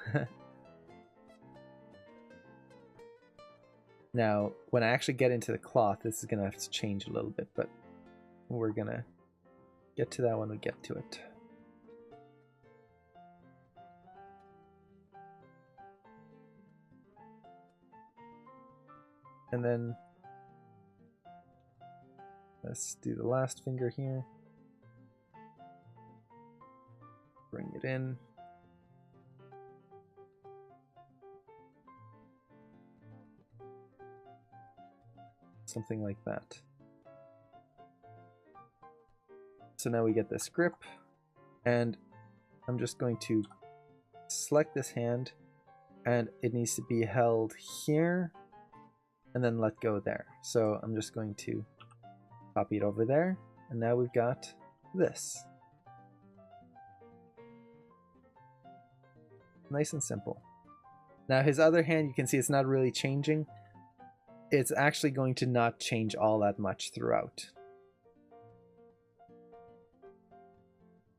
Now, when I actually get into the cloth, this is going to have to change a little bit, but we're going to get to that when we get to it. And then let's do the last finger here. Bring it in. Something like that. So now we get this grip, and I'm just going to select this hand, and it needs to be held here and then let go there. So I'm just going to copy it over there, and now we've got this. Nice and simple. Now his other hand, you can see it's not really changing. It's actually going to not change all that much throughout.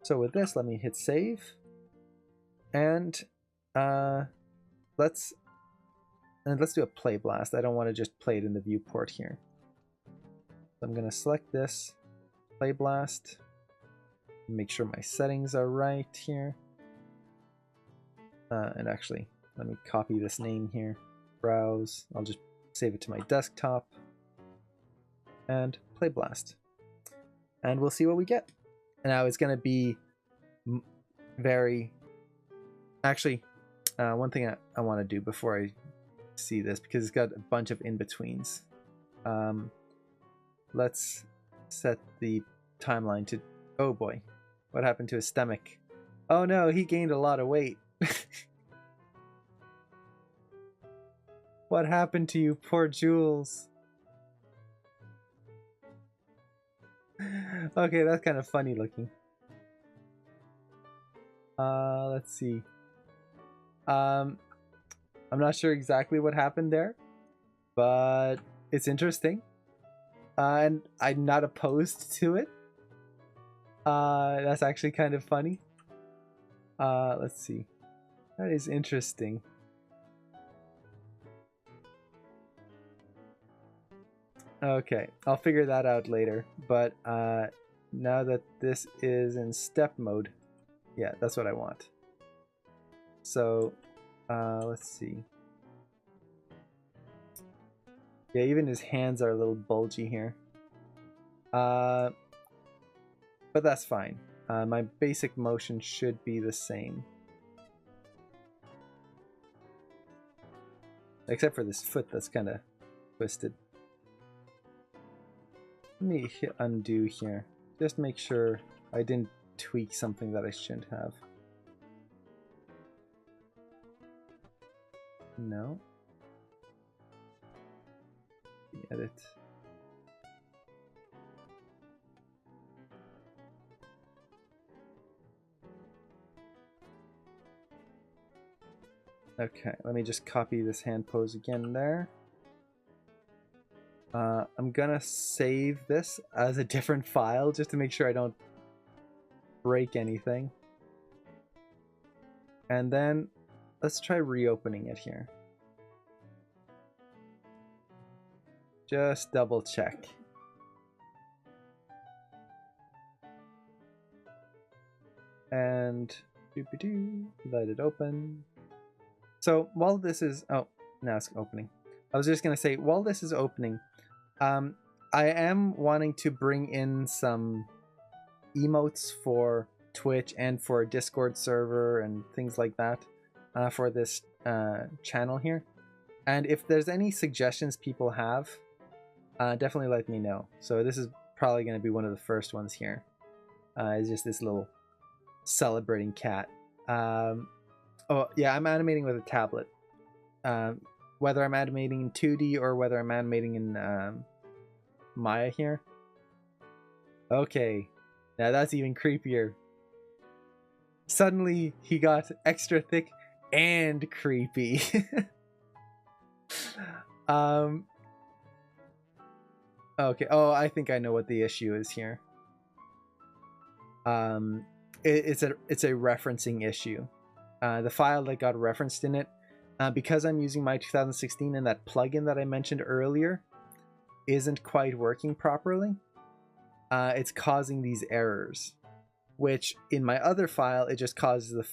So with this, let me hit save. And let's do a play blast. I don't want to just play it in the viewport here. So I'm going to select this, play blast, make sure my settings are right here. And actually, let me copy this name here, browse. I'll just save it to my desktop and play blast. And we'll see what we get. And now it's going to be very... Actually, one thing I want to do before I see this, because it's got a bunch of in-betweens. Let's set the timeline to... Oh boy, what happened to his stomach? Oh no, he gained a lot of weight. What happened to you, poor Jules? Okay, that's kind of funny looking. Let's see. I'm not sure exactly what happened there, but it's interesting. And I'm not opposed to it. That's actually kind of funny. Let's see. That is interesting. Okay, I'll figure that out later. But now that this is in step mode, yeah, that's what I want. So, let's see. Yeah, even his hands are a little bulgy here. but that's fine. My basic motion should be the same. Except for this foot that's kind of twisted. Let me hit undo here. Just make sure I didn't tweak something that I shouldn't have. No. Edit. Okay, let me just copy this hand pose again there. I'm gonna save this as a different file just to make sure I don't break anything. And then let's try reopening it here. Just double check. And let it open. So while this is, oh, now it's opening. I was just gonna say, while this is opening, I am wanting to bring in some emotes for Twitch and for a Discord server and things like that for this channel here. And if there's any suggestions people have, definitely let me know. So this is probably going to be one of the first ones here. It's just this little celebrating cat. Oh yeah, I'm animating with a tablet. Whether I'm animating in 2D or whether I'm animating in Maya here. Okay, now that's even creepier. Suddenly he got extra thick and creepy. Okay, oh, I think I know what the issue is here. It's a referencing issue. The file that got referenced in it, because I'm using my 2016 and that plugin that I mentioned earlier isn't quite working properly, it's causing these errors, which in my other file, it just causes the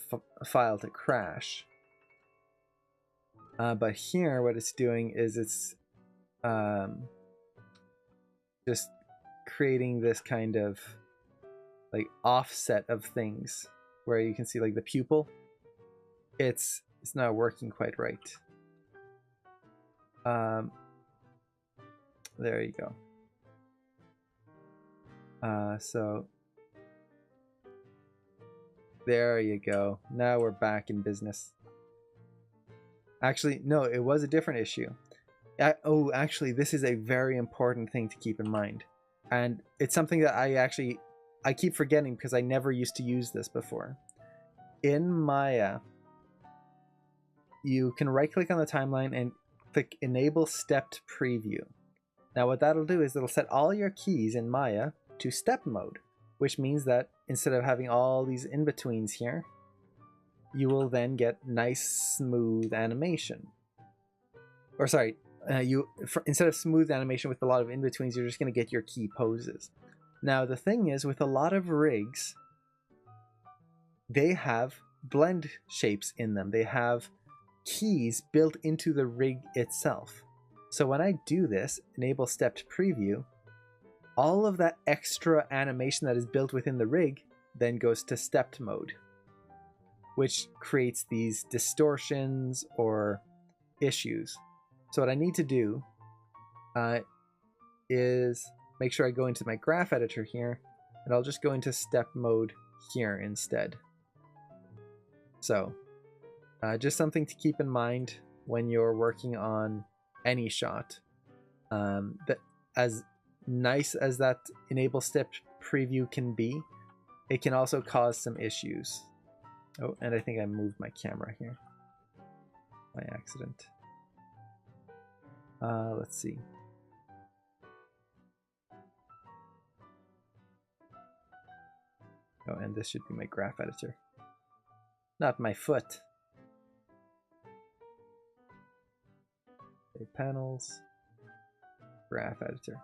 file to crash. But here, what it's doing is it's just creating this kind of like offset of things where you can see like the pupil. It's not working quite right. There you go. So there you go. Now we're back in business. Actually, no, it was a different issue. Oh, actually, this is a very important thing to keep in mind. And it's something that I keep forgetting because I never used to use this before. In Maya, you can right-click on the timeline and click Enable Stepped Preview. Now what that'll do is it'll set all your keys in Maya to step mode, which means that instead of having all these in-betweens here, you will then get nice, smooth animation. Or sorry, instead of smooth animation with a lot of in-betweens, you're just going to get your key poses. Now the thing is, with a lot of rigs, they have blend shapes in them. They have keys built into the rig itself. So when I do this, enable stepped preview, all of that extra animation that is built within the rig then goes to stepped mode, which creates these distortions or issues. So what I need to do is make sure I go into my graph editor here, and I'll just go into step mode here instead. So just something to keep in mind when you're working on any shot. That as nice as that enable step preview can be, it can also cause some issues. Oh, and I think I moved my camera here by accident. Let's see. Oh, and this should be my graph editor, not my foot. Okay, panels, graph editor.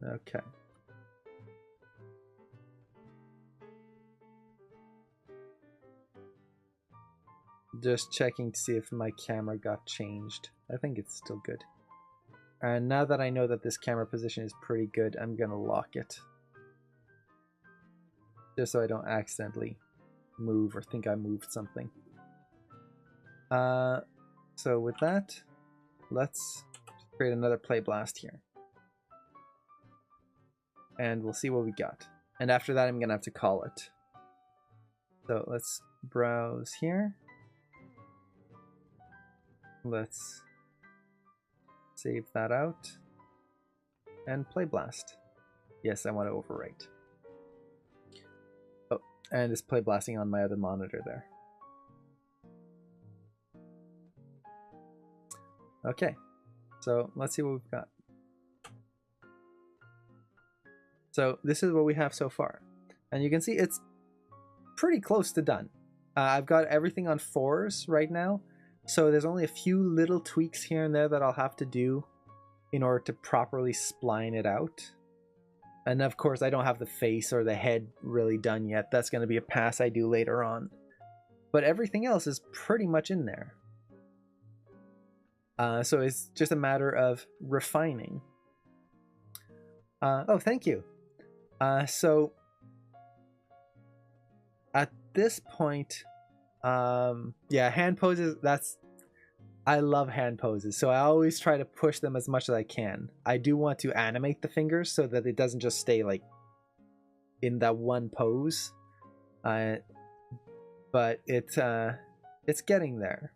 Okay. Just checking to see if my camera got changed. I think it's still good. And now that I know that this camera position is pretty good, I'm gonna lock it. just so I don't accidentally move or think I moved something. So with that, let's create another play blast here. And we'll see what we got. And after that, I'm gonna have to call it. So let's browse here. Let's save that out. And play blast. Yes, I want to overwrite. Oh, and it's play blasting on my other monitor there. Okay, so let's see what we've got. So this is what we have so far. And you can see it's pretty close to done. I've got everything on 4s right now. So there's only a few little tweaks here and there that I'll have to do in order to properly spline it out. And of course, I don't have the face or the head really done yet. That's going to be a pass I do later on. But everything else is pretty much in there. So it's just a matter of refining. Oh, thank you. So at this point, yeah, hand poses, I love hand poses, so I always try to push them as much as I can. I do want to animate the fingers so that it doesn't just stay like in that one pose, but it's getting there.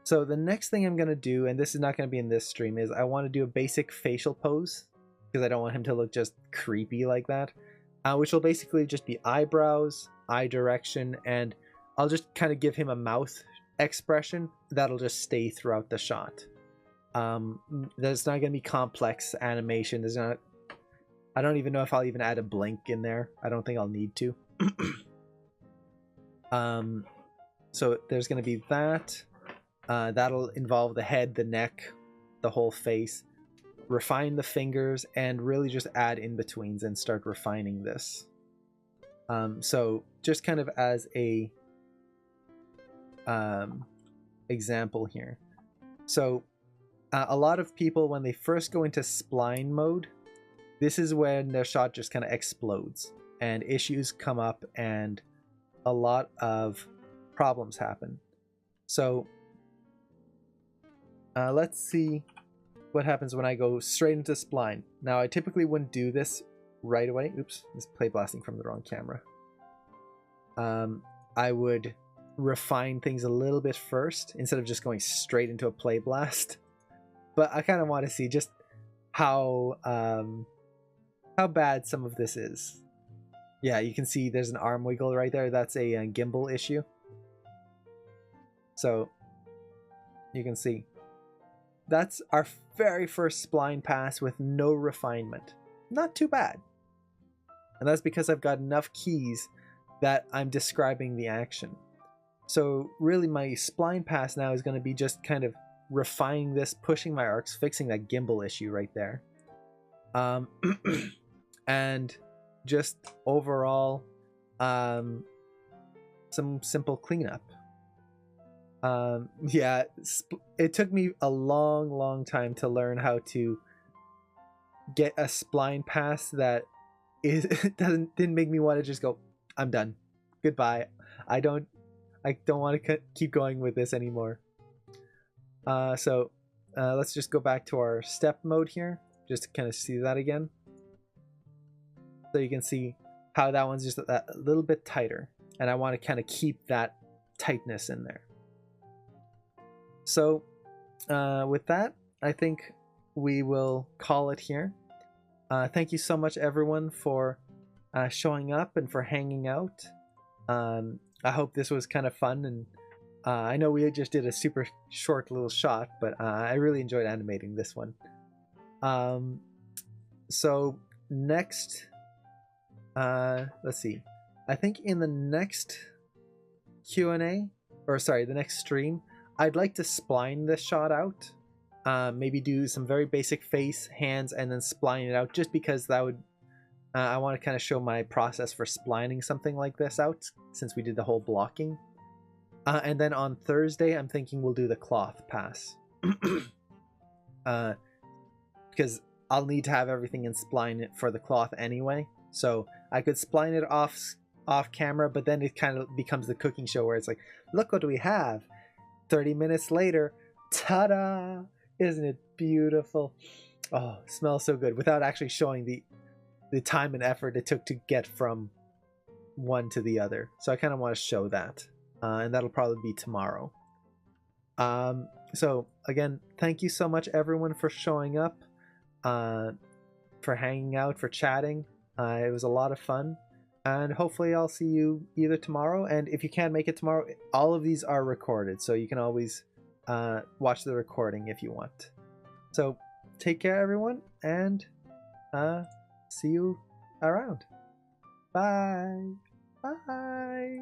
So the next thing I'm gonna do, and this is not gonna be in this stream, is I want to do a basic facial pose because I don't want him to look just creepy like that, which will basically just be eyebrows, eye direction, and I'll just kind of give him a mouth expression that'll just stay throughout the shot. There's not gonna be complex animation. I don't even know if I'll even add a blink in there. I don't think I'll need to. So there's gonna be that. That'll involve the head, the neck, the whole face. Refine the fingers and really just add in-betweens and start refining this. So just kind of as a example here. So a lot of people, when they first go into spline mode, this is when their shot just kind of explodes and issues come up and a lot of problems happen. So let's see what happens when I go straight into spline. Now I typically wouldn't do this right away. Oops, this is play blasting from the wrong camera. I would refine things a little bit first instead of just going straight into a play blast. But I kind of want to see just how bad some of this is. Yeah, you can see there's an arm wiggle right there. That's a gimbal issue. So you can see that's our very first spline pass with no refinement. Not too bad. And that's because I've got enough keys that I'm describing the action. So really my spline pass now is going to be just kind of refining this, pushing my arcs, fixing that gimbal issue right there. And just overall some simple cleanup. Yeah, it took me a long time to learn how to get a spline pass that didn't make me want to just go, I'm done, goodbye, I don't want to keep going with this anymore. So let's just go back to our step mode here just to kind of see that again. So you can see how that one's just a little bit tighter, and I want to kind of keep that tightness in there. So with that, I think we will call it here. Thank you so much everyone for showing up and for hanging out. I hope this was kind of fun, and I know we just did a super short little shot, but I really enjoyed animating this one. So next, let's see, I think in the next Q&A, or sorry, the next stream, I'd like to spline this shot out. Maybe do some very basic face, hands, and then spline it out, just because that would I want to kind of show my process for splining something like this out, since we did the whole blocking. And then on Thursday, I'm thinking we'll do the cloth pass. Because I'll need to have everything in spline for the cloth anyway. So I could spline it off camera, but then it kind of becomes the cooking show where it's like, look what we have. 30 minutes later, ta-da! Isn't it beautiful? Oh, it smells so good without actually showing the time and effort it took to get from one to the other. So I kind of want to show that. And that'll probably be tomorrow. So again, thank you so much everyone for showing up, for hanging out, for chatting. It was a lot of fun. And hopefully I'll see you either tomorrow, and if you can't make it tomorrow, all of these are recorded, so you can always watch the recording if you want. So take care everyone, and see you around. Bye. Bye.